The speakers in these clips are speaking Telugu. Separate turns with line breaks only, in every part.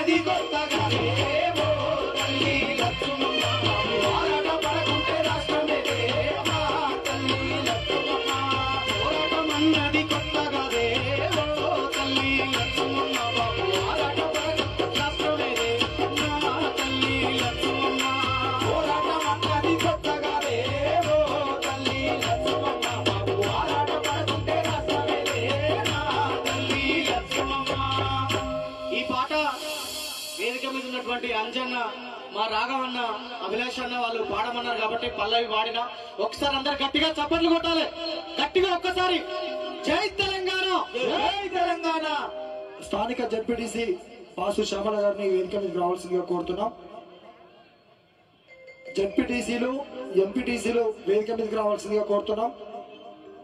అన్నది కొత్తగా ఏమో తల్లి లక్ష్మమ్మ పోరాట పడకుంటే రాష్ట్రమేదే మా తల్లి లక్ష్మమ్మ పోరాటం అన్నది కొత్తగా ఏమో తల్లి లక్ష్మమ్మ పోరాట పడకుంటే రాష్ట్రమేదే మా తల్లి లక్ష్మమ్మ పోరాటం అన్నది కొత్తగా ఏమో తల్లి లక్ష్మమ్మ పోరాట పడకుంటే రాష్ట్రమేదే మా తల్లి లక్ష్మమ్మ. ఈ పాట వేదిక మీద ఉన్నటువంటి అంజన్న, మా రాఘవన్న, అభిలాష్ అన్న వాళ్ళు పాడమన్నారు కాబట్టి పల్లవి పాడిన. ఒకసారి అందరు గట్టిగా చప్పట్లు కొట్టాలి, గట్టిగా ఒక్కసారి. జై తెలంగాణ, జై తెలంగాణ.
స్థానిక జడ్పీటీసీ బాసు శ్యామల గారిని వేదిక మీద రావాల్సిందిగా కోరుతున్నాం. జడ్పీటీసీలు ఎంపీటీసీలు వేదిక మీదకి రావాల్సిందిగా కోరుతున్నాం.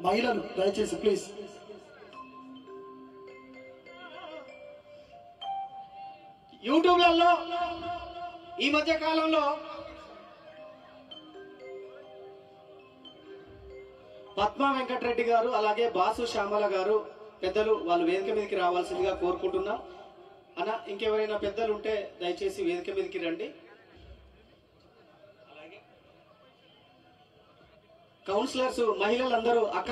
మహిళలు దయచేసి ప్లీజ్.
యూట్యూబ్లలో ఈ మధ్య కాలంలో పద్మా వెంకటరెడ్డి గారు అలాగే బాసు శ్యామల గారు పెద్దలు వాళ్ళు వేదిక మీదకి రావాల్సిందిగా కోరుకుంటున్నాం. అన్న ఇంకెవరైనా పెద్దలు ఉంటే దయచేసి వేదిక మీదకి రండి. కౌన్సిలర్స్ మహిళలందరూ అక్క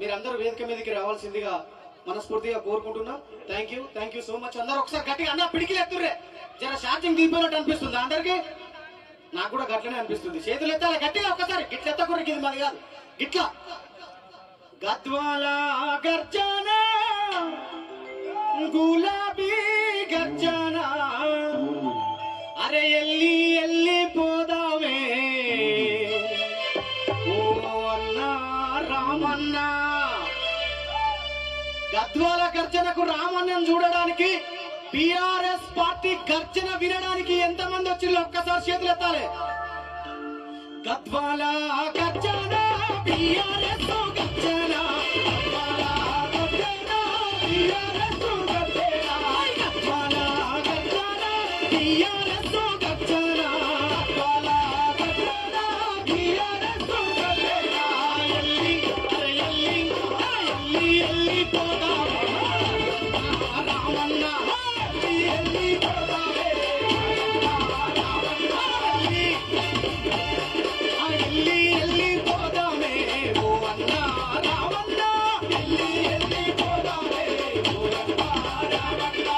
మీరందరూ వేదిక మీదకి రావాల్సిందిగా మనస్ఫూర్తిగా కోరుకుంటున్నాం. Thank you so much. అందరూ ఒకసారి గట్టిగా అన్న పిడికిలు ఎత్తుర్రే, జర ఛార్జింగ్ దిగిపోయినట్టు అనిపిస్తుంది అందరికి. నాకు కూడా గట్లనే అనిపిస్తుంది. చేతులు ఎత్తాలి గట్టిగా ఒక్కసారి. గిట్ల ఎత్తకూడదు, ఇది మాది కాదు. గిట్లా గద్వాల గర్జన గులాబీ గర్జన అరే ఎల్లి ఎల్లి పోదామే ఓ అన్న రామన్న. గద్వాల గర్జనకు రామన్నను చూడడానికి, బిఆర్ఎస్ పార్టీ గర్జన వినడానికి ఎంతమంది వచ్చిందో ఒక్కసారి చేతులు ఎత్తాలి. గద్వాల గర్జన బిఆర్ఎస్ గర్జన, గద్వాల గర్జన బిఆర్ఎస్ గర్జన, గద్వాల గర్జన బిఆర్ఎస్ గర్జన, గద్వాల గర్జన బిఆర్ఎస్ గర్జన. ఎల్లి అరే ఎల్లి ఎల్లి పోదామే రామన్న, ఎల్లి పోదామే రామన్న, ఎల్లి ఎల్లి పోదామే ఓ అన్న రామన్న, ఎల్లి ఎల్లి పోదామే ఓ అన్న రామన్న.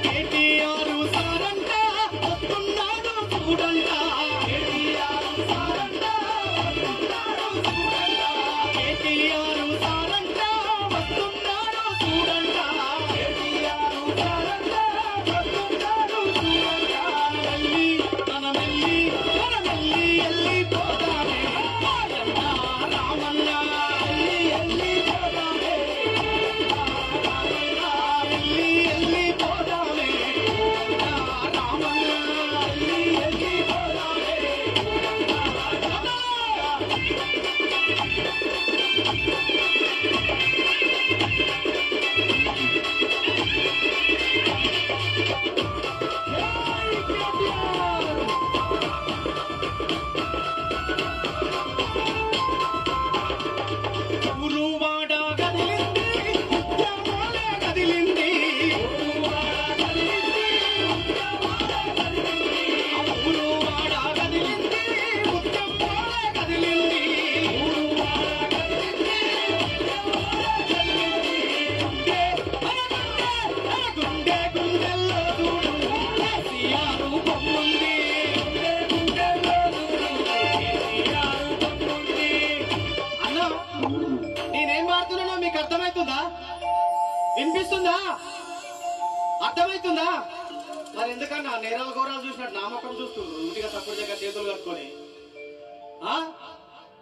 కేటీఆర్ సారంట వస్తున్నాడు చూడంట, కేటీఆర్ సారంట వస్తున్నాడు చూడంట, కేటీఆర్ సారంట వస్తున్నాడు చూడంట, కేటీఆర్ సారంట వస్తున్నాడు చూడంట. ఎల్లి మనమెల్లి ఎల్లి పోదామే అన్న రామన్న, ఎల్లి ఎల్లి పోదామే ఎల్లి ఎల్లి పోదామే అన్న రామన్న, ఎల్లి ఎల్లి పోదామే. ఊరువాడ కదిలింది, ఉద్యమాలే కదిలింది, ఊరువాడ కదిలింది, ఉద్యమాలే కదిలింది, ఊరువాడ కదిలింది, ఉద్యమాలే కదిలింది, ఊరువాడ కదిలింది, ఉద్యమాలే కదిలింది. గుండె గుండెల్లో చూడు కేసీఆర్ బొమ్ముంది, గుండె గుండెల్లో చూడు కేసీఆర్ బొమ్ముంది. అన్న నేనేం వాడుతున్నానో మీకు అర్థమవుతుందా? వినిపిస్తుందా? అర్థమవుతుందా? మరి ఎందుకన్నా నేరాలు ఘోరాలు చూసినట్టు నా ముఖం చూస్తుండ్రు ఇంటిగా తప్పుడు దగ్గర చేతులు కట్టుకొని?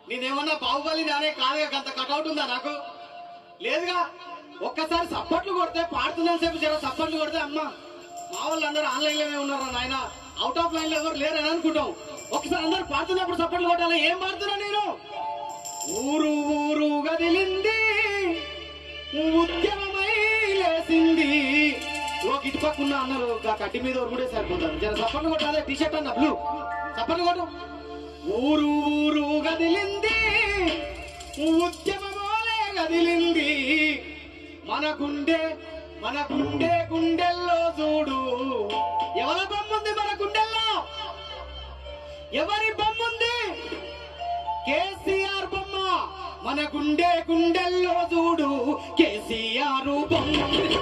నేనేమన్నా బాహుబలి నానే కాదుగా, అంత కటౌట్ ఉందా నాకు? లేదుగా. ఒక్కసారి సప్పట్లు కొడితే పాడుతుందని సేపు జర సప్పట్లు కొడితే అమ్మ మా వాళ్ళు అందరూ ఆన్లైన్ లోనే ఉన్నారా నాయన, అవుట్ ఆఫ్ లైన్ లో ఎవరు లేరని అనుకుంటాం. ఒకసారి అందరు పాడుతున్నప్పుడు సప్పట్లు కొట్టాలి. ఏం పాడుతున్నా నేను? ఊరు ఊరు గదిలింది, ఉద్యమమై లేసింది. ఓ గిటి పక్కున్న అన్నారు కట్టి మీద కూడా సరిపోతారు. జర సప్పట్లు కొట్టాలి. టీషర్ట్ అన్న బ్లూ సప్పట్లు కొట్టు. ఊరు ఊరు గదిలింది, ఉద్యమమోలే గదిలింది, మన గుండె గుండెల్లో చూడు ఎవరి బొమ్మ ఉంది? కేసీఆర్ బొమ్మ. మన గుండెల్లో చూడు కేసీఆర్ బొమ్మ ఉంది.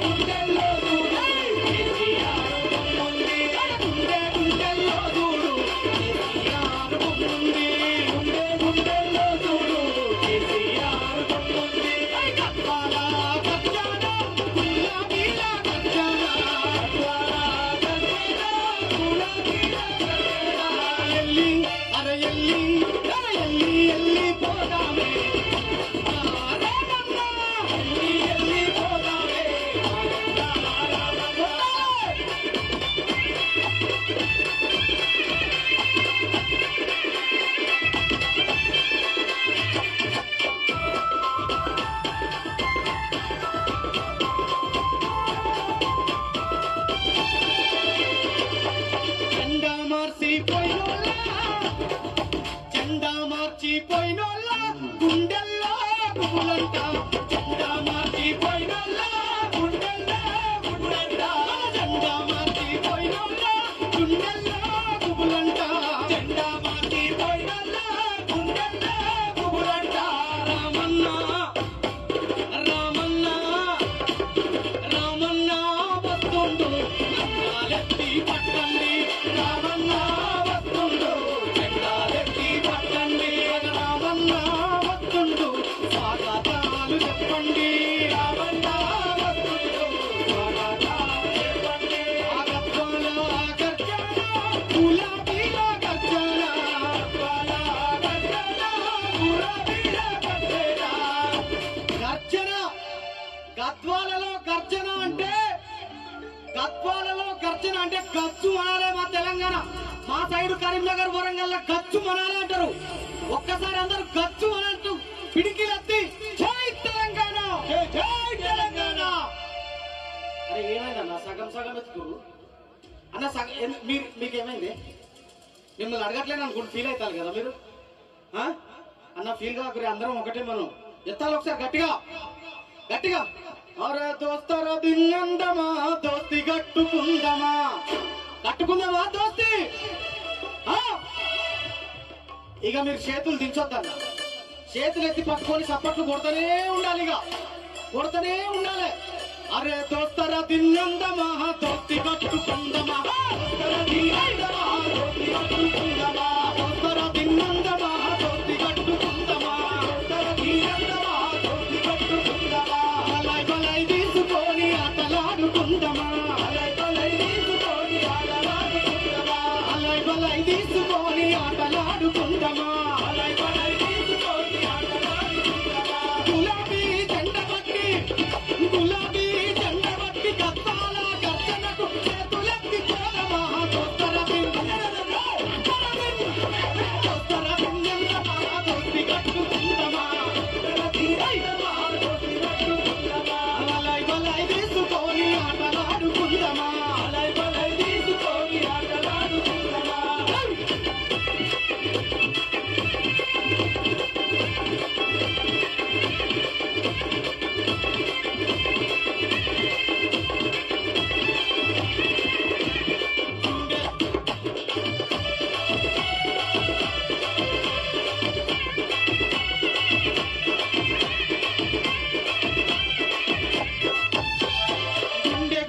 గుండెల్లో చూడు కేసీఆర్ బొమ్మ ఉంది. గుండెల్లో చూడు కేసీఆర్ బొమ్మ ఉంది. గుండెల్లో చూడు కేసీఆర్ బొమ్మ ఉంది. గద్వాల గర్జన గులాబీల గర్జన. గద్వాల గర్జన గులాబీల గర్జన. ఎల్లి అరే ఎల్లి ఎల్లి పోదామే రామన్న. ఎల్లి పోదామే రామన్న. జెండా మార్చిపోయినోళ్ళ గుండెల్లో పువ్వులంట. జెండా మార్చిపోయినోళ్ళ గుండెల్లో పువ్వులంట. జెండా మార్చిపోయినోళ్ళ గుండెల్లో పువ్వులంట. జెండా మార్చిపోయినోళ్ళ గుండెల్లో పువ్వులంట. రామన్న రామన్న రామన్న వస్తుండు జెండాలెత్తి పట్టండి. రామన్న వస్తుండు జెండాలెత్తి పట్టండి. రామన్న వస్తుండు స్వాగతాలు చెప్పండి. రామన్న వస్తుండు స్వాగతాలు చెప్పండి. గద్వాల గర్జన గులాబీల గర్జన. గద్వాల గర్జన గులాబీల గర్జన. గర్జన గద్వాలలో గర్జన అంటే గచ్చు అనాలే. మా తెలంగాణ మా సైడు కరీంనగర్ వరంగల్ గచ్చు అనాలే అంటారు. ఒక్కసారి అందరు గచ్చు అనంటూ పిడికిలెత్తి జై తెలంగాణ జై తెలంగాణ. అరే ఏమైందన్న సగం ఎత్తుకోరు అన్న. మీకేమైంది? మిమ్మల్ని అడగట్లేను అనుకుంటు ఫీల్ అవుతారు కదా మీరు. అన్న ఫీల్ కాకరి అందరం ఒకటే. మనం ఎత్తాలి ఒకసారి గట్టిగా గట్టిగా. అరే దోస్తరా దింగందమా దోస్తి కట్టుకుందమా దోస్తి. ఇక మీరు చేతులు దించొద్దన్న. చేతులు ఎత్తి పట్టుకొని సప్పట్లు కొడుతూనే ఉండాలి. ఇక కొడుతూనే ఉండాలి. అరే దోస్తరా దింగందమా దోస్తి కట్టుకుందమా. దోస్తరా దింగందమా దోస్తి కట్టుకుందమా. దోస్తరా దింగందమా దోస్తి కట్టుకుందమా. దోస్తరా దింగందమా దోస్తి కట్టుకుందమా. బలై తీసుకొని ఆటలాడుకుందమా. బలై తీసుకొని ఆటలాడుకుందమా. బలై తీసుకొని ఆటలాడుకుందమా. బలై తీసుకొని ఆటలాడుకుందమా. గులాబీ జెండ బట్టి గద్వాల గర్జనకు చేతులెత్తి పోదమా. దోస్తరా దింగందమా దోస్తి కట్టుకుందమా. బలై తీసుకొని ఆటలాడుకుందమా. బలై తీసుకొని ఆటలాడుకుందమా.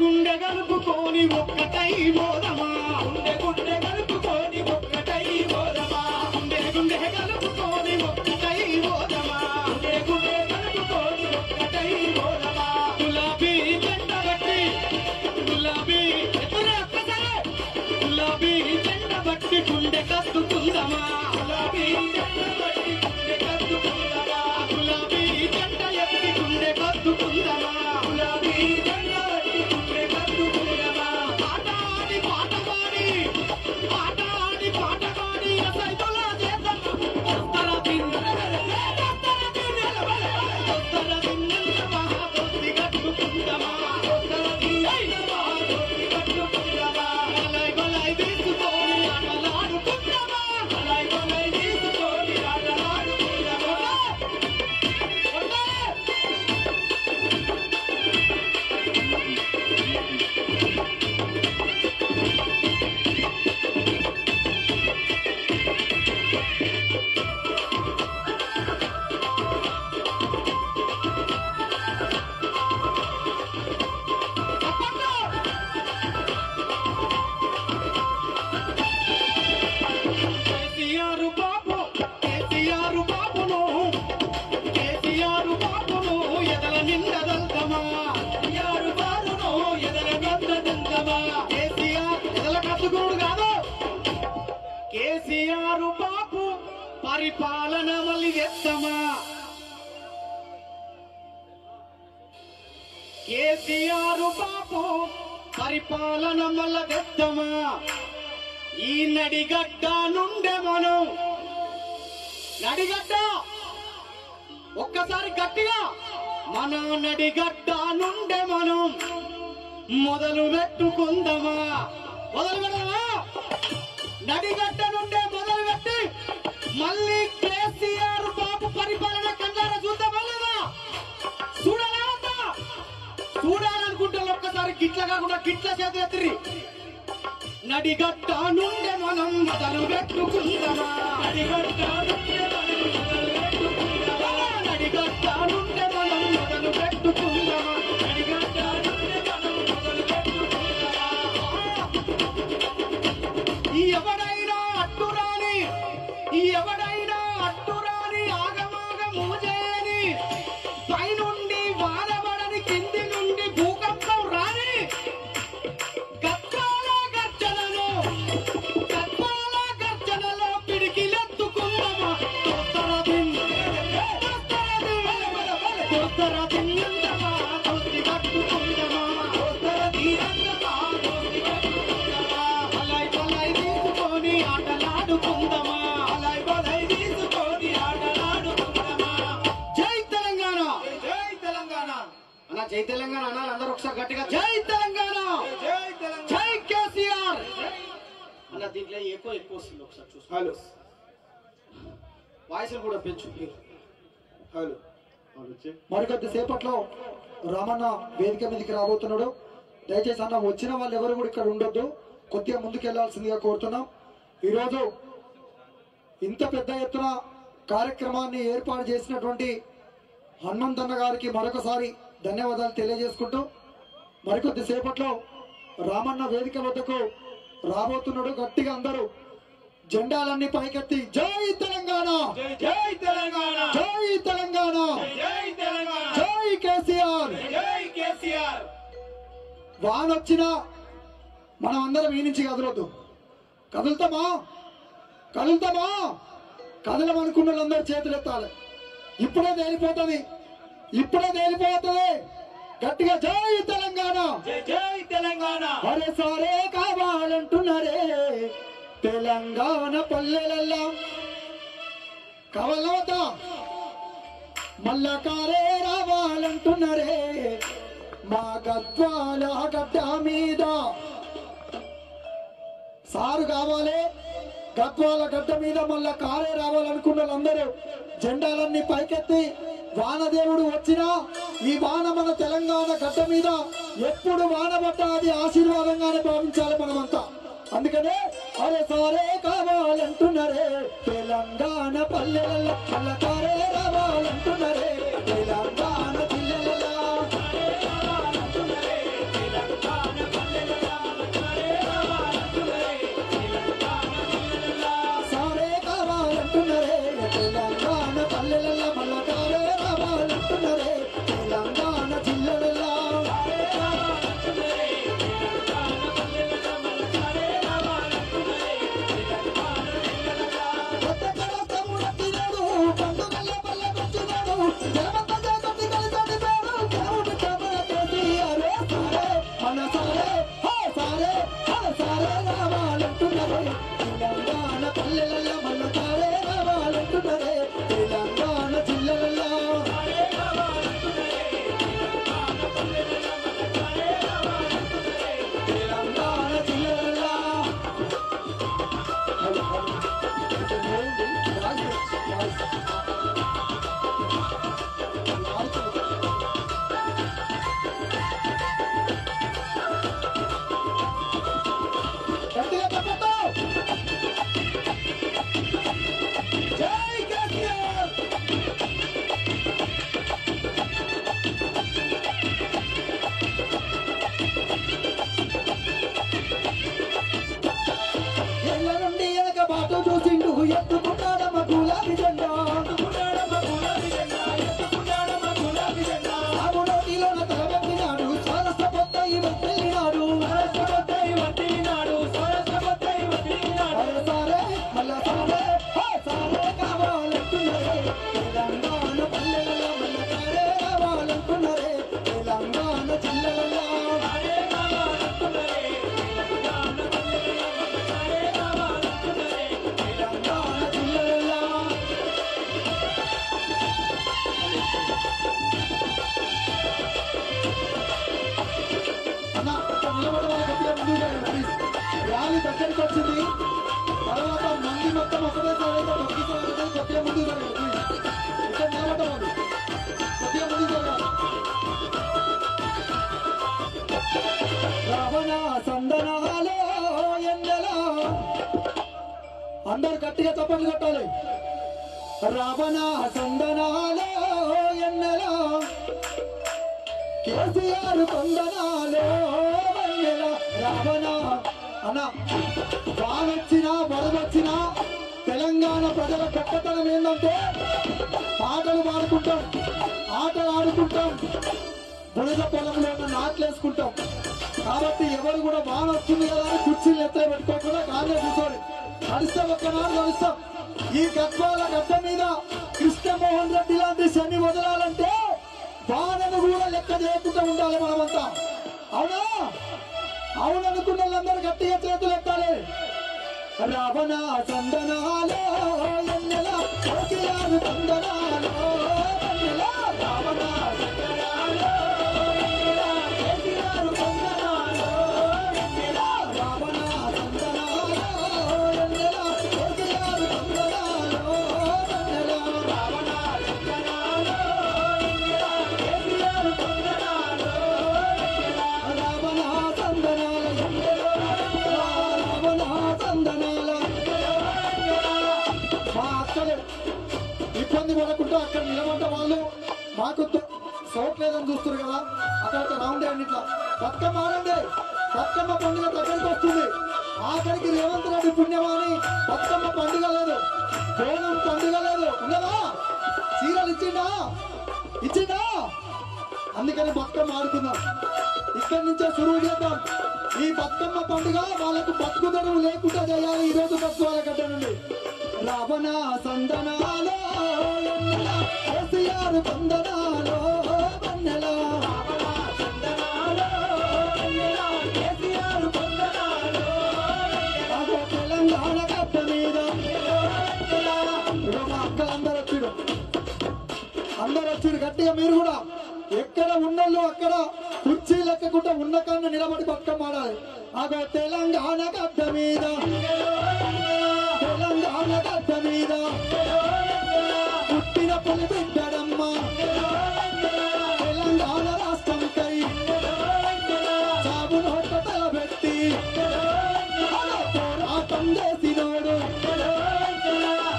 గుండె గలుపుకొని ఒక్కటై పోదమా. గుండె గలుపుకొని ఒక్కటై పోదమా. గుండె గలుపుకొని ఒక్కటై పోదమా. గుండె గలుపుకొని ఒక్కటై పోదమా. గులాబీ జెండ బట్టి గులాబీ జెండ బట్టి గుండె కత్తుకుందమా. గులాబీ జెండ బట్టి గుండె కత్తుకుందమా. గులాబీ జెండ ఎత్తి గుండె కత్తుకుందమా. గులాబీ జెండ బట్టి గుండె కత్తుకుందమా. ఆట ఆడి పాట పాడి సైతులా చేద్దామా. దోస్తరా దింగందమా దోస్తి కట్టుకుందమా. దోస్తరా దింగందమా దోస్తి కట్టుకుందమా. బలై తీసుకొని ఆటలాడుకుందమా. పరిపాలన మళ్ళీ తెస్తామా కేసీఆర్ బాబు పరిపాలన మళ్ళ తెస్తామా ఈ నడిగడ్డ నుండే మనం నడిగడ్డ ఒక్కసారి గట్టిగా మన నడిగడ్డ నుండే మనం మొదలు పెట్టుకుందామా మొదలు పెడదామా నడిగడ్డ నుండే మొదలు పెట్టి మళ్ళీ కేసీఆర్ బాబు పరిపాలన కన్నారా చూద్దామా లేదా చూడాలా చూడాలనుకుంటే ఒక్కసారి గిట్ల కాకుండా గిట్ల చేతులు ఎత్తిరి నడిగడ్డ నుండే మనం మొదలు పెట్టుకుందామా నడిగడ్డ నుండే మనం మొదలు పెట్టుకుందామా నడిగడ్డ నుండే మనం మొదలు పెట్టుకుందామా ఎవడైనా అట్టురాని ఆగమాగము చేయని పైనుండి వానబడని కింది నుండి భూకంపం రాని గద్వాల గర్జనలో పిడికిలెత్తుకుందామా తీసుకొని ఆటలాడుకుందామా జై తెలంగాణ జై తెలంగాణ అన్న జై తెలంగాణ అన్నారు అందరూ ఒకసారి గట్టిగా జై తెలంగాణ జై కేసీఆర్ అన్న దీంట్లో ఎక్కువ వస్తుంది ఒకసారి చూసి హలో వాయిస్ కూడా పెంచు హలో
మరికొద్ది సేపట్లో రామన్న వేదిక మీదకి రాబోతున్నాడు. దయచేసి అన్న వచ్చిన వాళ్ళు ఎవరు కూడా ఇక్కడ ఉండొద్దు, కొద్దిగా ముందుకు వెళ్లాల్సిందిగా కోరుతున్నాం. ఈరోజు ఇంత పెద్ద ఎత్తున కార్యక్రమాన్ని ఏర్పాటు చేసినటువంటి హనుమంతన్న గారికి మరొకసారి ధన్యవాదాలు తెలియజేసుకుంటూ మరికొద్ది సేపట్లో రామన్న వేదిక వద్దకు రాబోతున్నాడు. గట్టిగా అందరూ జెండాలన్నీ పైకెత్తి జై తెలంగాణ
జై తెలంగాణ
జై తెలంగాణ
జై తెలంగాణ
జై కేసీఆర్
జై కేసీఆర్.
వానొచ్చినా మనం అందరం ఈ నుంచి కదలొద్దు. కదులుతామా కదలమనుకున్న వాళ్ళందరూ చేతులు ఎత్తాలి. ఇప్పుడే తేలిపోతుంది గట్టిగా జై తెలంగాణ
జై తెలంగాణ.
అరే సారే కావాలంటున్నారే తెలంగాణ పల్లెలల్లా కవలవత మళ్ళా కారే రావాలంటున్నారే మా గద్వాల గడ్డ మీద. సారు కావాలి గద్వాల గడ్డ మీద మళ్ళా కారే రావాలనుకున్న వాళ్ళందరూ జెండాలన్నీ పైకెత్తి వానదేవుడు వచ్చినా ఈ వాన మన తెలంగాణ గడ్డ మీద ఎప్పుడు వాన పడ్డా అది ఆశీర్వాదంగానే భావించాలి మనమంతా. అందుకనే అరే సారే కావాలంటున్నారే తెలంగాణ పల్లెలలో పల్లకారే రావాలంటున్నారే తెలంగాణ జిల్లెలలో సారే కావాలంటున్నారే తెలంగాణ పల్లెలలో పల్లకారే రావాలంటున్నారే తెలంగాణ జిల్లెలలో పండుగల పల్లెకొచ్చినాడు జనమంతా దగ్గరికి వచ్చింది. తర్వాత మంది మొత్తం ఒకటేసారి అయితే తొక్కిసారి కొద్దిగా ముందు జరగదు. ఇక్కడ నిలబడ్డ వాళ్ళు కొద్దిగా ముందు జరగాలి. రావణ సందనాలో ఎండలో అందరు గట్టిగా చప్పట్లు కొట్టాలి. రావణ సందనాలో ఎన్నెలో కేసీఆర్ కొందనాలో వన్నెల. రావణ అన్న వానొచ్చినా వరదొచ్చినా తెలంగాణ ప్రజల గొప్పతనం ఏంటంటే పాటలు పాడుకుంటాం, ఆటలు ఆడుకుంటాం, బురద పొలంలో నాట్లేసుకుంటాం. కాబట్టి ఎవరు కూడా వాన వచ్చింది కదా అని కుర్చీలు ఎత్తే పెట్టుకోకుండా కాళ్ళే కూర్చోండి. నడుస్తాం, ఒక్కనాడు నడుస్తాం. ఈ గద్వాల గడ్డ మీద కృష్ణమోహన్ రెడ్డి లాంటి శని వదలాలంటే వానను కూడా లెక్క చేయకుండా ఉండాలి మనమంతా. అవునా? అవుననుకున్న వాళ్ళందరూ గట్టిగా చేతులు ఎత్తాలి. రావణ సందనాలో ఎన్నెల కేసీఆర్ సందనాలో ఎన్నెల. రావణ సందనాలో ఎన్నెల కేసీఆర్ సందనాలో ఎన్నెల. రావణ సందనాలో ఎన్నెల కేసీఆర్ సందనాలో ఎన్నెల. రావణ సందనాలో ఎన్నెల కేసీఆర్ సందనాలో ఎన్నెల. రావణ సందనాల ఎన్నెల. రావణ సందనాల మా అక్కలు ఇబ్బంది పడకుండా అక్కడ నిలబడ్డ వాళ్ళు మాకు సోట్లేదని చూస్తారు కదా, అక్కడ రౌండ్ అయ్యండి. ఇట్లా బతుకమ్మ ఆడండి. బతుకమ్మ పండుగ దగ్గరికి వస్తుంది. ఆఖరికి రేవంత్ రెడ్డి పుణ్యమాని బతుకమ్మ పండుగ లేదు, బోనం పండుగ లేదు. ఉన్నదా? చీరలు ఇచ్చిండా? అందుకని బతుకమ్మ ఆడుకుందాం. ఇక్కడి నుంచే సురువు చేద్దాం. ఈ బతుకమ్మ పండుగ వాళ్ళకు బతుకు తెరువు లేకుండా చేయాలి. ఈ రోజు బతుకుల గడ్డ నుండి రావణ సందనాలో ఎన్నెల కేసీఆర్ వందనాలో వన్నెల. రావణ సందనాలో ఎన్నెల కేసీఆర్ వందనాలో వన్నెల. అదో తెలంగాణ గడ్డ మీద మా అక్కలందరూ వచ్చారు, అందరూ వచ్చారు. గట్టిగా మీరు కూడా ఎక్కడ ఉన్నోళ్ళు అక్కడ కుర్చీ లెక్కకుండా ఉన్న కన్నా నిలబడి బతుకమ్మ ఆడాలి. అగో తెలంగాణ గడ్డ మీద, తెలంగాణ గడ్డ మీద పుట్టిన పులి బిడ్డడమ్మ. తెలంగాణ రాష్ట్రం కై చావు నోట తలబెట్టి పోరాటం చేసినోడు,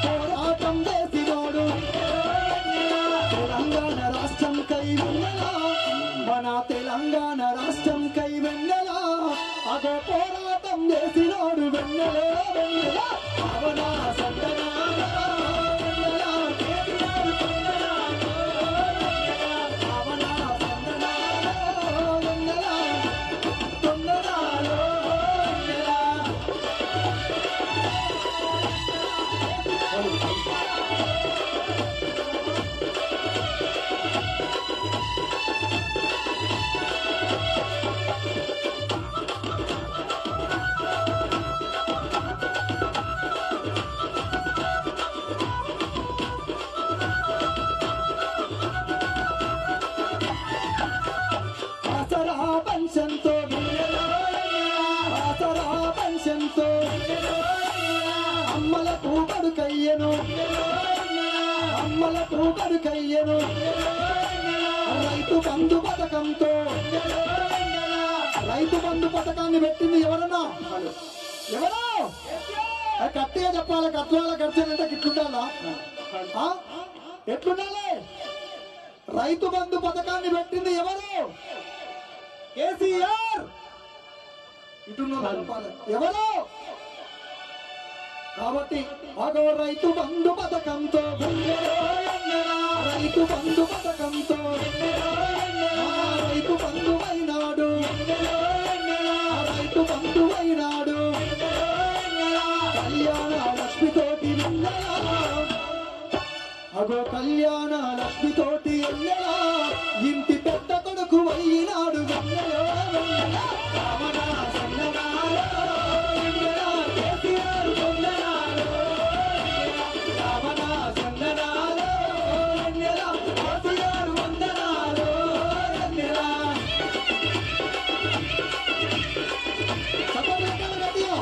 పోరాటం చేసినోడు. తెలంగాణ రాష్ట్రం కై వెన్నెల, మన తెలంగాణ రాష్ట్రం కై వెన్నెల. అగో పోరాటం చేసినోడు వెన్నెలే వెన్నెల. రావణ సందనాలో వెన్నెల కేసీఆర్ వందనాలో వెన్నెల. రావణ సందనాలో వెన్నెల వందనాలో వెన్నెల. ఆసరా పెన్షన్తో ఆసరా పెన్షన్తో అమ్మలకు కడుకయ్యను, అమ్మలకు కడుకయ్యను. రైతు బంధు పథకంతో, రైతు బంధు పథకాన్ని పెట్టింది ఎవరన్నా? ఎవరు? గట్టిగా చెప్పాలి. గద్వాల గడిచానంటే ఇట్లుండాలా? ఎట్లుండాలి? రైతు బంధు పథకాన్ని పెట్టింది ఎవరు? కేసీఆర్. ఎవరు? కాబట్టి అగో రైతు బంధు పథకంతో, రైతు బంధు పథకంతో రైతు బంధు అయినాడు, రైతు బంధు అయినాడు. కళ్యాణ లక్ష్మితోటి అగో కళ్యాణ లక్ష్మితోటి ఎన్నెలా ఇంటి పెద్ద కొడుకు అయినాడు. రావణ సందనాలో ఎన్నెల కేసీఆర్ వందనాలో. రావణ సందనాలో ఎన్నెల కేసీఆర్ వందనాలో ఎన్నెల. చెప్పండి గట్టిగా.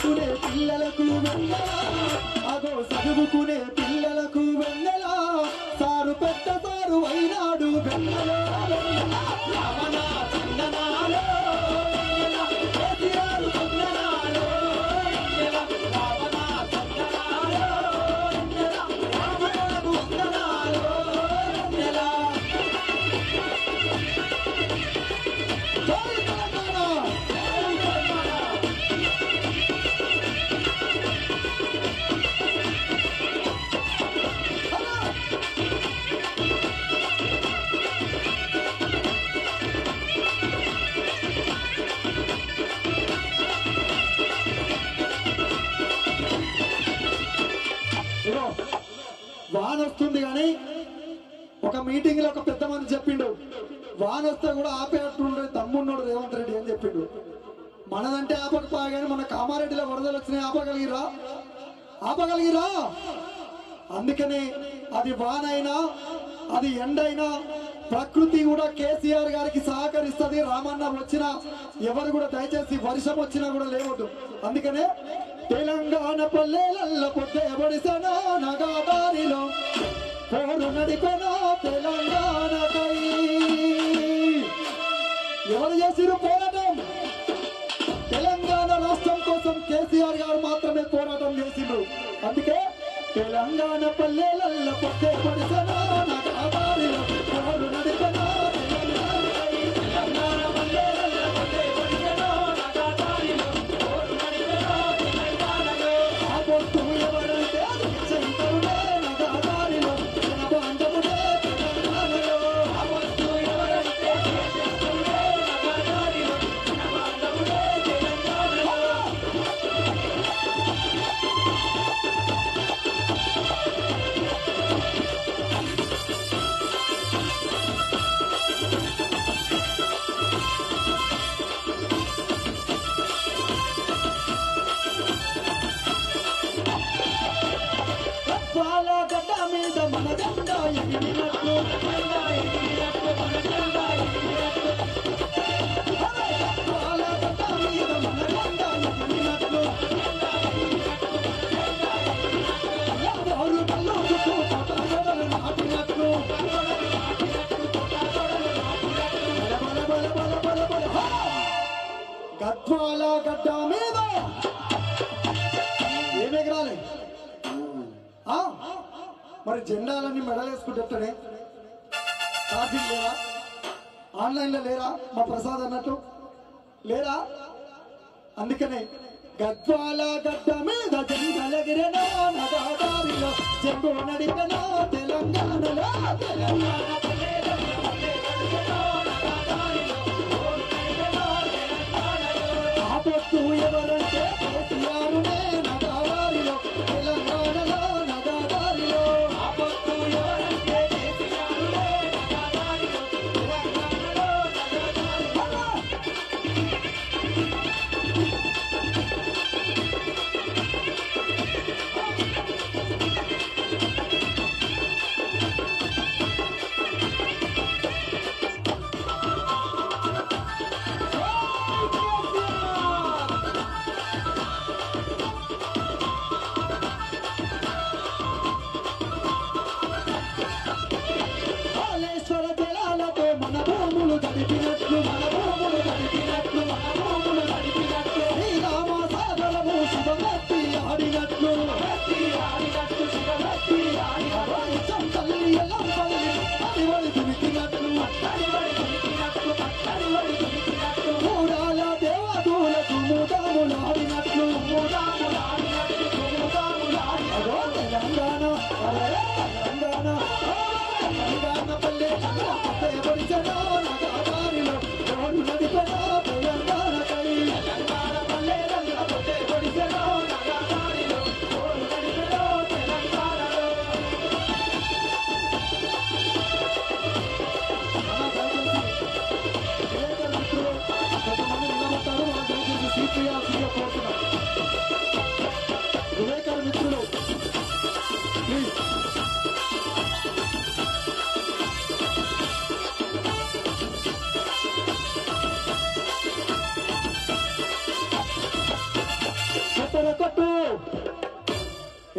చదువుకునే పిల్లలకు వెన్నెల అగో చదువుకునే పిల్లలకు వెన్నెల సారు పెద్ద సారు అయినాడు వెన్నెల రామన చందనాలో కేసీఆర్ చందనాలో రామన చందనాలో రామబాబు చందనాలో జై తెలంగాణ వాన వస్తుంది కానీ ఒక మీటింగ్ లో ఒక పెద్ద మంది చెప్పిండు వాన వస్తే కూడా ఆపేటట్టుండే దమ్మున్నాడు రేవంత్ రెడ్డి అని చెప్పిండు. మనదంటే ఆపకపోయా కానీ మన కామారెడ్డిలో వరదలు వచ్చినాయి, ఆపగలిగిరా. అందుకనే అది వాన అయినా అది ఎండైనా ప్రకృతి కూడా కేసీఆర్ గారికి సహకరిస్తుంది. రామన్న వచ్చినా ఎవరు కూడా దయచేసి వర్షం వచ్చినా కూడా లేవద్దు. అందుకనే తెలంగాణ పల్లెలల్ల పొద్దే బడిసనా నగాదారిలో పోరు నడిపెనా తెలంగాణకై. ఎవరు చేసిరు పోరాటం? తెలంగాణ రాష్ట్రం కోసం కేసీఆర్ గారు మాత్రమే పోరాటం చేసిండ్రు. అందుకే తెలంగాణ పల్లెలల్ల పొద్దే బడిసనా నగాదారిలో పోరు నడిపెనా తెలంగాణకై. తెలంగాణ పల్లెలల్ల పొద్దే బడిసనా నగాదారిలో పోరు నడిపెనా తెలంగాణలో. ఆ పొద్దు ఎవరంటే శంకరుడే నగాదారిలో జనబాంధవుడే తెలంగాణలో. ఆ పొద్దు ఎవరంటే శంకరుడే నగాదారిలో జనబాంధవుడే తెలంగాణలో. పాల గడ్డ మీద మన జెండా ఎగిరినట్లు పాల గడ్డ మీద మన జెండా ఎగిరినట్లు ఎవరు కళ్ళు చుట్టూ కొట్టగొడలు నాటినట్లు గద్వాల గడ్డ మీద ఏమెగరాలి. మరి జెండాలన్నీ మెడలేసుకుంటే ఛార్జింగ్ లేరా? ఆన్లైన్లో లేరా? మా ప్రసాద్ అన్నట్టు లేరా? అందుకనే గద్వాల గడ్డ మీద జెండలెగిరెనో నగాదారిలో జెండు నడిపెనో తెలంగాణలో. తెలంగాణ ఆ పొత్తు ఎవరంటే కేసీఆరునే నగాదారిలో తెలంగాణలో నగాదారిలో. ఆ పొత్తు ఎవరంటే కేసీఆరునే నగాదారిలో తెలంగాణలో నగాదారిలో.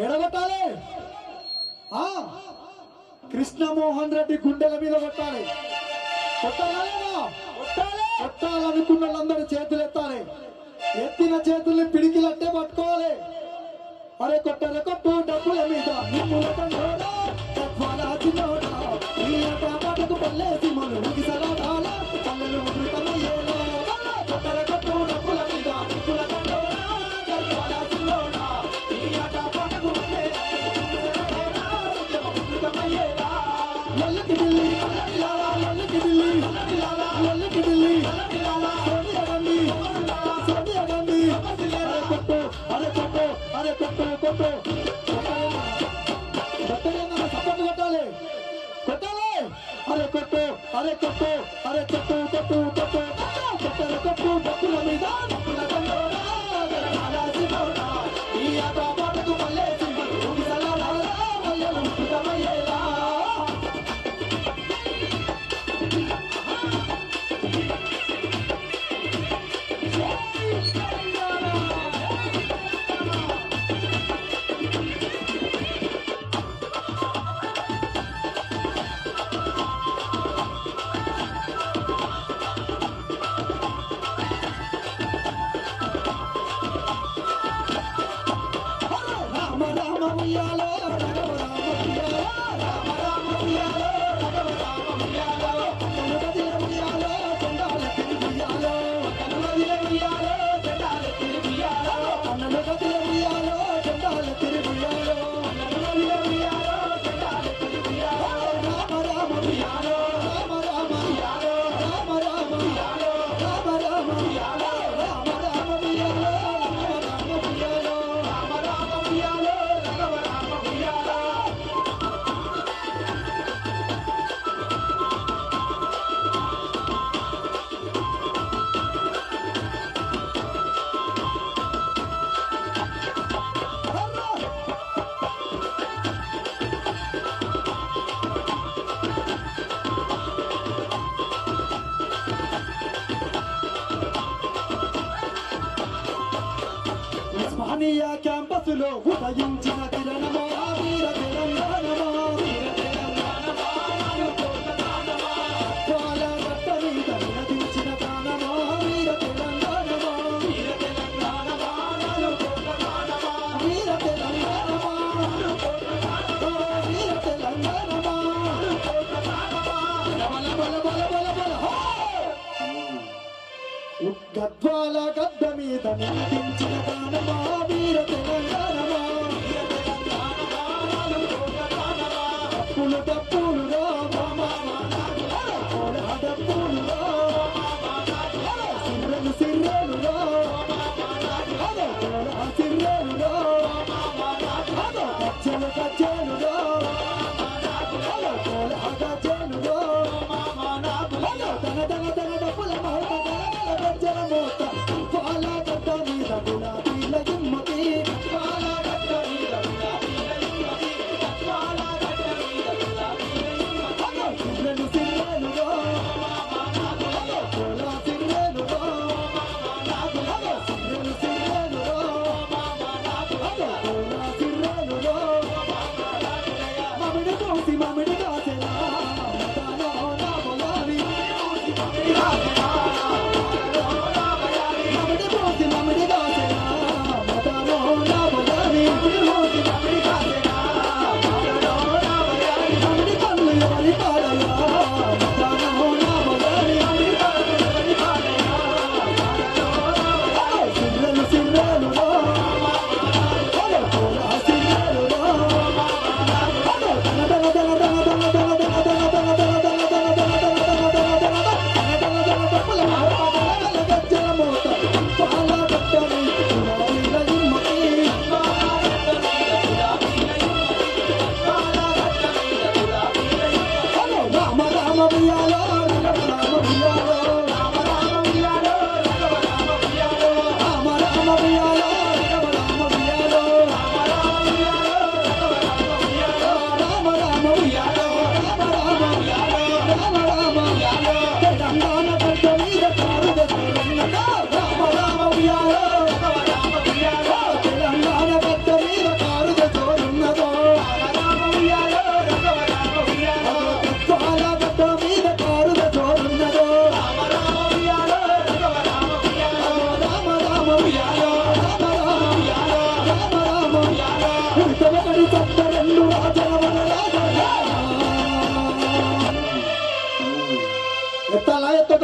ఎడగొట్టాలి. కృష్ణమోహన్ రెడ్డి గుండెల మీద కొట్టాలి. కొట్టాలనుకున్న వాళ్ళందరూ చేతులు ఎత్తాలి. ఎత్తిన చేతుల్ని పిడికిలట్టే పట్టుకోవాలి. అరే కొట్టరే కొట్టు డబ్బుల మీద పాటకు పల్లేసి మనకి సరాల పల్లెలు అమృతమయ్యేలా. కొట్టరే కొట్టు డబ్బుల మీద లల్లకి ఢిల్లీ లల్లకి ఢిల్లీ లల్లకి ఢిల్లీ సోనియా గాంధీ సోనియా గాంధీ. అరే కొట్టు అరే కొట్టు అరే కొట్టు కొట్టు సపోర్ట్ కొట్టాలి కొట్టాలి. అరే కొట్టు అరే కొట్టు అరే కొట్టు కొట్టు కొట్టు కొట్టరే కొట్టు డబ్బుల మీద ఈ ఆట పాటకు పల్లేసి క్యాంపస్లో ఉదయించిన కిరణమా వీర తెలంగాణమా గట్ట మీద నిలదించిన ప్రాణమా వీర తెలంగాణమా వీర తెలంగాణమా వీర తెలంగాణమా బల బల బల బల గద్వాల గద్ద మీద నిలదించిన ప్రాణమా వీర తెలంగాణమా డప్పులు డప్పులు రా డప్పులు రా సిర్రెలు సిర్రెలు రా సిర్రెలు రా గజ్జలు గజ్జలు రా గజ్జలు రా తన తన తన డప్పుల మోత గజ్జల మోత పాల గడ్డ మీద గులాబీల గుమ్మతి పాల గడ్డ మీద గులాబీల గుమ్మతి పాల గడ్డ మీద గులాబీల గుమ్మతి సిర్రెలు సిర్రెలు రా సిర్రెలు సిర్రెలు రా సిర్రెలు సిర్రెలు రా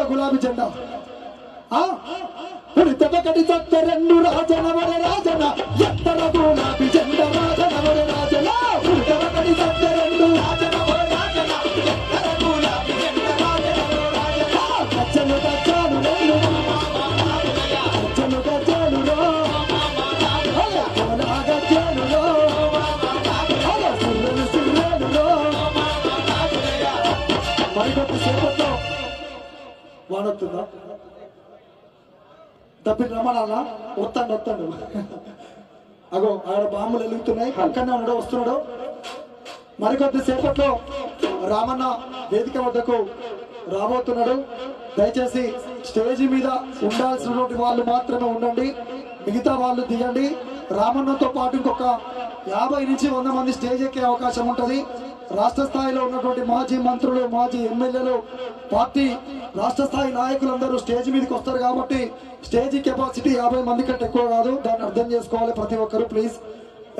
గులాబీ జెండా ఉడితొకటి చక్క రెండు రాజన వర రాజన ఎత్తర గులాబీ జెండా రాజన వర రాజన ఉడితొకటి చక్క రెండు రాజన వర రాజన ఎత్తర గులాబీ జెండా రాజన వర రాజన గజ్జలు గజ్జలు రెండు గజ్జలు గజ్జలు రో గజ్జలు రో సిర్రలు సిర్రలు రో మరికొద్ది సేపట్లో వానొస్తుందా తప్పిన రమణాలా వస్తాడు అగో ఆడ బాంబులు వెలుగుతున్నాయి పక్కనే ఉన్నాడు వస్తున్నాడు మరికొద్ది సేపట్లో రామన్న వేదిక వద్దకు రాబోతున్నాడు దయచేసి స్టేజీ మీద ఉండాల్సినటువంటి వాళ్ళు మాత్రమే ఉండండి మిగతా వాళ్ళు దిగండి రామన్నతో పాటు ఇంకొక 50 నుంచి 100 మంది స్టేజ్ ఎక్కే అవకాశం ఉంటుంది రాష్ట్ర స్థాయిలో ఉన్నటువంటి మాజీ మంత్రులు మాజీ ఎమ్మెల్యేలు పార్టీ రాష్ట్ర స్థాయి నాయకులందరూ స్టేజ్ మీదకి వస్తారు కాబట్టి స్టేజ్ కెపాసిటీ 50 మంది కంటే ఎక్కువ కాదు దాన్ని అర్థం చేసుకోవాలి ప్రతి ఒక్కరు ప్లీజ్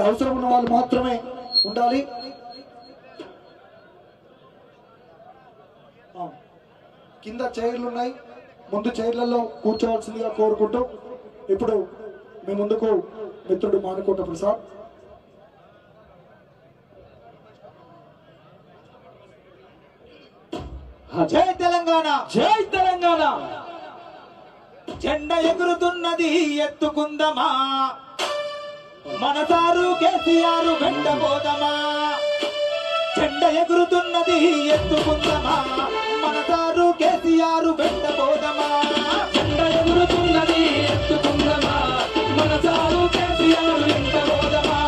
అవసరం ఉన్న వాళ్ళు మాత్రమే ఉండాలి కింద చైర్లు ఉన్నాయి ముందు చైర్లలో కూర్చోవలసిందిగా కోరుకుంటూ ఇప్పుడు మీ ముందుకు మిత్రుడు మానుకోట ప్రసాద్
జై తెలంగాణ జై తెలంగాణ జెండా ఎగురుతున్నది ఎత్తుకుందమా మనసారు కేసీఆర్ వెంటబోదమా జెండా ఎగురుతున్నది ఎత్తుకుందమా మనసారు కేసీఆర్ వెంటబోదమా జెండా ఎగురుతున్నది ఎత్తుకుందమా మనసారు కేసీఆర్ వెంటబోదమా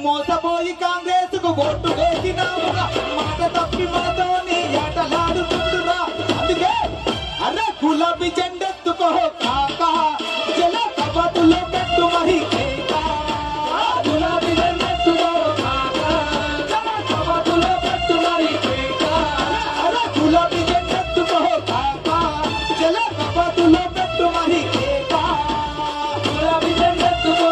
మోసపోయి కాంగ్రెస్ కు ఓటు వేసినావుగా మాట తప్పి మనతోని ఆటలాడుతుంటున్నా అందుకే అరే గులాబీ జెండెత్తుకో కాకా జల కబతులో పెట్టు మరి గులాబీ జెండెత్తుకో కాకా జల కబతులో పెట్టు మరి అరే గులాబీ జెండెత్తుకో కాకా జల కబతులో పెట్టు మరి గులాబీ జెండెత్తుకో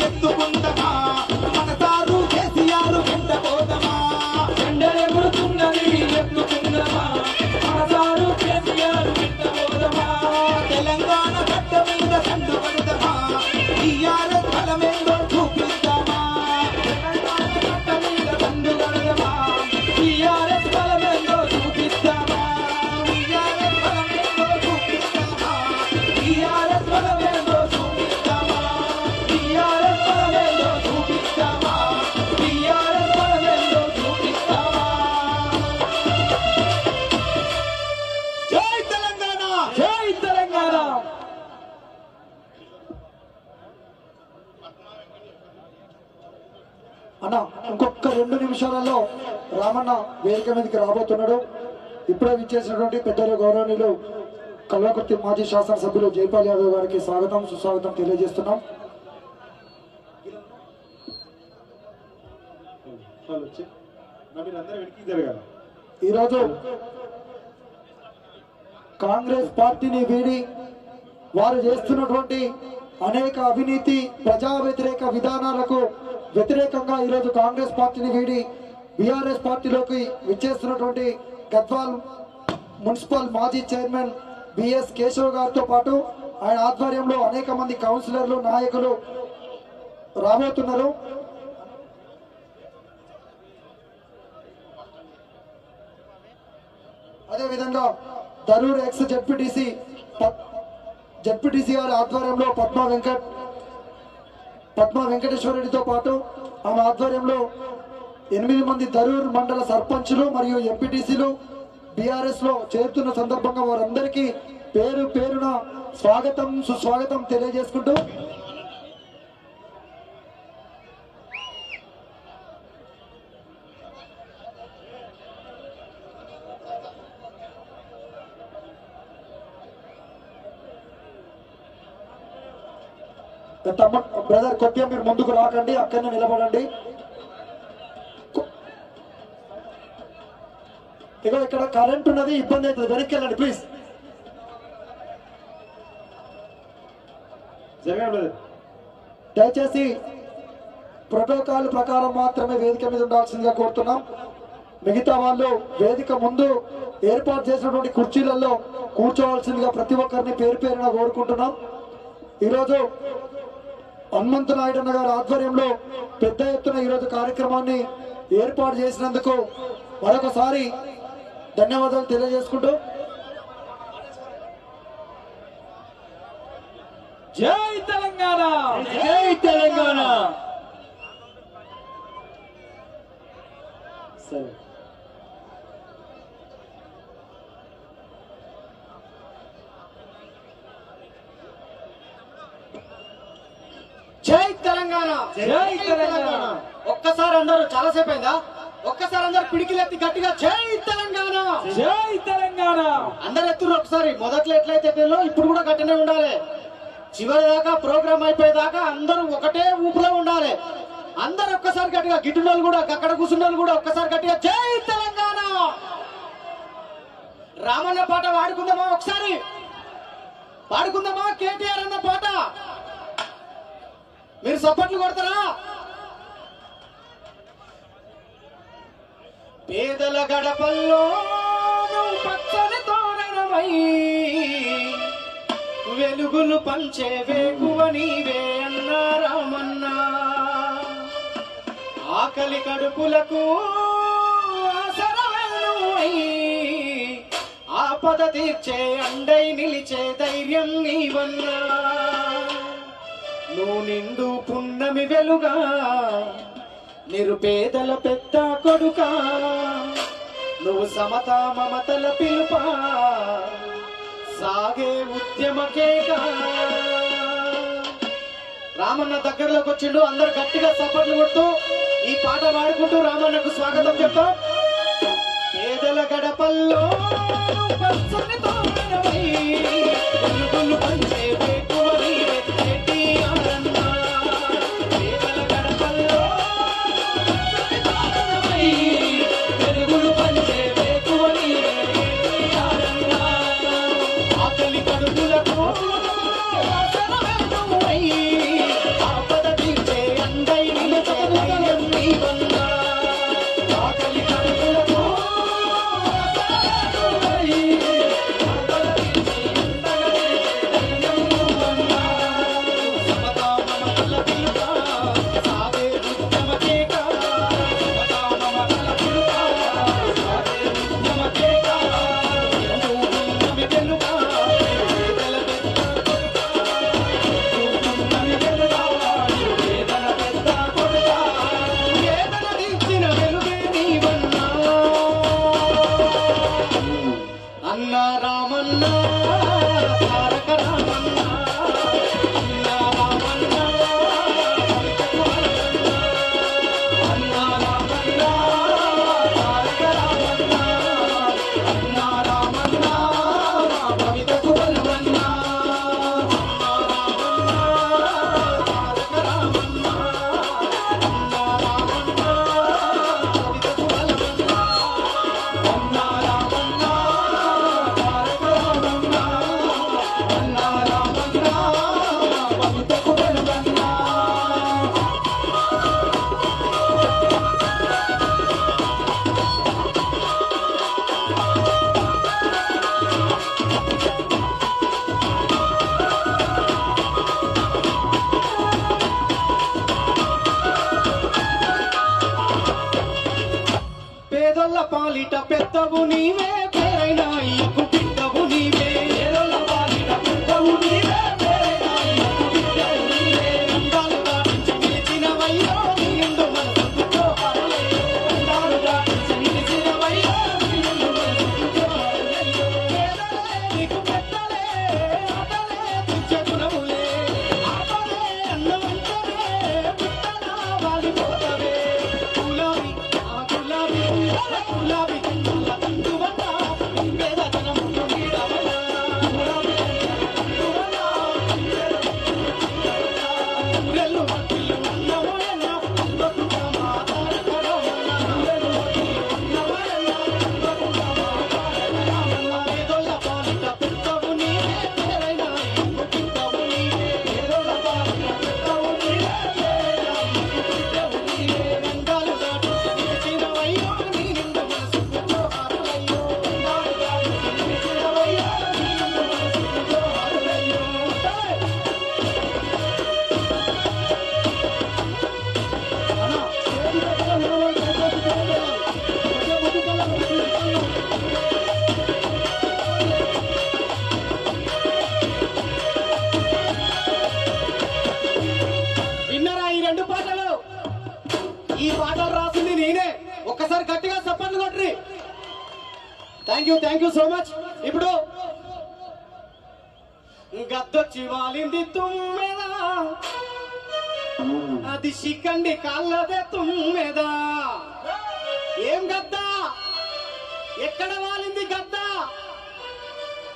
ఎత్తుకుందమా మనసారు కేసీఆర్ వెంటబోదమా జెండా ఎగురుతున్నది ఎత్తుకుందమా మనసారు కేసీఆర్ వెంటబోదమా తెలంగాణ గడ్డ మీద సండు పడదమా టీఆర్ఎస్ బలమేందో చూపిద్దామా తెలంగాణ గడ్డ మీద సండు పడదమా టీఆర్ఎస్ బలమేందో చూపిద్దామా టీఆర్ఎస్ బలమేందో చూపిద్దామా టీఆర్ఎస్ బలమేందో చూపిద్దామా
అన్న ఇంకొక 2 నిమిషాలలో రామన్న వేదిక మీదకి రాబోతున్నాడు. ఇప్పుడే విచ్చేసినటువంటి పెద్దలు గౌరవనీయులు కల్వకుర్తి మాజీ శాసనసభ్యులు జైపాల్ యాదవ్ గారికి స్వాగతం సుస్వాగతం తెలియజేస్తున్నాం. ఈరోజు కాంగ్రెస్ పార్టీని వీడి వారు చేస్తున్నటువంటి అనేక అవినీతి ప్రజా వ్యతిరేక విధానాలకు వ్యతిరేకంగా ఈరోజు కాంగ్రెస్ పార్టీని వీడి బీఆర్ఎస్ పార్టీలోకి విచ్చేస్తున్నటువంటి గద్వాల్ మున్సిపల్ మాజీ చైర్మన్ బిఎస్ కేశవ్ గారితో పాటు ఆయన ఆధ్వర్యంలో అనేక మంది కౌన్సిలర్లు నాయకులు రాబోతున్నారు. అదేవిధంగా దరూర్ ఎక్స్ జడ్పీటీసీ గారి ఆధ్వర్యంలో పద్మా వెంకటేశ్వరరెడ్డితో పాటు ఆమె ఆధ్వర్యంలో 8 మంది దరూర్ మండల సర్పంచులు మరియు ఎంపీటీసీలు బీఆర్ఎస్ లో చేరుతున్న సందర్భంగా వారందరికీ పేరు పేరున స్వాగతం సుస్వాగతం తెలియజేసుకుంటూ బ్రదర్ కొద్దిగా మీరు ముందుకు రాకండి, అక్కడనే నిలబడండి. ఇక ఇక్కడ కరెంట్ ఉన్నది, ఇబ్బంది అవుతుంది, వెనక్కి వెళ్ళండి ప్లీజ్. దయచేసి ప్రోటోకాల్ ప్రకారం మాత్రమే వేదిక మీద ఉండాల్సిందిగా కోరుతున్నాం. మిగతా వాళ్ళు వేదిక ముందు ఏర్పాటు చేసినటువంటి కుర్చీలలో కూర్చోవలసిందిగా ప్రతి ఒక్కరిని పేరు పేరున కోరుకుంటున్నాం. ఈరోజు హనుమంతు నాయుడు గారి ఆధ్వర్యంలో పెద్ద ఎత్తున ఈరోజు కార్యక్రమాన్ని ఏర్పాటు చేసినందుకు మరొకసారి ధన్యవాదాలు తెలియజేసుకుంటూ
జై తెలంగాణ, జై తెలంగాణ.
సరే
జై తెలంగాణ,
జై తెలంగాణ.
ఒక్కసారి అందరూ చాలాసేపు అయిందా? ఒక్కసారి అందరు పిడికిలెత్తి గట్టిగా జై తెలంగాణ,
జై తెలంగాణ.
అందరు ఎత్తురు ఒకసారి. మొదట్లో ఎట్లయితే పిల్లలు ఇప్పుడు కూడా గట్టినే ఉండాలి. చివరి దాకా ప్రోగ్రామ్ అయిపోయేదాకా అందరూ ఒకటే ఊపులో ఉండాలి. అందరు ఒక్కసారి గట్టిగా, గిట్టునోళ్ళు కూడా అక్కడ కూర్చున్న కూడా ఒక్కసారి గట్టిగా జై తెలంగాణ. రామన్న పాట పాడుకుందామా? ఒకసారి పాడుకుందామా? కేటీఆర్ అన్న పాట మీరు సపోర్ట్లు కొడతారా? పేదల గడపల్లో పచ్చని తోరణమై వెలుగులు పంచే వేకువ నీవే అన్నా రామన్నా. ఆకలి కడుపులకు ఆసరానువై ఆపద తీర్చే అండై నిలిచే ధైర్యం నీవన్నా. నువ్వు నిండు పున్నమి వెలుగా నిరుపేదల పెద్ద కొడుకా, నువ్వు సమతా మమతల పిలుపా సాగే ఉద్యమకేగా. రామన్న దగ్గరలోకి వచ్చిండు, అందరు గట్టిగా సపోర్ట్లు కొడుతూ ఈ పాట పాడుకుంటూ రామన్నకు స్వాగతం చెప్తాం. పేదల గడపల్లో పచ్చని తోరణమై వెలుగులు పంచే వేకువ నీవే కేటీఆర్ అన్నా. పేదల గడపల్లో పచ్చని తోరణమై వెలుగులు పంచే వేకువ నీవే కేటీఆర్ అన్నా. ఆకలి కడుపులకు ఆసరానువై ఆపద తీర్చే అండై నిలిచే ధైర్యం నీవన్నా. ఆకలి కడుపులకు పాలిట పెద్దవు నీవే పేరైన అయ్యకు బిడ్డవు నీవే పేదల పాలిట పెద్దవు నీవే పేరైన అయ్యకు బిడ్డవు నీవే అందాలు దాటించి నిలిచినవయ్యో నిండు మనసుకు జోహారులయ్యో అందాలు దాటించి నిలిచినవయ్యో నిండు మనసుకు జోహారులయ్యో పేదలే నీకు పెద్దలే ఆటలే తుచ్చ గుణములే ఆటలే అన్నవంతనే పుట్టనా వాలిపోతవే గులాబీ గులాబీ కిందల తందువన్నా పేదతనమును నీడవన్నా గులాబీ తందువన్నా ఊరెల్లు మట్టిల్లు ఉన్నవయన్న బతుక మాతాడకరమన్నా ఊరెల్లు మట్టిల్లు ఉన్నవయన్న బతుక మాతాడకరమన్నా పేదోళ్ళ పాలిట పెద్దవు నీవే పేరైన అయ్యకు బిడ్డవు నీవే పేదోళ్ళ పాలిట పెద్దవు నీవే పేరైన అయ్యకు బిడ్డవు నీవే రంగాలు దాటి నిలిచినవయ్యో నీ నిండు మనసుకు జోహారులయ్యో రంగాలు దాటి నిలిచినవయ్యో నీ నిండు మనసుకు జోహారులయ్యో అన్నా చేతి దగ్గర నిలబడి దయచేసి తెలంగాణ కొంచెం ముందుకెళ్ళండి విన్నరా ఈ రెండు పాటలు ఈ పాటలు రాసింది నేనే ఒక్కసారి గట్టిగా చప్పట్లు కొట్రి థ్యాంక్ యూ సో మచ్ ఇప్పుడు గద్దొచ్చి వాలింది తుమ్మెదా అది శిఖండి కాళ్ళదే తుమ్మెదా ఏం గద్దా ఎక్కడ వాలింది గద్దా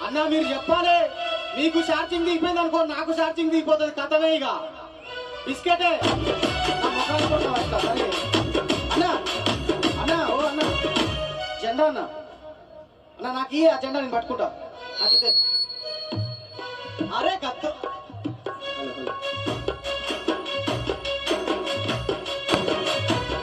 అన్నా మీరు చెప్పాలి మీకు ఛార్జింగ్ దిగిపోయింది అనుకో నాకు ఛార్జింగ్ దిగిపోతుంది కథమే ఇక బిస్కెటే నా ముఖాన్ని కొట్టు అట్లా సరే అన్నా అన్నా ఓ అన్నా జెండా అన్నా అన్నా నాకు ఈ ఆ జెండా నేను పట్టుకుంటా నాకు ఇదే అరే కత్త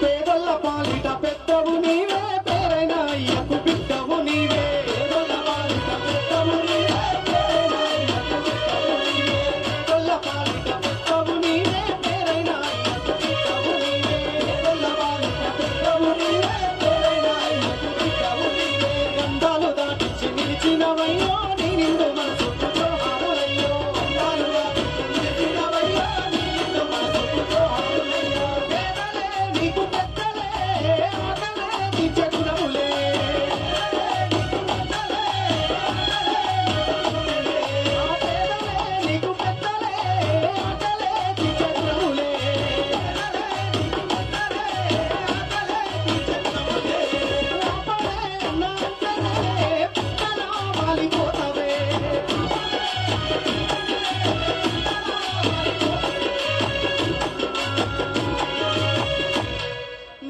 పేదల పాలిట పెద్దవు నీవే పేరైన అయ్యకు బిడ్డవు నీవే పేదల పాలిట పెద్దవు నీవే పేరైన అయ్యకు బిడ్డవు నీవే పేదల పాలిట పెద్దవు నీవే పేరైన అయ్యకు బిడ్డవు నీవే పేదల పాలిట పెద్దవు నీవే పేరైన అయ్యకు బిడ్డవు నీవే గంధాలు దాటించి నిలిచినవయ్యో నీ నిండు మనసుకు జోహారులయ్యో గంధాలు దాటించి నిలిచినవయ్యో నీ నిండు మనసుకు జోహారులయ్యో పేదలే నీకు పెద్దలే ఆటలే తీర్చ గుణములే పేదలే నీకు పెద్దలే ఆటలే తీర్చ గుణములే వాలిపోతవే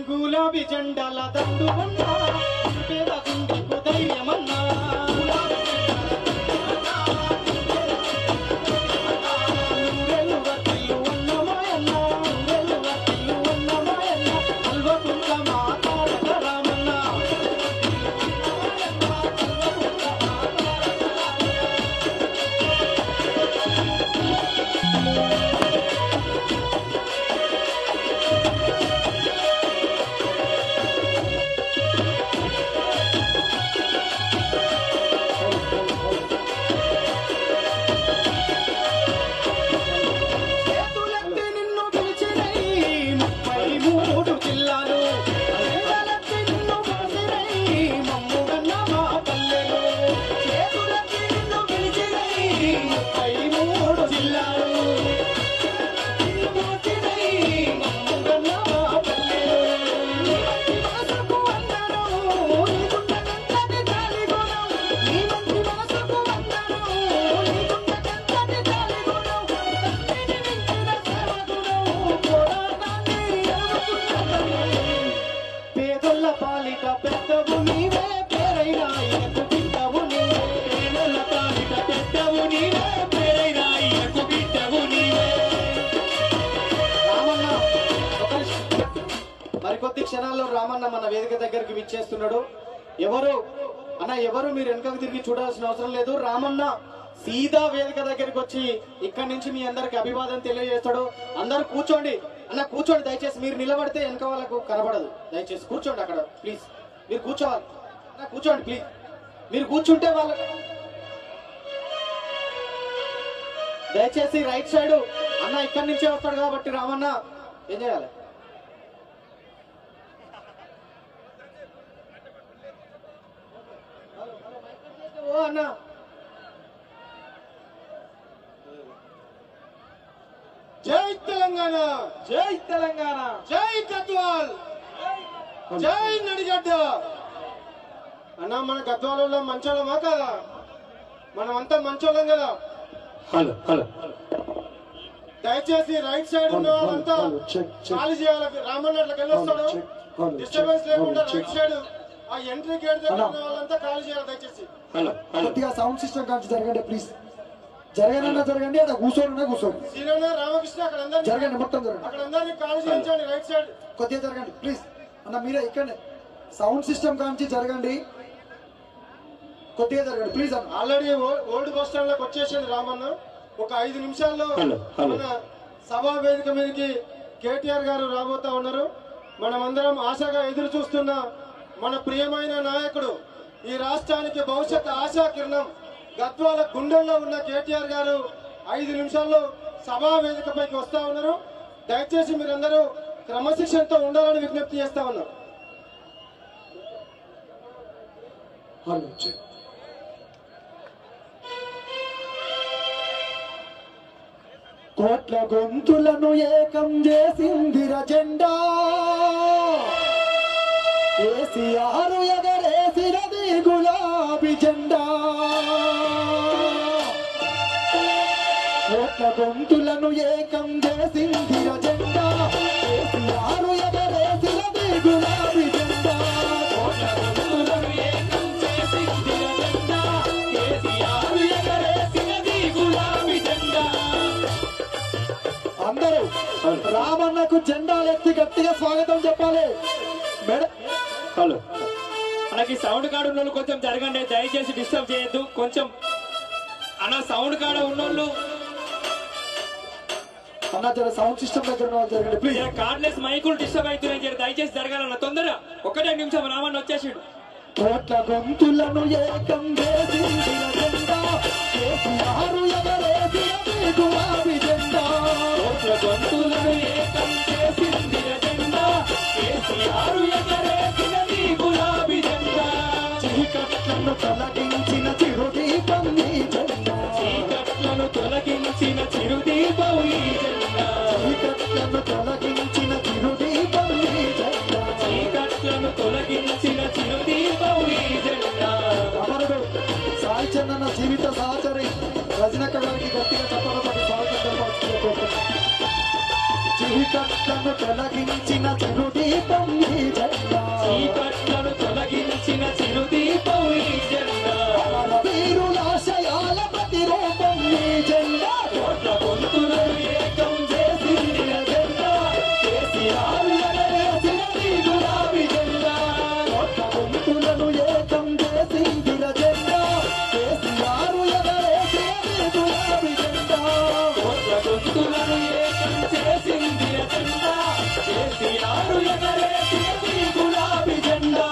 గులాబీ జెండాల దండువన్నా పేద గుండెకు ధైర్యమన్నా నూరెళ్ళు వర్తిల్లు ఉన్నమాయన్నా నూరెళ్ళు వర్తిల్లు ఉన్నమాయన్నా అల్వకుంట మాతాడక రామన్నా చేతులెత్తి నిన్ను పిలిచినై 33 జిల్లాలు చేతులెత్తి నిన్ను పిలిచినై మమ్ముగన్న మా పల్లెలు చేతులెత్తి నిన్ను పిలిచినై 33 జిల్లాలు నిన్ను పిలిచినై మమ్ముగన్న మా పల్లెలు నీ మంచి మనసుకు వందనం నీకున్నదంతటి జాలిగుణం నీ మంచి మనసుకు వందనం నీకున్నదంతటి జాలిగుణం తండ్రిని మించిన సేవగుణం పోరాటాన్ని ఎరుగుతున్నదని పేదొల్ల పాలిట పెద్దవు నీవే పేరైన అయ్యకు బిడ్డవు నీవే పేదొల్ల పాలిట పెద్దవు నీవే పేరైన అయ్యకు బిడ్డవు నీవే రామన్న ఒక మరికొద్ది క్షణాల్లో రామన్న మన వేదిక దగ్గరికి విచ్చేస్తున్నాడు ఎవరు అన్న ఎవరు మీరు వెనకకు తిరిగి చూడాల్సిన అవసరం లేదు రామన్న సీదా వేదిక దగ్గరికి వచ్చి ఇక్కడి నుంచి మీ అందరికి అభివాదం తెలియజేస్తాడు అందరూ కూర్చోండి అన్న కూర్చోండి దయచేసి మీరు నిలబడితే వెనక వాళ్ళకు కనబడదు దయచేసి కూర్చోండి అక్కడ ప్లీజ్ మీరు కూర్చోవాలి. కూర్చోండి ప్లీజ్. మీరు కూర్చుంటే వాళ్ళు దయచేసి రైట్ సైడ్ అన్న ఇక్కడి నుంచే వస్తాడు కాబట్టి రామన్న ఏం చేయాలి? ఓ అన్న జై తెలంగాణ,
జై తెలంగాణ,
జై గద్వాల్, జై నడిగడ్డ. అన్న మన గద్వాలలో మంచోళ్ళమా కదా? మనమంతా మంచోళ్ళం కదా?
హలో హలో
దయచేసి రైట్ సైడ్ ఉన్న వాళ్ళంతా ఖాళీ చేయాలి. రామన్న అట్లా వెళ్ళొస్తాడు, డిస్టర్బెన్స్ లేకుండా రైట్ సైడ్ ఆ ఎంట్రీ గేట్ దగ్గర ఉన్న వాళ్ళంతా ఖాళీ చేయాలి దయచేసి.
కొద్దిగా సౌండ్ సిస్టమ్ కాల్చి జరగండి ప్లీజ్. జరగనన్నా జరగండి, అక్కడ కూర్చోనన్నా కూర్చోండి.
శ్రీరామ రామకృష్ణ అక్కడ అందరూ
జరగండి, మొత్తం జరగండి.
అక్కడ అందరినీ ఖాళీ చేయించండి రైట్ సైడ్.
కొద్దిగా జరగండి ప్లీజ్. అన్న మీరే ఇక్కడనే సౌండ్ సిస్టమ్ కాంచి జరగండి, కొద్దిగా జరగండి ప్లీజ్. అన్న
ఆల్రెడీ ఓల్డ్ బస్ స్టాండ్ లోకి వచ్చేసింది రామన్న. ఒక 5 నిమిషాల్లో మన సభా వేదిక మీదకి కేటీఆర్ గారు రాబోతా ఉన్నారు. మనమందరం ఆశగా ఎదురు చూస్తున్న మన ప్రియమైన నాయకుడు, ఈ రాష్ట్రానికి భవిష్యత్ ఆశా కిరణం, గద్వాల గుండెల్లో ఉన్న కేటీఆర్ గారు 5 నిమిషాల్లో సభా వేదికపైకి వస్తా ఉన్నారు. దయచేసి మీరందరూ క్రమశిక్షణతో ఉండాలని విజ్ఞప్తి చేస్తా ఉన్నారు.
కోట్ల గొంతులను ఏకం చేసిందిర జెండా, కేసీఆర్ ఎగరేసినది గులాబీ జెండా. కోట్ల గొంతులను ఏకం చేసిందిర జెండా, కేసీఆర్ ఎగరేసినది గులాబీ జెండా. కోట్ల గొంతులను ఏకం చేసిందిర జెండా, కేసీఆర్ ఎగరేసినది గులాబీ జెండా. అందరూ రామన్నకు జెండాలెత్తి గట్టిగా స్వాగతం చెప్పాలి.
హలో మనకి సౌండ్ కార్డు ఉన్నోళ్ళు కొంచెం జరగండి, దయచేసి డిస్టర్బ్ చేయొద్దు. కొంచెం అన్న సౌండ్ కార్డు ఉన్నోళ్ళు
అన్న జర సౌండ్ సిస్టమ్ దగ్గర ఉన్న వాళ్ళు జరగండి ప్లీజ్.
కార్డ్లెస్ మైకులు డిస్టర్బ్ అవుతున్నాయి, దయచేసి జరగాలన్న తొందరగా. 1 నిమిషం రామన్న వచ్చేసాడు.
కోట్ల గొంతులను ఏకం చేసిందిర జెండా, కేసీఆర్ ఎగరేసినది గులాబీ జెండా.
కోట్ల గొంతులను ఏకం చేసిందిర జెండా, కేసీఆర్ ఎగరేసినది గులాబీ జెండా.
చీకట్లను తొలగించిన చిరుదీపం ఈ జెండా,
చీకట్లను తొలగించిన చిరుదీపం ఈ జెండా.
చీకట్లను తొలగించిన చిరుదీపం ఈ జెండా.
చీకట్లను తొలగించిన చిరుదీపం ఈ జెండా.
అమరుడు సాయి చందన జీవిత సహచరి రజనక్క గారికి గట్టిగా చెప్పడం స్వాగతం. చీకట్లను తొలగించిన చిరుదీపం ఈ జెండా,
చీకట్లను తొలగించిన చిరుదీపం ఈ జెండా.
వీరుల ఆశయాల ప్రతిరూపం ఈ జెండా.
కోట్ల గొంతులను ఏకం చేసిందిర జెండా, కేసీఆర్ ఎగరేసినది గులాబీ జెండా.
కోట్ల గొంతులను ఏకం చేసిందిర జెండా, కేసీఆర్ ఎగరేసినది గులాబీ జెండా.
కోట్ల గొంతులను ఏకం చేసిందిర జెండా, కేసీఆర్ ఎగరేసినది గులాబీ జెండా.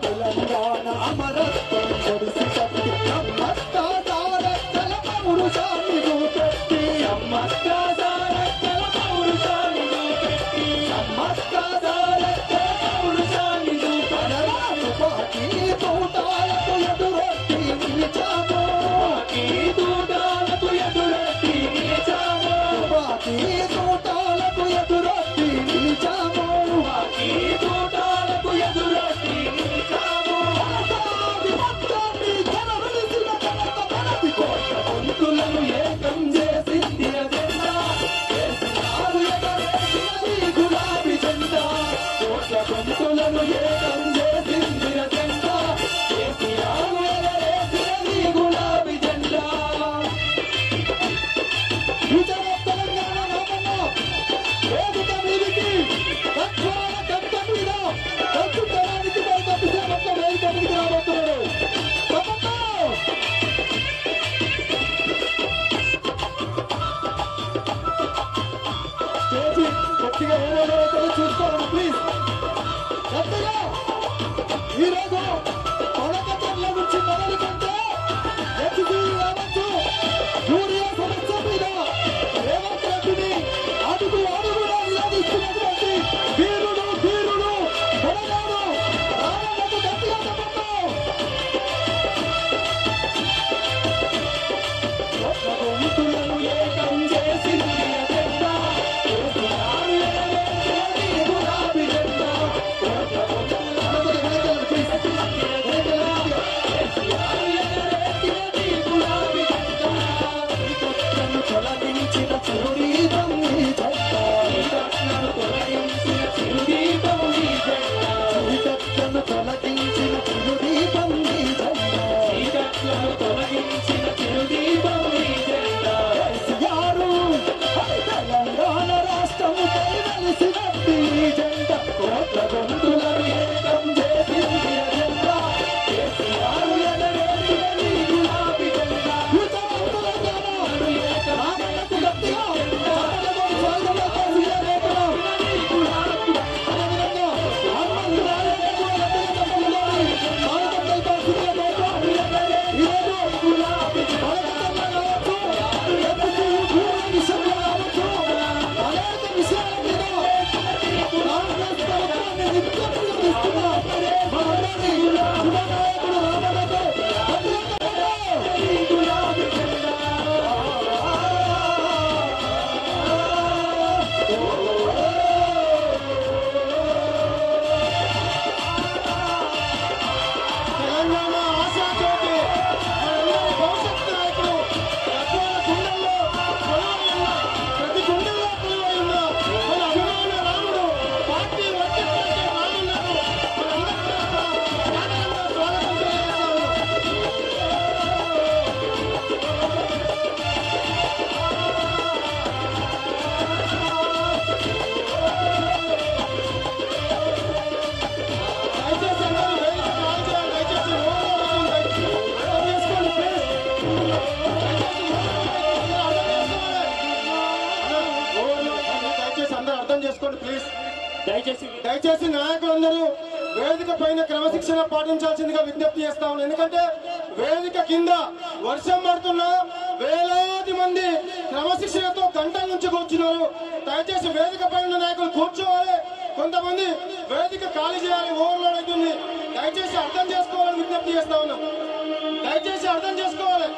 తెలంగాణ అమరత్వం పొడిసి కట్టి నమ్మస్తారక్కల పౌరుషాన్ని చూపెట్టి,
నమ్మస్తారక్కల పౌరుషాన్ని చూపెట్టి,
నమ్మస్తారక్కల పౌరుషాన్ని చూపెట్టి, తుపాకీ తూటాలకు ఎదురొట్టి నిలిచాము,
తుపాకీ తూటాలకు ఎదురొట్టి నిలిచాము,
తుపాకీ తూటాలకు ఎదురొట్టి నిలిచాము,
తుపాకీ తూటాలకు ఎదురొట్టి నిలిచాము. కోట్ల గొంతులను ఏకం చేసిందిర జెండా, కేసీఆర్ ఎగరేసినది గులాబీ జెండా. కోట్ల గొంతులను ఏకం చేసిందిర జెండా,
ఈరోజు పలకచర్ల నుంచి మొదలుకుంటే ఎత్తుకు రావచ్చు యూరియా సమస్య మీద రేవంత్ రెడ్డిని అడుగు అడుగుగా నిలదీస్తున్నటువంటి వీరుడు కొడగాడు రామన్నకు గట్టిగా చెప్పండి. గొంతులను ఏకం చేసింది అజెండా, గులాబీ జెండా. తొలగించిన చిరుదీపం నీ జెండా, తొలగించిన చిరుదీపం నీ జెండా, చీకట్లను తొలగించిన చిరుదీపం నీ జెండా, చీకట్లను తొలగించిన చిరుదీపం నీ జెండా. కేసీఆర్ తెలంగాణ రాష్ట్రము కలిసినట్టి నీ జెండా, కోట్ల గొంతులను ఏకం చేసింది అజెండా. కేసీఆర్ ఎగరేసిన నీ గులాబీ జెండా, రామన్నకు గట్టిగా
తెలంగాణ ఆశాజ్యోతి మనందరి భవిష్యత్ నాయకుడు గద్వాల గుండెల్లో కొలువై ఉన్న ప్రతి గుండెల్లో కొలువై ఉన్న మన అభిమాన రాముడు పార్టీ వర్తిస్తుంటే రానున్నారు. మనందరూ సాధారణంగా స్వాగతం తెలియజేస్తా ఉన్నాం. దయచేసి అందరూ వేదిక కాల్ చేయాలి. దయచేసి అర్థం చేసుకోండి ప్లీజ్. దయచేసి అందరూ అర్థం చేసుకోండి ప్లీజ్. దయచేసి నాయకులందరూ వేదిక పైన క్రమశిక్షణ పాటించాల్సిందిగా విజ్ఞప్తి చేస్తా ఉన్నాను. ఎందుకంటే వేదిక కింద వర్షం పడుతున్నా వేలాది మంది క్రమశిక్షణతో గంటల నుంచి కూర్చున్నారు. దయచేసి వేదిక పైన నాయకులు కూర్చోవాలి, కొంతమంది వేదిక ఖాళీ చేయాలి, ఓవర్లోడ్ అవుతుంది. దయచేసి అర్థం చేసుకోవాలని విజ్ఞప్తి చేస్తా ఉన్నాం. దయచేసి అర్థం చేసుకోవాలి.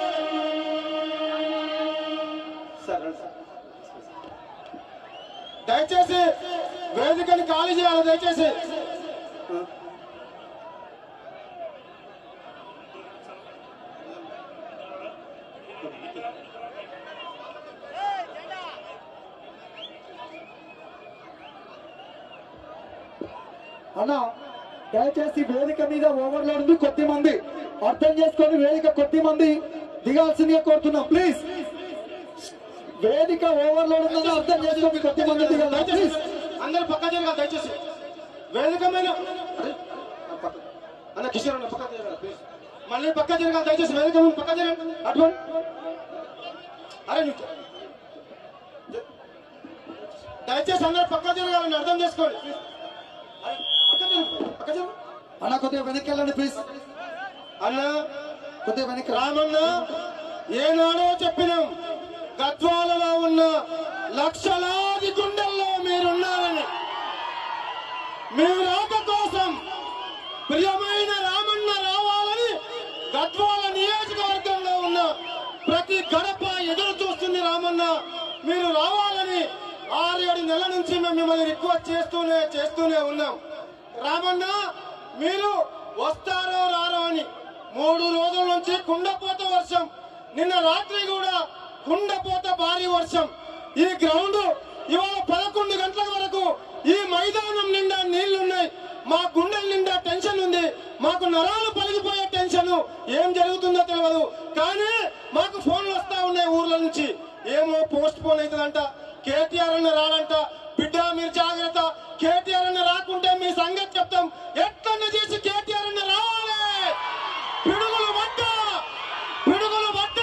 దయచేసి వేదికని ఖాళీ చేయాలి. దయచేసి
అన్న దయచేసి వేదిక మీద ఓవర్లోడ్ ఉంది, కొద్ది మంది అర్థం చేసుకొని వేదిక కొద్ది మంది దిగాల్సిందిగా కోరుతున్నాం ప్లీజ్. వేదిక ఓవర్లోడ్ ఉందని అర్థం చేసుకొని కొద్ది మంది దిగాలి ప్లీజ్.
అందరు పక్క జరగాలి. దయచేసి వేదిక మీద అన్న కిషోర్ అన్న పక్క జరగాలి ప్లీజ్. మళ్ళీ పక్క జరగాలి. దయచేసి వేదిక ముందు పక్క జరగండి. అటువంటి అరే నువ్వు దయచేసి అందరు పక్క జరగాలని అర్థం చేసుకోండి.
అన్న కొద్దిగా వెనక్కి వెళ్ళండి ప్లీజ్.
అన్న
కొద్దిగా వెనక్కి
రామన్న ఏనాడో చెప్పినాం, గద్వాలలో ఉన్న లక్షలాది గుండెల్లో మీరున్నారని. మీ రాక కోసం ప్రియమైన రామన్న రావాలని గద్వాల నియోజకవర్గంలో ఉన్న ప్రతి గడప ఎదురు చూస్తుంది. రామన్న మీరు రావాలని 6-7 నెలల నుంచి మేము మిమ్మల్ని రిక్వెస్ట్ చేస్తూనే ఉన్నాం. రామన్న మీరు వస్తారో రారో అని 3 రోజుల నుంచి కుండపోత వర్షం, నిన్న రాత్రి కూడా కుండపోత భారీ వర్షం. ఈ గ్రౌండ్ ఇవాళ 11 గంటల వరకు ఈ మైదానం నిండా నీళ్లున్నాయి. మా గుండెల నిండా టెన్షన్ ఉంది. మాకు నరాలు పలిగిపోయే టెన్షన్. ఏం జరుగుతుందో తెలియదు. కానీ మాకు ఫోన్లు వస్తా ఉన్నాయి ఊర్ల నుంచి. ఏమో పోస్ట్ పోన్ అవుతుందంట, కేటీఆర్ అన్న రాడంట. బిడ్డ మీరు జాగ్రత్త, కేటీఆర్ అన్న రాకుంటే మీ సంగతి చెప్తాం. ఎట్లన్నా చేసి కేటీఆర్ అన్న రావాలి. పిడుగులు పడ్డ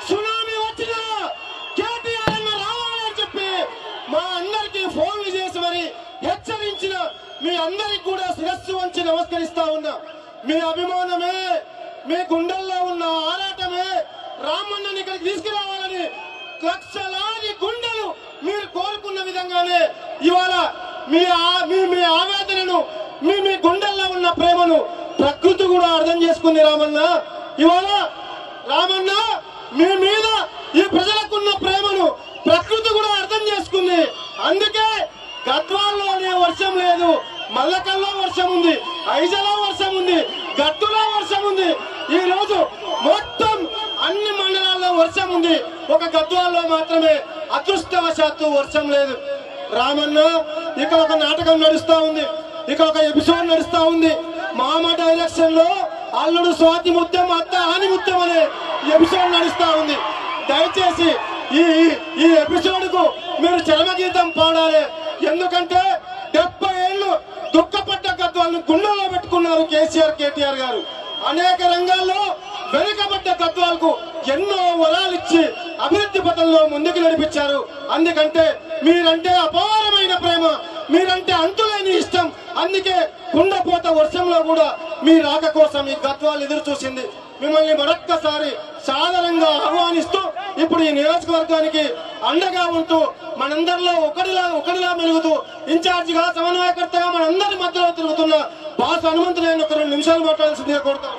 సునామీ వచ్చినా కేటీఆర్ అన్న రావాలని చెప్పి మా అందరికీ ఫోన్లు చేసి మరి హెచ్చరించిన మీ అందరికి కూడా శిరస్సు వంచి నమస్కరిస్తా ఉన్నా. మీ అభిమానమే, మీ గుండెల్లో ఉన్న ఆరాటమే రామన్నని ఇక్కడికి తీసుకురావాలని లక్షలాది గుండెలు మీరు కోరుకున్న విధంగానే ఇవాళ మీ ఆవేదనను, మీ గుండెల్లో ఉన్న ప్రేమను ప్రకృతి కూడా అర్థం చేసుకుంది. రామన్న, ఇవాళ రామన్న మీ మీద ఈ ప్రజలకున్న ప్రేమను ప్రకృతి కూడా అర్థం చేసుకుంది. అందుకే గద్వాల్లోనే వర్షం లేదు, మల్లకల్లో వర్షం ఉంది, ఐజలో వర్షం ఉంది, గట్టులో వర్షం ఉంది. ఈ రోజు మొత్తం అన్ని మండలాల్లో వర్షం ఉంది. ఒక గద్వాల్లో మాత్రమే అదృష్టవశాత్తు వర్షం లేదు. రామన్న, ఇక్కడ ఒక నాటకం నడుస్తా ఉంది, ఇక్కడ ఒక ఎపిసోడ్ నడుస్తా ఉంది. మామ డైరెక్షన్ లో అల్లుడు స్వాతి ముత్యం, అత్త ఆని ముత్యం అనే ఎపిసోడ్ నడుస్తా ఉంది. దయచేసి ఈ ఎపిసోడ్ కు మీరు చరమగీతం పాడాలి. ఎందుకంటే 70 ఏళ్ళు దుఃఖపడ్డ గద్వాలను గుండెల్లో పెట్టుకున్నారు కేసీఆర్, కేటీఆర్ గారు. అనేక రంగాల్లో వెనుకబడ్డ గద్వాలకు ఎన్నో వరాలు ఇచ్చి అభివృద్ధి పథంలో ముందుకు నడిపించారు. అందుకంటే మీరంటే అపారమైన ప్రేమ, మీరంటే అంతులేని ఇష్టం. అందుకే కుండపోత వర్షంలో కూడా మీ రాక కోసం ఈ గద్వాలు ఎదురు చూసింది. మిమ్మల్ని మరొక్కసారి సాదరంగా ఆహ్వానిస్తూ ఇప్పుడు ఈ నియోజకవర్గానికి అండగా ఉంటూ మనందరిలో ఒకటిలా మెలుగుతూ ఇన్ఛార్జిగా, సమన్వయకర్తగా మనందరి మధ్యలో తిరుగుతున్న బాస్ హనుమంతు నేను ఒక 2 నిమిషాలు మాట్లాడాల్సిందిగా కోరుతాను.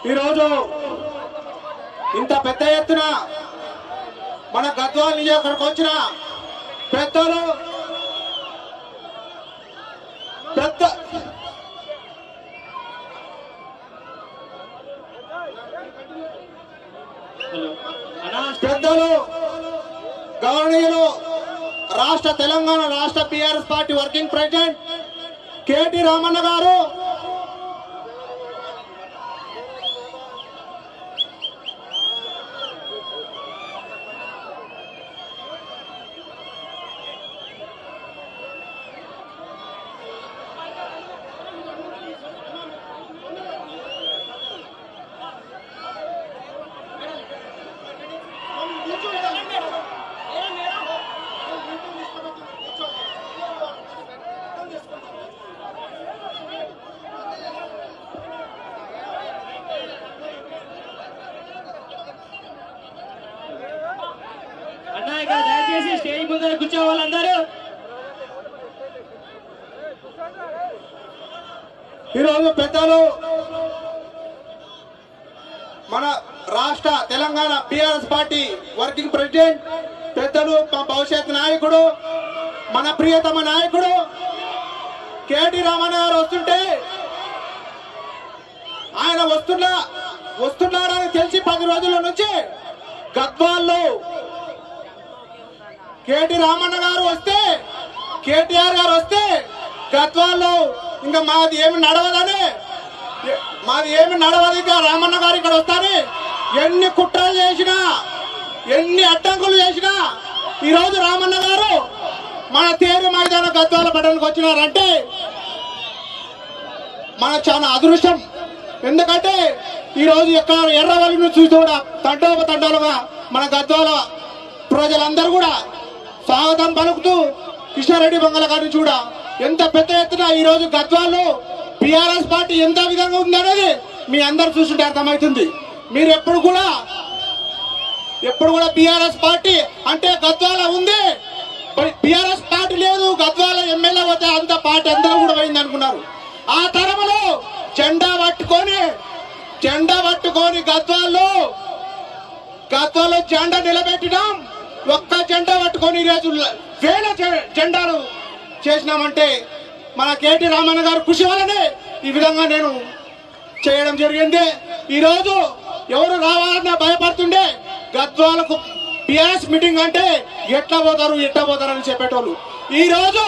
ఈరోజు ఇంత పెద్ద ఎత్తున మన గద్వాల్ నియోజకవర్గం వచ్చిన పెద్దలు, గౌరవనీయులు తెలంగాణ రాష్ట్ర TRS party working president KT Ramanna గారు,
దయచేసి స్టేజ్ ముందర కూర్చో వాళ్ళందరూ.
ఈరోజు పెద్దలు మన రాష్ట్ర Telangana TRS party working president పెద్దలు, భవిష్యత్ నాయకుడు, మన ప్రియతమ నాయకుడు కేటీ రామన్న గారు వస్తుంటే, ఆయన వస్తున్నారని తెలిసి 10 రోజుల నుంచి గద్వాల్లో కేటీ రామన్న గారు వస్తే, కేటీఆర్ గారు వస్తే గద్వాల్లో ఇంకా మాది ఏమి నడవదు ఇక రామన్న గారు ఇక్కడ వస్తారని ఎన్ని కుట్రలు చేసినా, ఎన్ని అడ్డంకులు చేసినా ఈరోజు రామన్న గారు మన తేరు మైదానం గద్వాల పట్టణానికి వచ్చినారంటే మన చాలా అదృష్టం. ఎందుకంటే ఈరోజు ఎక్కడ ఎర్రవల్లి నుంచి కూడా తండోపతండాలుగా మన గద్వాల ప్రజలందరూ కూడా స్వాగతం పలుకుతూ కృష్ణారెడ్డి బంగళ గారిని కూడా ఎంత పెద్ద ఎత్తున ఈరోజు గద్వాల్లో టీఆర్ఎస్ పార్టీ ఎంత విధంగా ఉందనేది మీ అందరు చూస్తుంటే అర్థమవుతుంది. మీరు ఎప్పుడు కూడా టీఆర్ఎస్ పార్టీ అంటే గద్వాల ఉంది, టీఆర్ఎస్ పార్టీ లేదు, గద్వాల ఎమ్మెల్యే పోతే అంత పార్టీ అందరూ కూడా పోయింది అనుకున్నారు. ఆ తరములో జెండా పట్టుకొని గద్వాల్లో జెండా నిలబెట్టినాం. ఒక్క జెండా పట్టుకొని ఈరోజు వేల జెండాలు చేసినామంటే మన కేటీ రామన్న గారు కృషి వల్లనే ఈ విధంగా నేను చేయడం జరిగింది. ఈరోజు ఎవరు రావాలన్నా భయపడుతుండే గద్వాలకు పిఎస్ మీటింగ్ అంటే ఎట్లా పోతారు అని చెప్పేటోళ్ళు. ఈ రోజు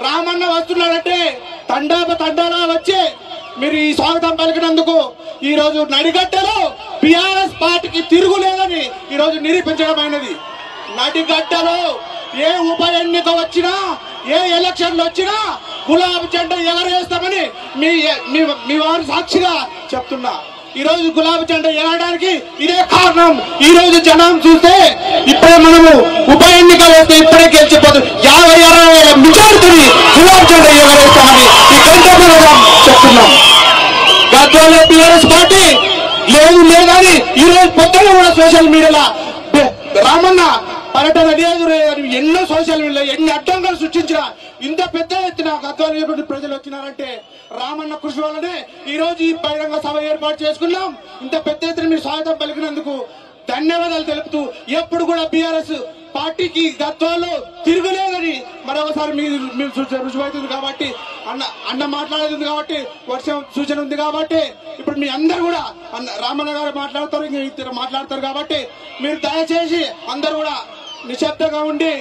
రామన్న వస్తున్నాడంటే తండాలా వచ్చి మీరు ఈ స్వాగతం పలికినందుకు ఈ రోజు నడిగడ్డలో బిఆర్ఎస్ పార్టీకి తిరుగులేదని ఈ రోజు నిరూపించడమైనది. నడిగడ్డలో ఏ ఉప ఎన్నిక వచ్చినా ఏ ఎలక్షన్లు వచ్చినా గులాబీ జెండా ఎగరేస్తామని మీ వారి సాక్షిగా చెప్తున్నా. ఈ రోజు గులాబీ జెండా ఎగరడానికి ఇదే కారణం. ఈ రోజు జనం చూస్తే ఇప్పుడే మనము ఉప ఎన్నిక వేస్తే ఇప్పుడే గెలిచిపోతుంది 50-60 మెజారిటీని గులాబీ జెండా ఎగరేస్తామని ఈ గంట చెప్తున్నాం. గద్వాల టీఆర్ఎస్ పార్టీ లేదని ఈ రోజు పొద్దున కూడా సోషల్ మీడియాలో రామన్న పర్యటన లేదు ఎన్నో సోషల్ మీడియా ఎన్ని అడ్డంకులు సృష్టించినా ఇంత పెద్ద ఎత్తున గద్వాల ప్రజలు వచ్చినారంటే రామన్న కృషి వల్లనే ఈ రోజు ఈ బహిరంగ సభ ఏర్పాటు చేసుకున్నాం. ఇంత పెద్ద ఎత్తున మీరు స్వాగతం పలికినందుకు ధన్యవాదాలు తెలుపుతూ ఎప్పుడు కూడా బీఆర్ఎస్ పార్టీకి గద్వాల్లో తిరుగులేదని మరొకసారి మీరు రుజువవుతుంది కాబట్టి అన్న మాట్లాడేది కాబట్టి వర్షం సూచన ఉంది కాబట్టి ఇప్పుడు మీ అందరు కూడా రామన్న గారు మాట్లాడతారు, ఇద్దరు మాట్లాడతారు కాబట్టి మీరు దయచేసి అందరు కూడా నిశ్శబ్దంగా ఉండి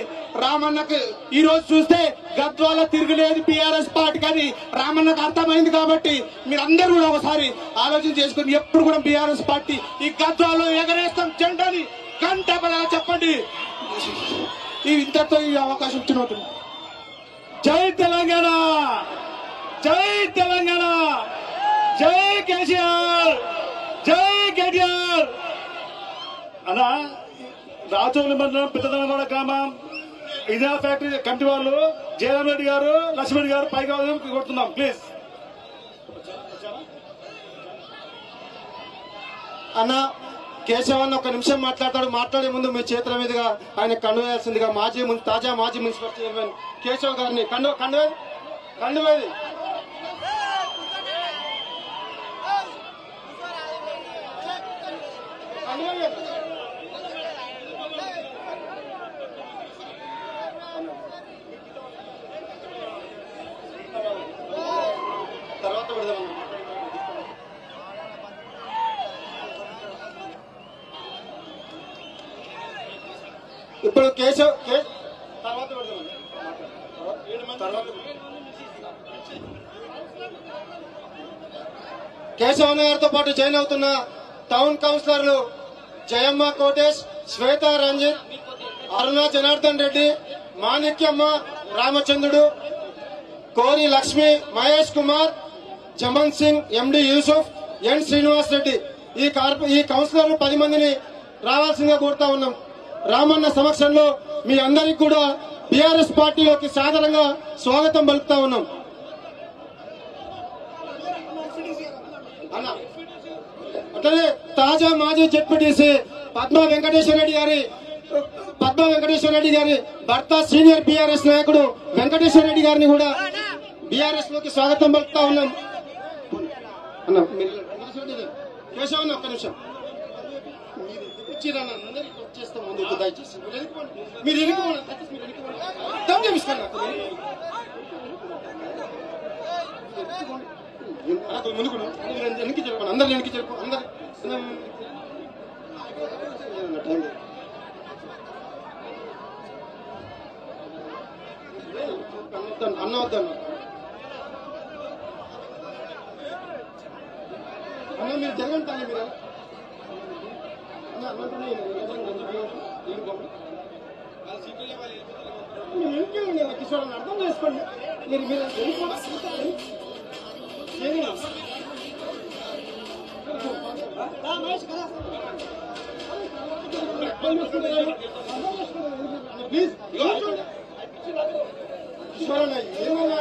రామన్నకు ఈ రోజు చూస్తే గద్వాల తిరుగులేదు బీఆర్ఎస్ పార్టీ కానీ రామన్నకు అర్థమైంది కాబట్టి మీరు అందరూ కూడా ఒకసారి ఆలోచన చేసుకుని ఎప్పుడు కూడా బీఆర్ఎస్ పార్టీ ఈ గద్వాలో ఎగరేస్తాం జెండాని గంట బలంగా చెప్పండి. ఇంతతో ఈ అవకాశం ఇచ్చినట్టు. జై తెలంగాణ, జై తెలంగాణ, జై కేసీఆర్, జై కేటీఆర్.
అన్నా రాచోలి మండలం పెద్దదనవాడ గ్రామం ఇదా ఫ్యాక్టరీ కమిటీ వాళ్ళు జయరామ్ రెడ్డి గారు, లక్ష్మణ్ గారు పైగా కొడుతున్నాం ప్లీజ్.
అన్న కేశవన్ ఒక నిమిషం మాట్లాడతాడు. మాట్లాడే ముందు మీ చేతుల మీదుగా ఆయన కండువేయాల్సిందిగా తాజా మాజీ మున్సిపల్ చైర్మన్ కేశవ్ గారిని కండువేది తర్వాత పెడదాం. ఇప్పుడు కేశవ్ తర్వాత కేశవన్ గారితో పాటు జాయిన్ అవుతున్న టౌన్ కౌన్సిలర్లు జయమ్మ కోటేష్, శ్వేత రంజిత్, అరుణ జనార్దన్ రెడ్డి, మాణిక్యమ్మ, రామచంద్రుడు, కోరి లక్ష్మి, మహేష్ కుమార్, జమన్ సింగ్, ఎండి యూసుఫ్, ఎన్ శ్రీనివాస్ రెడ్డి ఈ కౌన్సిలర్లు 10 మందిని రావాల్సిందిగా కోరుతా ఉన్నాం. రామన్న సమక్షంలో మీ అందరికి కూడా బీఆర్ఎస్ పార్టీలోకి సాధారణంగా స్వాగతం పలుకుతా ఉన్నాం. అట్లనే తాజా మాజీ జెడ్పీటీసీ పద్మా వెంకటేశ్వర రెడ్డి గారి భర్త సీనియర్ బీఆర్ఎస్ నాయకుడు వెంకటేశ్వర రెడ్డి గారిని కూడా బీఆర్ఎస్ లోకి స్వాగతం పలుకుతా ఉన్నాం. అన్న కేశవన్ ఒక్క నిమిషం వచ్చేస్తాం ముందుకు దయచేసి మీరు ముందుకు వెనక్కి చెప్పండి. అందరు వెనక్కి చెప్పు. అందరు అన్న వద్దన్న అన్న మీరు జరగండి తాగి మీరు కిషోర్ అర్థం చేసుకోండి. మీరు ప్లీజ్ కిషోర్ అన్న ఏమన్నా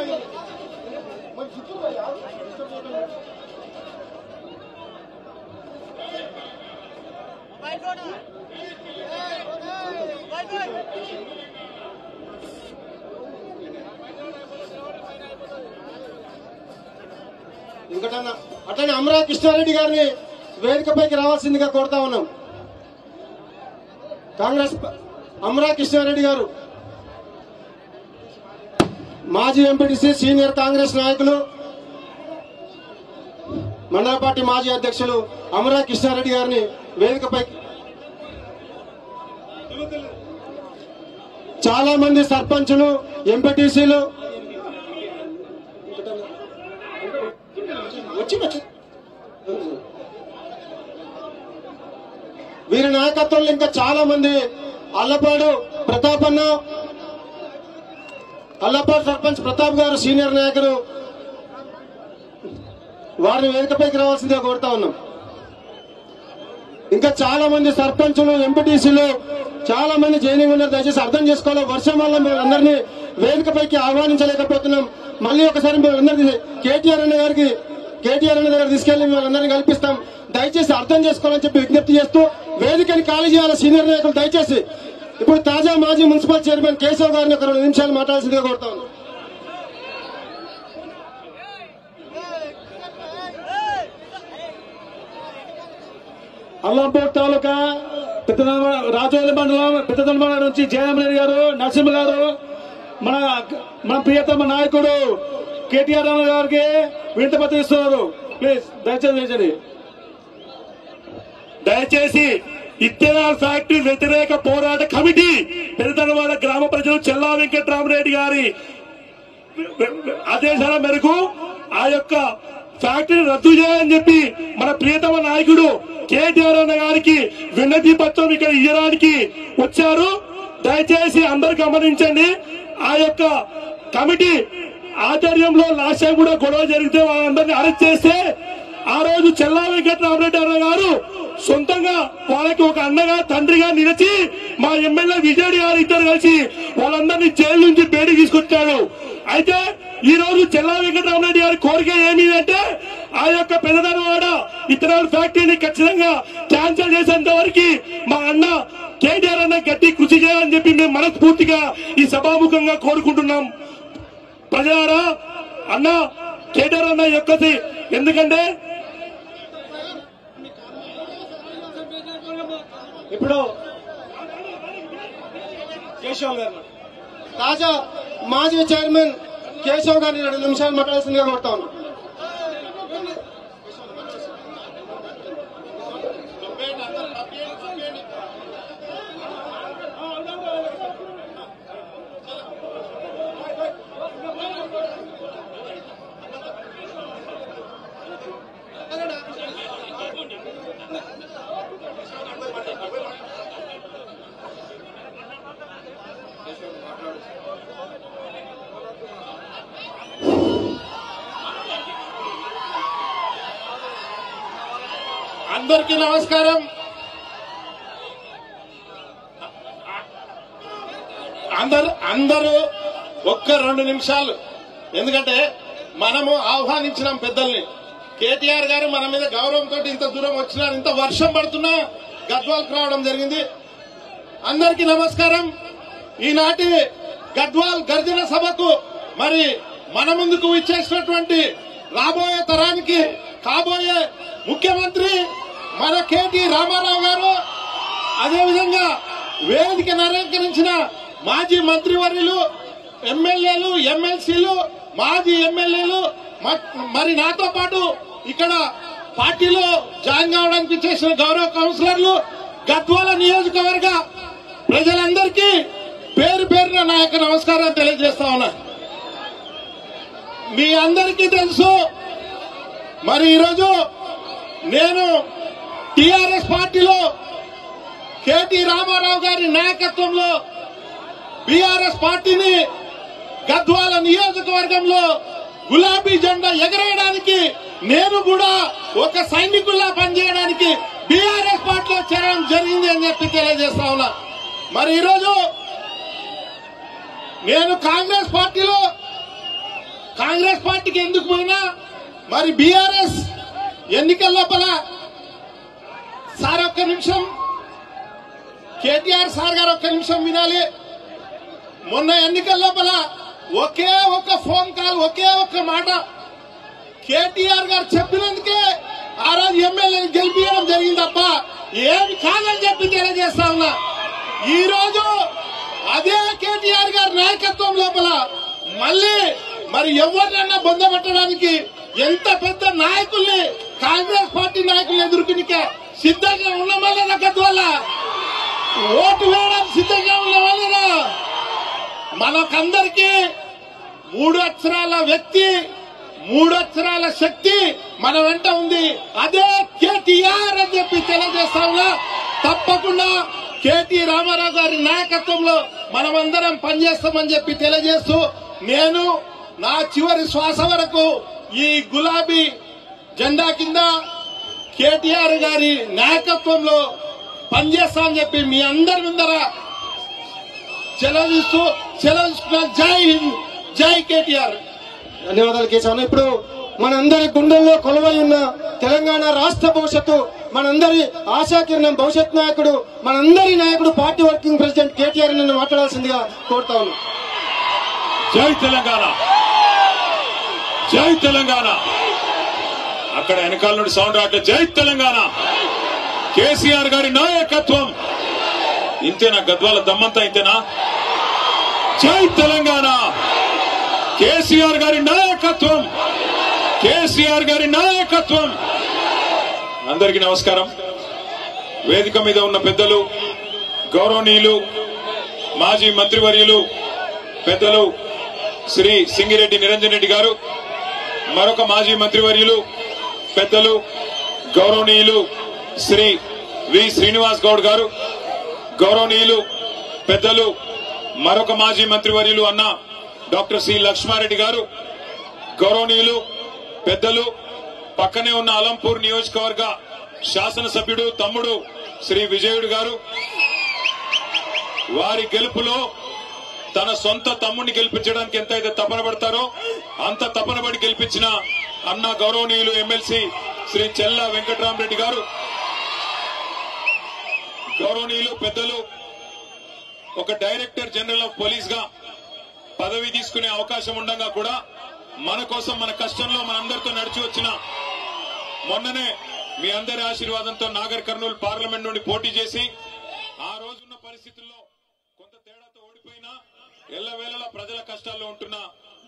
ఇంకటన్నా అట్లనే అమరా కృష్ణారెడ్డి గారిని వేదికపైకి రావాల్సిందిగా కోరుతా ఉన్నాం. కాంగ్రెస్ అమరా కృష్ణారెడ్డి గారు మాజీ ఎంపీటీసీ, సీనియర్ కాంగ్రెస్ నాయకులు, మండల పార్టీ మాజీ అధ్యక్షులు అమరా కృష్ణారెడ్డి గారిని వేదికపై చాలా మంది సర్పంచులు ఎంపీటీసీలు వీరి నాయకత్వంలో ఇంకా చాలా మంది అల్లపాడు ప్రతాపన్న, అల్లపాడు సర్పంచ్ ప్రతాప్ గారు సీనియర్ నాయకులు, వారిని వేదికపైకి రావాల్సిందిగా కోరుతా ఉన్నాం. ఇంకా చాలా మంది సర్పంచులు ఎంపీటీసీలు చాలా మంది జైనింగ్ ఉన్నారు. దయచేసి అర్థం చేసుకోవాలి. వర్షం వల్ల మేము అందరినీ వేదికపైకి ఆహ్వానించలేకపోతున్నాం. మళ్ళీ ఒకసారి మేము అందరికీ కేటీఆర్ అన్న దగ్గర తీసుకెళ్లి మేము అందరినీ కల్పిస్తాం. దయచేసి అర్థం చేసుకోవాలని చెప్పి విజ్ఞప్తి చేస్తూ వేదికని ఖాళీ చేయాలి సీనియర్ నాయకులు దయచేసి. ఇప్పుడు తాజా మాజీ మున్సిపల్ చైర్మన్ కేశవ్ గారిని ఒక 2 నిమిషాలు మాట్లాడాల్సిందిగా కోరుతా ఉన్నాం.
అల్లంపూర్ తాలూకా రాజోలి మండలం పెద్దదనవాడ నుంచి జయరామరెడ్డి గారు, నరసింహ గారు, మన ప్రియతమ నాయకుడు కేటీఆర్ గారికి వింతపత్రం ఇస్తున్నారు. ప్లీజ్ దయచేసి ఇత్తనాల్ ఫ్యాక్టరీ వ్యతిరేక పోరాట కమిటీ పెద్దదనవాడ గ్రామ ప్రజలు చెల్లా వెంకట్రామరెడ్డి గారి ఆదేశాల మేరకు ఆ యొక్క ఫ్యాక్టరీ రద్దు చేయాలని చెప్పి మన ప్రియతమ నాయకుడు కేటీఆర్ అన్న గారికి వినతి పత్రం ఇక్కడ ఇవ్వడానికి వచ్చారు. దయచేసి అందరు గమనించండి. ఆ యొక్క కమిటీ ఆధ్వర్యంలో లాస్ట్ టైం కూడా గొడవ జరిగితే వాళ్ళందరినీ అరెస్ట్ చేస్తే ఆ రోజు చెల్లా వెంకటరామరెడ్డి అన్న గారు సొంతంగా వాళ్ళకి ఒక అన్నగా తండ్రిగా నిలిచి మా ఎమ్మెల్యే విజయ్ గారు ఇద్దరు కలిసి వాళ్ళందరినీ జైలు నుంచి బయటికి తీసుకొచ్చాడు. అయితే ఈ రోజు చెల్లా వెంకటరామరెడ్డి గారి కోరిక ఏమిటంటే ఆ యొక్క పెద్దదనవాడ ఇథనాల్ ఫ్యాక్టరీని ఖచ్చితంగా క్యాన్సిల్ చేసేంత వరకు మా అన్న కేటీఆర్ అన్న గట్టి కృషి చేయాలని చెప్పి మేము మనస్ఫూర్తిగా ఈ సభాముఖంగా కోరుకుంటున్నాం. ప్రజలారా అన్న కేటీఆర్ అన్న యొక్కది ఎందుకంటే
ఇప్పుడు కేశవ్ గారు తాజా మాజీ చైర్మన్ కేశవ్ గారిని 2 నిమిషాలు మాట్లాడాల్సిందిగా కోరుతా ఉన్నాం. అందరికీ నమస్కారం. అందరూ ఒక్క 2 నిమిషాలు, ఎందుకంటే మనము ఆహ్వానించినాం పెద్దల్ని. కేటీఆర్ గారు మన మీద గౌరవంతో ఇంత దూరం వచ్చినారు. ఇంత వర్షం పడుతున్నా గద్వాల్కి రావడం జరిగింది. అందరికీ నమస్కారం. ఈనాటి గద్వాల్ గర్జన సభకు మరి మన ముందుకు ఇచ్చేసినటువంటి రాబోయే తరానికి కాబోయే ముఖ్యమంత్రి మన కేటీ రామారావు గారు, అదేవిధంగా వేదికను అలంకరించిన మాజీ మంత్రివర్యులు, ఎమ్మెల్యేలు, ఎమ్మెల్సీలు, మాజీ ఎమ్మెల్యేలు, మరి నాతో పాటు ఇక్కడ పార్టీలో జాయిన్ కావడానికి చేసిన గౌరవ కౌన్సిలర్లు, గద్వాల నియోజకవర్గ ప్రజలందరికీ పేరు పేరున నా యొక్క నమస్కారాలు తెలియజేస్తా ఉన్నా. మీ అందరికీ తెలుసు, మరి ఈరోజు నేను టీఆర్ఎస్ పార్టీలో కేటీ రామారావు గారి నాయకత్వంలో బీఆర్ఎస్ పార్టీని గద్వాల నియోజకవర్గంలో గులాబీ జెండా ఎగరేయడానికి, నేను కూడా ఒక సైనికుల్లా పనిచేయడానికి బీఆర్ఎస్ పార్టీలో చేరడం జరిగింది అని చెప్పి తెలియజేస్తా ఉన్నా. మరి ఈరోజు నేను కాంగ్రెస్ పార్టీకి ఎందుకు పోయినా, మరి బీఆర్ఎస్ ఎన్నికల లోపల సార్ ఒక్క నిమిషం, కేటీఆర్ సార్ గారు ఒక్క నిమిషం వినాలి. మొన్న ఎన్నికల లోపల ఒకే ఒక్క ఫోన్ కాల్, ఒకే ఒక్క మాట కేటీఆర్ గారు చెప్పినందుకే ఆ రోజు ఎమ్మెల్యేని గెలిపించడం జరిగింది తప్ప ఏమి కాదని చెప్పి తెలియజేస్తా ఉన్నా. ఈ రోజు అదే కేటీఆర్ గారి నాయకత్వం లోపల మళ్ళీ మరి ఎవరినన్నా బొందబెట్టడానికి ఎంత పెద్ద నాయకుల్ని కాంగ్రెస్ పార్టీ నాయకులు ఎదుర్కొనికే సిద్ధంగా ఉన్నామా లేదా? గద్వాల ఓటు వేయడానికి సిద్ధంగా ఉన్నామా లేదా? మనకందరికీ 3 అక్షరాల వ్యక్తి, 3 అక్షరాల శక్తి మన వెంట ఉంది. అదే కేటీఆర్ అని చెప్పి తెలియజేస్తాంగా. తప్పకుండా కేటీ రామారావు గారి నాయకత్వంలో మనమందరం పనిచేస్తామని చెప్పి తెలియజేస్తూ, నేను నా చివరి శ్వాస వరకు ఈ గులాబీ జెండా కింద కేటీఆర్ గారి నాయకత్వంలో పనిచేస్తామని చెప్పి మీ అందరి ముందర సెలవుస్తున్నాను. జై హింద్, జై కేటీఆర్.
ధన్యవాదాలు కేశవన్న. ఇప్పుడు మనందరి గుండెల్లో కొలువై ఉన్న తెలంగాణ రాష్ట్ర భవిష్యత్తు, మనందరి ఆశాకిరణం, భవిష్యత్ నాయకుడు, మనందరి నాయకుడు, పార్టీ వర్కింగ్ ప్రెసిడెంట్ కేటీఆర్ నన్ను మాట్లాడాల్సిందిగా కోరుతా ఉన్నాను.
జై తెలంగాణ, జై తెలంగాణ. అక్కడ వెనకాల నుండి సౌండ్ రావట్లేదు. జై తెలంగాణ, కేసీఆర్ గారి నాయకత్వం. ఇంతేనా గద్వాల దమ్మంతా? ఇంతేనా? జై తెలంగాణ, కేసీఆర్ గారి నాయకత్వం, కేసీఆర్ గారి నాయకత్వం. అందరికీ నమస్కారం. వేదిక మీద ఉన్న పెద్దలు, గౌరవనీయులు, మాజీ మంత్రివర్యులు పెద్దలు శ్రీ సింగిరెడ్డి నిరంజన్ రెడ్డి గారు, మరొక మాజీ మంత్రివర్యులు పెద్దలు గౌరవనీయులు శ్రీ వి శ్రీనివాస్ గౌడ్ గారు, గౌరవనీయులు పెద్దలు మరొక మాజీ మంత్రివర్యులు అన్న డాక్టర్ సి లక్ష్మారెడ్డి గారు, గౌరవనీయులు పెద్దలు పక్కనే ఉన్న అలంపూర్ నియోజకవర్గ శాసనసభ్యుడు తమ్ముడు శ్రీ విజయుడు గారు, వారి గెలుపులో తన సొంత తమ్ముడిని గెలిపించడానికి ఎంతైతే తపన పడతారో అంత తపన పడి గెలిపించిన అన్న గౌరవనీయులు ఎమ్మెల్సీ శ్రీ చెల్ల వెంకటరామరెడ్డి గారు, గౌరవనీయులు పెద్దలు ఒక డైరెక్టర్ జనరల్ ఆఫ్ పోలీస్ గా పదవి తీసుకునే అవకాశం ఉండగా కూడా మన కోసం, మన కష్టంలో మనందరితో నడిచి వచ్చిన, మొన్ననే మీ అందరి ఆశీర్వాదంతో నాగర్ కర్నూలు పార్లమెంట్ నుండి పోటీ చేసి ఆ రోజున్న పరిస్థితుల్లో కొంత తేడాతో ఓడిపోయినా ఎల్లవేళలా ప్రజల కష్టాల్లో ఉంటున్న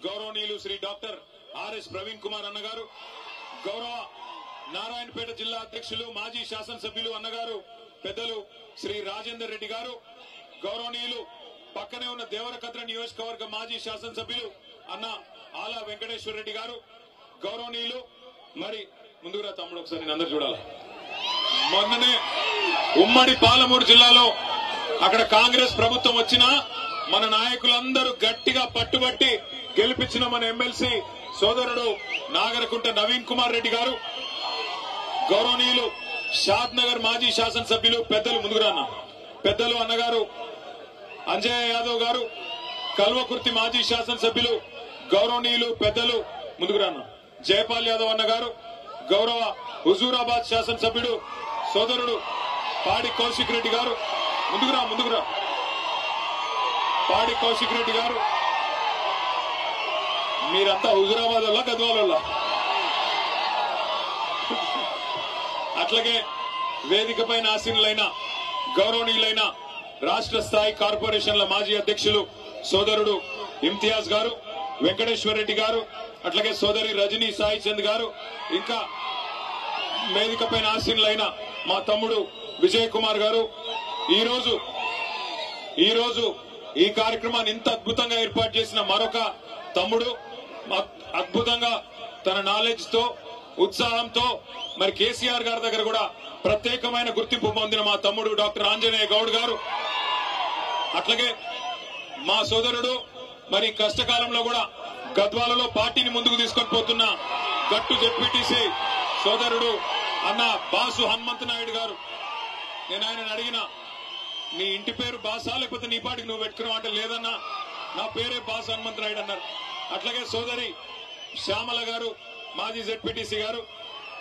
గౌరవనీయులు శ్రీ డాక్టర్ ఆర్ఎస్ ప్రవీణ్ కుమార్ అన్నగారు, గౌరవ నారాయణపేట జిల్లా అధ్యక్షులు మాజీ శాసనసభ్యులు అన్నగారు పెద్దలు శ్రీ రాజేందర్ రెడ్డి గారు, గౌరవనీయులు పక్కనే ఉన్న దేవరకద్ర నియోజకవర్గ మాజీ శాసనసభ్యులు అన్న ఆలా వెంకటేశ్వర రెడ్డి గారు, గౌరవనీయులు మరి ముందుగా తమ్ముడు ఒకసారి నేను అందరు చూడాలి. మొన్ననే ఉమ్మడి పాలమూరు జిల్లాలో అక్కడ కాంగ్రెస్ ప్రభుత్వం వచ్చినా మన నాయకులందరూ గట్టిగా పట్టుబట్టి గెలిపించిన మన ఎమ్మెల్సీ సోదరుడు నాగరకుంట నవీన్ కుమార్ రెడ్డి గారు, గౌరవనీయులు షాద్ నగర్ మాజీ శాసనసభ్యులు పెద్దలు ముందుకురాన్న పెద్దలు అన్నగారు అంజయ్య యాదవ్ గారు, కల్వకుర్తి మాజీ శాసనసభ్యులు గౌరవనీయులు పెద్దలు ముందుకురాన్న జయపాల్ యాదవ్ అన్నగారు, గౌరవ హుజూరాబాద్ శాసనసభ్యుడు సోదరుడు పాడి కౌశిక్ రెడ్డి గారు, ముందుకురా పాడి కౌశిక్ రెడ్డి గారు. మీరంతా హుజూరాబాద్ వల్ల గద్వాల వల్ల. అట్లాగే వేదిక పైన ఆసీనులైన గౌరవనీయులైన రాష్ట్ర స్థాయి కార్పొరేషన్ల మాజీ అధ్యక్షులు సోదరుడు ఇమ్తియాజ్ గారు, వెంకటేశ్వర రెడ్డి గారు, అట్లాగే సోదరి రజనీ సాయి చంద్ గారు, ఇంకా వేదిక పైన ఆసీనులైన మా తమ్ముడు విజయ్ కుమార్ గారు. ఈ రోజు ఈ కార్యక్రమాన్ని ఇంత అద్భుతంగా ఏర్పాటు చేసిన మరొక తమ్ముడు, అద్భుతంగా తన నాలెడ్జ్ తో, ఉత్సాహంతో మరి కేసీఆర్ గారి దగ్గర కూడా ప్రత్యేకమైన గుర్తింపు పొందిన మా తమ్ముడు డాక్టర్ ఆంజనేయ గౌడ్ గారు, అట్లాగే మా సోదరుడు మరి కష్టకాలంలో కూడా గద్వాలలో పార్టీని ముందుకు తీసుకొని పోతున్న గట్టు జెడ్పీటీసీ సోదరుడు అన్న బాసు హనుమంత్ నాయుడు గారు. నేను ఆయన అడిగిన, నీ ఇంటి పేరు బాసా లేకపోతే నీ పాటికి నువ్వు పెట్టుకున్నావు అంటే, లేదన్నా నా పేరే బాసు హనుమంత్ నాయుడు అన్నారు. అట్లాగే సోదరి శ్యామల గారు మాజీ జెడ్పీటీసీ గారు,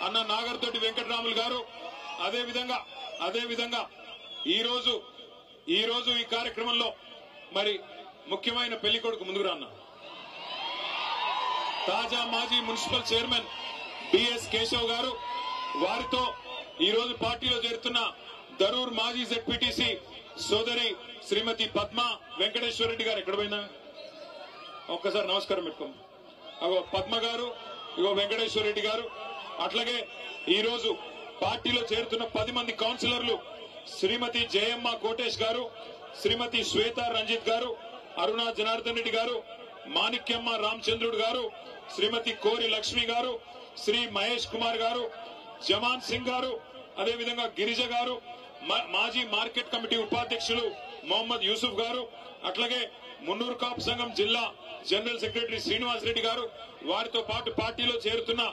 అన్న నాగర్తోటి వెంకటరాములు గారు. అదేవిధంగా ఈ రోజు ఈ కార్యక్రమంలో మరి ముఖ్యమైన పెళ్లి కొడుకు ముందుకు రాన్న తాజా మాజీ మున్సిపల్ చైర్మన్ బిఎస్ కేశవ్ గారు, వారితో ఈ రోజు పార్టీలో చేరుతున్న దరూర్ మాజీ జెడ్పీటీసీ సోదరి శ్రీమతి పద్మ వెంకటేశ్వర రెడ్డి గారు. ఎక్కడ పోయిందా ఒక్కసారి నమస్కారం పెట్టుకోండి. అగో పద్మ గారు, ఇగో వెంకటేశ్వర రెడ్డి గారు,
అట్లాగే ఈ రోజు పార్టీలో చేరుతున్న 10 మంది కౌన్సిలర్లు శ్రీమతి జయమ్మ కోటేష్ గారు, శ్రీమతి శ్వేత రంజిత్ గారు, అరుణ జనార్దన్ రెడ్డి గారు, మాణిక్యమ్మ రామచంద్రుడు గారు, శ్రీమతి కోరి లక్ష్మి గారు, శ్రీ మహేష్ కుమార్ గారు, జమాన్ సింగ్ గారు, అదేవిధంగా గిరిజ గారు, మాజీ మార్కెట్ కమిటీ ఉపాధ్యక్షులు మొహమ్మద్ యూసుఫ్ గారు, అట్లాగే మున్నూరు కాపు సంఘం జిల్లా జనరల్ సెక్రటరీ శ్రీనివాస్ రెడ్డి గారు, వారితో పాటు పార్టీలో చేరుతున్న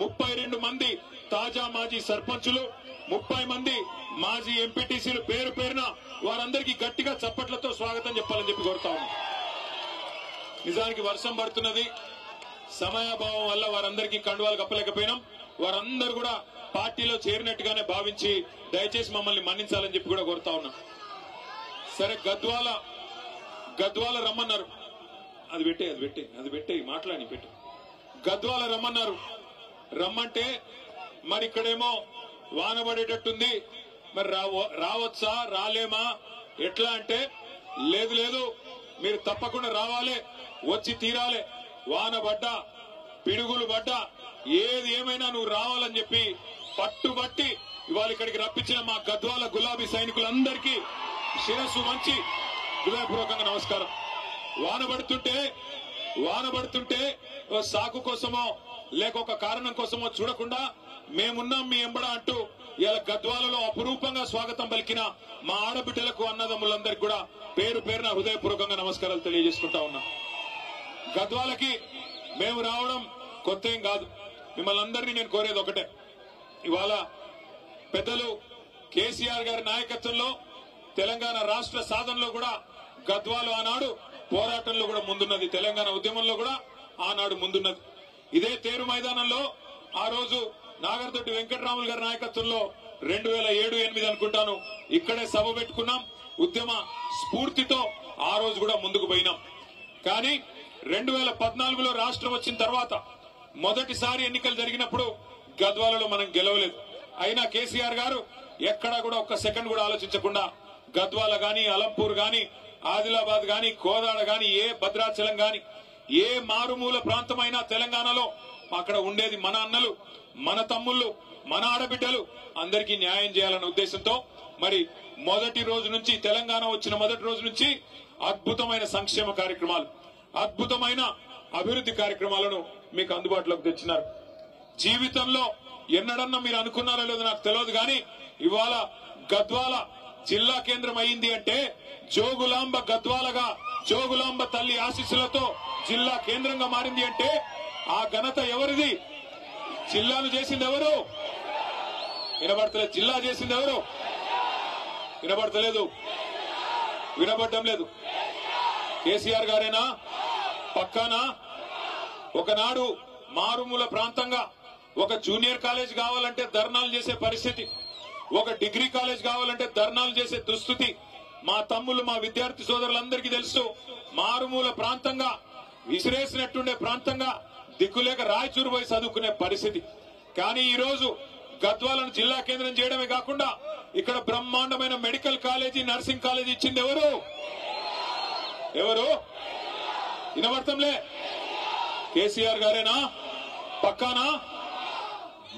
32 మంది తాజా మాజీ సర్పంచులు, 30 మంది మాజీ ఎంపీటీసీలు పేరు పేరున వారందరికీ గట్టిగా చప్పట్లతో స్వాగతం చెప్పాలని చెప్పి కోరుతా ఉన్నాం. నిజానికి వర్షం పడుతున్నది, సమయాభావం వల్ల వారందరికీ కండువాలు కప్పలేకపోయినాం. వారందరూ కూడా పార్టీలో చేరినట్టుగానే భావించి దయచేసి మమ్మల్ని మన్నించాలని చెప్పి కూడా కోరుతా ఉన్నాం. సరే, గద్వాల రమ్మన్నారు. అది పెట్టే మాట్లాడి పెట్టు. గద్వాల రమ్మంటే మరి ఇక్కడేమో వాన పడేటట్టుంది, మరి రావచ్చా రాలేమా ఎట్లా అంటే, లేదు మీరు తప్పకుండా రావాలి, వచ్చి తీరాలి, వాన పడ్డా పిడుగులు పడ్డా ఏది ఏమైనా నువ్వు రావాలని చెప్పి పట్టుబట్టి ఇవాళ ఇక్కడికి రప్పించిన మా గద్వాల గులాబీ సైనికులందరికీ శిరస్సు వంచి హృదయపూర్వకంగా నమస్కారం. వాన పడుతుంటే ఓ సాకు కోసమో లేక ఒక కారణం కోసమో చూడకుండా మేమున్నాం మీ ఎంబడ అంటూ ఇలా గద్వాలలో అపురూపంగా స్వాగతం పలికిన మా ఆడబిడ్డలకు అన్నదమ్ములందరికీ కూడా పేరు పేరున హృదయపూర్వకంగా నమస్కారాలు తెలియజేసుకుంటా ఉన్నా. గద్వాలకి మేము రావడం కొత్త ఏం కాదు. మిమ్మల్ని అందరినీ నేను కోరేది ఒకటే, ఇవాళ పెద్దలు కేసీఆర్ గారి నాయకత్వంలో తెలంగాణ రాష్ట్ర సాధనలో కూడా గద్వాలు ఆనాడు పోరాటంలో కూడా ముందున్నది, తెలంగాణ ఉద్యమంలో కూడా ఆనాడు ముందున్నది. ఇదే తేరు మైదానంలో ఆ రోజు నాగర్దొడ్డి వెంకటరాములు గారి నాయకత్వంలో 2007-8 అనుకుంటాను ఇక్కడే సభ పెట్టుకున్నాం. ఉద్యమ స్ఫూర్తితో ఆ రోజు కూడా ముందుకు పోయినాం. కానీ 2014లో రాష్ట్రం వచ్చిన తర్వాత మొదటిసారి ఎన్నికలు జరిగినప్పుడు గద్వాలలో మనం గెలవలేదు. అయినా కేసీఆర్ గారు ఎక్కడా కూడా ఒక్క సెకండ్ కూడా ఆలోచించకుండా గద్వాల గాని, అలంపూర్ గాని, ఆదిలాబాద్ గాని, కోదాడ గాని, ఏ భద్రాచలం గాని, ఏ మారుమూల ప్రాంతమైనా తెలంగాణలో అక్కడ ఉండేది మన అన్నలు, మన తమ్ముళ్ళు, మన ఆడబిడ్డలు, అందరికీ న్యాయం చేయాలన్న ఉద్దేశంతో మరి మొదటి రోజు నుంచి, తెలంగాణ వచ్చిన మొదటి రోజు నుంచి అద్భుతమైన సంక్షేమ కార్యక్రమాలు, అద్భుతమైన అభివృద్ధి కార్యక్రమాలను మీకు అందుబాటులోకి తెచ్చినారు. జీవితంలో ఎన్నడన్నా మీరు అనుకున్నారో లేదో నాకు తెలియదు, కానీ ఇవాళ గద్వాల జిల్లా కేంద్రం అయింది అంటే, జోగులాంబ గద్వాలగా జోగులాంబ తల్లి ఆశీస్సులతో జిల్లా కేంద్రంగా మారింది అంటే ఆ ఘనత ఎవరిది? జిల్లాను చేసింది ఎవరు? వినబడతలేదు. జిల్లా చేసింది ఎవరు? వినబడతలేదు, వినబడటం లేదు. కేసీఆర్ గారేనా? పక్కానా? ఒకనాడు మారుమూల ప్రాంతంగా ఒక జూనియర్ కాలేజ్ కావాలంటే ధర్నాలు చేసే పరిస్థితి, ఒక డిగ్రీ కాలేజ్ కావాలంటే ధర్నాలు చేసే దుస్థితి మా తమ్ముళ్ళు, మా విద్యార్థి సోదరులందరికీ తెలుసు. మారుమూల ప్రాంతంగా, విసిరేసినట్టుండే ప్రాంతంగా దిక్కులేక రాయచూరు పోయి చదువుకునే పరిస్థితి. కానీ ఈ రోజు గద్వాలను జిల్లా కేంద్రం చేయడమే కాకుండా ఇక్కడ బ్రహ్మాండమైన మెడికల్ కాలేజీ, నర్సింగ్ కాలేజీ ఇచ్చింది ఎవరు? వినబడతంలే. కేసీఆర్ గారేనా? పక్కానా?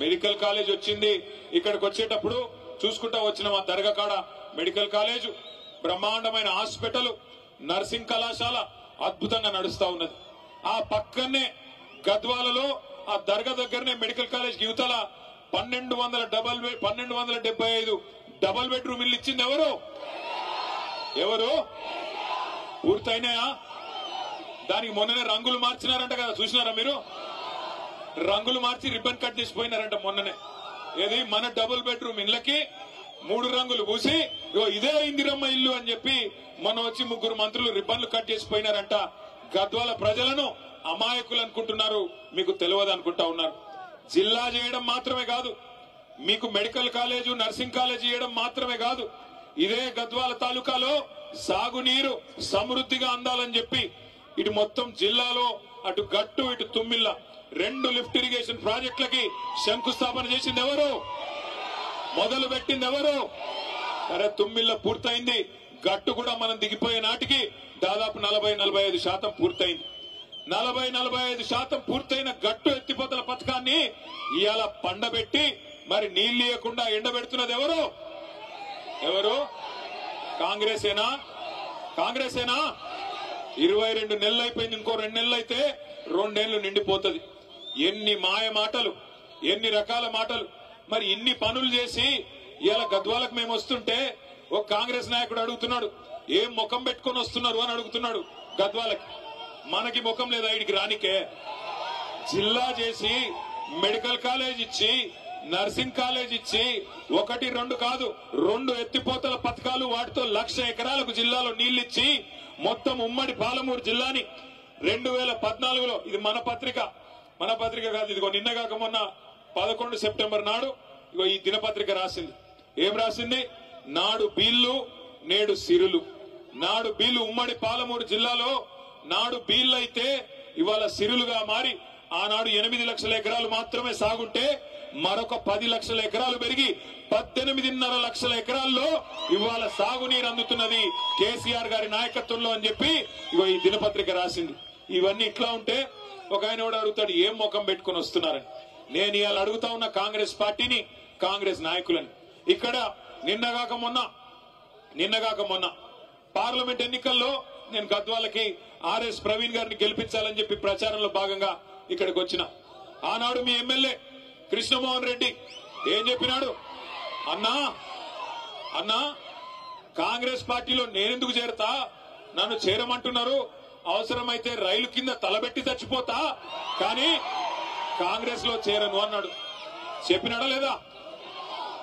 మెడికల్ కాలేజ్ వచ్చింది. ఇక్కడికి వచ్చేటప్పుడు చూసుకుంటా వచ్చిన మా దర్గా కాడ మెడికల్ కాలేజు, బ్రహ్మాండమైన హాస్పిటల్, నర్సింగ్ కళాశాల అద్భుతంగా నడుస్తా ఉన్నది. ఆ పక్కనే గద్వాలలో ఆ దర్గా దగ్గరనే మెడికల్ కాలేజ్ యువతల 1275 డబల్ బెడ్రూమ్ ఇల్లు ఇచ్చింది ఎవరు? పూర్తయినాయా? దానికి మొన్ననే రంగులు మార్చినారంట కదా, చూసినారా మీరు? రంగులు మార్చి రిబ్బన్ కట్ చేసిపోయినారంట మొన్ననే. ఏది? మన డబుల్ బెడ్రూమ్ ఇళ్లకి 3 రంగులు పూసి ఇదే ఇందిరమ్మ ఇల్లు అని చెప్పి మొన్న వచ్చి 3 మంత్రులు రిబ్బన్లు కట్ చేసిపోయినారంట. గద్వాల ప్రజలను అమాయకులు అనుకుంటున్నారు, మీకు తెలియదు అనుకుంటా ఉన్నారు. జిల్లా చేయడం మాత్రమే కాదు, మీకు మెడికల్ కాలేజు, నర్సింగ్ కాలేజ్ చేయడం మాత్రమే కాదు, ఇదే గద్వాల తాలూకాలో సాగునీరు సమృద్ధిగా అందాలని చెప్పి ఇటు మొత్తం జిల్లాలో అటు గట్టు ఇటు తుమ్మిళ్ళ 2 లిఫ్ట్ ఇరిగేషన్ ప్రాజెక్టులకి శంకుస్థాపన చేసింది ఎవరు? మొదలు పెట్టింది ఎవరు? అరే, తుమ్మిళ్ళ పూర్తయింది. గట్టు కూడా మనం దిగిపోయే నాటికి దాదాపు 40-45% పూర్తయింది. 40-45% పూర్తయిన గట్టు ఎత్తిపోతల పథకాన్ని ఇవాళ పండబెట్టి మరి నీళ్లు ఇవ్వకుండా ఎండబెడుతున్నది ఎవరు? కాంగ్రెసేనా? 22 నెలలు అయిపోయింది, ఇంకో 2 నెలలు అయితే 2 నెలలు నిండిపోతుంది. ఎన్ని మాయ మాటలు, ఎన్ని రకాల మాటలు. మరి ఇన్ని పనులు చేసి ఇవాళ గద్వాలకు మేము వస్తుంటే ఒక కాంగ్రెస్ నాయకుడు అడుగుతున్నాడు, ఏం ముఖం పెట్టుకొని వస్తున్నారు అని అడుగుతున్నాడు గద్వాలకి. మనకి ముఖం లేదా ఇడికి రానికే? జిల్లా చేసి మెడికల్ కాలేజ్ ఇచ్చి నర్సింగ్ కాలేజ్ ఇచ్చి 1-2 కాదు 2 ఎత్తిపోతల పథకాలు, వాటితో 1,00,000 ఎకరాలకు జిల్లాలో నీళ్లిచ్చి మొత్తం ఉమ్మడి పాలమూరు జిల్లాని 2014లో, ఇది మన పత్రిక కాదు, ఇదిగో నిన్నగాక మొన్న 11 సెప్టెంబర్ నాడు ఇగో ఈ దినపత్రిక రాసింది. ఏం రాసింది? నాడు బీళ్లు నేడు సిరులు. నాడు బీళ్లు ఉమ్మడి పాలమూరు జిల్లాలో నాడు బీళ్లు అయితే ఇవాళ సిరులుగా మారి ఆనాడు 8 లక్షల ఎకరాలు మాత్రమే సాగుంటే మరొక 10 లక్షల ఎకరాలు పెరిగి 18.5 లక్షల ఎకరాల్లో ఇవాళ సాగునీరు అందుతున్నది కేసీఆర్ గారి నాయకత్వంలో అని చెప్పి ఇగో ఈ దినపత్రిక రాసింది. ఇవన్నీ ఇట్లా ఉంటే ఒక ఆయన కూడా అడుగుతాడు, ఏం ముఖం పెట్టుకుని వస్తున్నారని. నేను ఇవాళ అడుగుతా ఉన్న కాంగ్రెస్ పార్టీని, కాంగ్రెస్ నాయకులని. ఇక్కడ నిన్నగాక మొన్న పార్లమెంట్ ఎన్నికల్లో నేను గద్వాలకి ఆర్ఎస్ ప్రవీణ్ గారిని గెలిపించాలని చెప్పి ప్రచారంలో భాగంగా ఇక్కడికి వచ్చిన. ఆనాడు మీ ఎమ్మెల్యే కృష్ణమోహన్ రెడ్డి ఏం చెప్పినాడు? అన్నా కాంగ్రెస్ పార్టీలో నేనెందుకు చేరతా, నన్ను చేరమంటున్నారు, అవసరమైతే రైలు కింద తలబెట్టి చచ్చిపోతా, కానీ కాంగ్రెస్ లో చేరను అన్నాడు. చెప్పినాడా లేదా?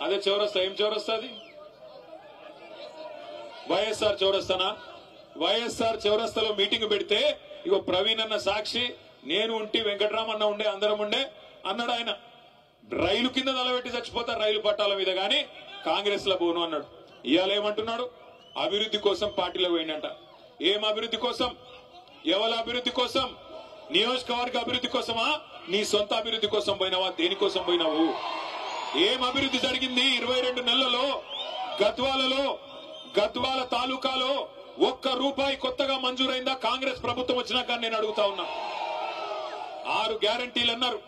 అదే చౌరస్తా. ఏం చౌరస్తా అది? వైఎస్ఆర్ చౌరస్తానా? వైఎస్ఆర్ చౌరస్తాలో మీటింగ్ పెడితే ఇగో ప్రవీణ్ అన్న సాక్షి, నేను ఉంటి, వెంకటరామన్న ఉండే, అందరం ఉండే అన్నాడు. ఆయన రైలు కింద తలబెట్టి చచ్చిపోతారు రైలు పట్టాల మీద, గాని కాంగ్రెస్ లో పోను అన్నాడు. ఇవాళ ఏమంటున్నాడు? అభివృద్ధి కోసం పార్టీలో పోయిందంట. ఏం అభివృద్ధి కోసం? ఎవరి అభివృద్ధి కోసం? నియోజకవర్గ అభివృద్ధి కోసమా? నీ సొంత అభివృద్ధి కోసం పోయినావా? దేనికోసం పోయినావు? ఏం అభివృద్ధి జరిగింది 22 నెలలలో? గద్వాల తాలూకాలో ₹1 కొత్తగా మంజూరైందా కాంగ్రెస్ ప్రభుత్వం వచ్చినాక? నేను అడుగుతా ఉన్నా. 6 గ్యారంటీలు అన్నారు,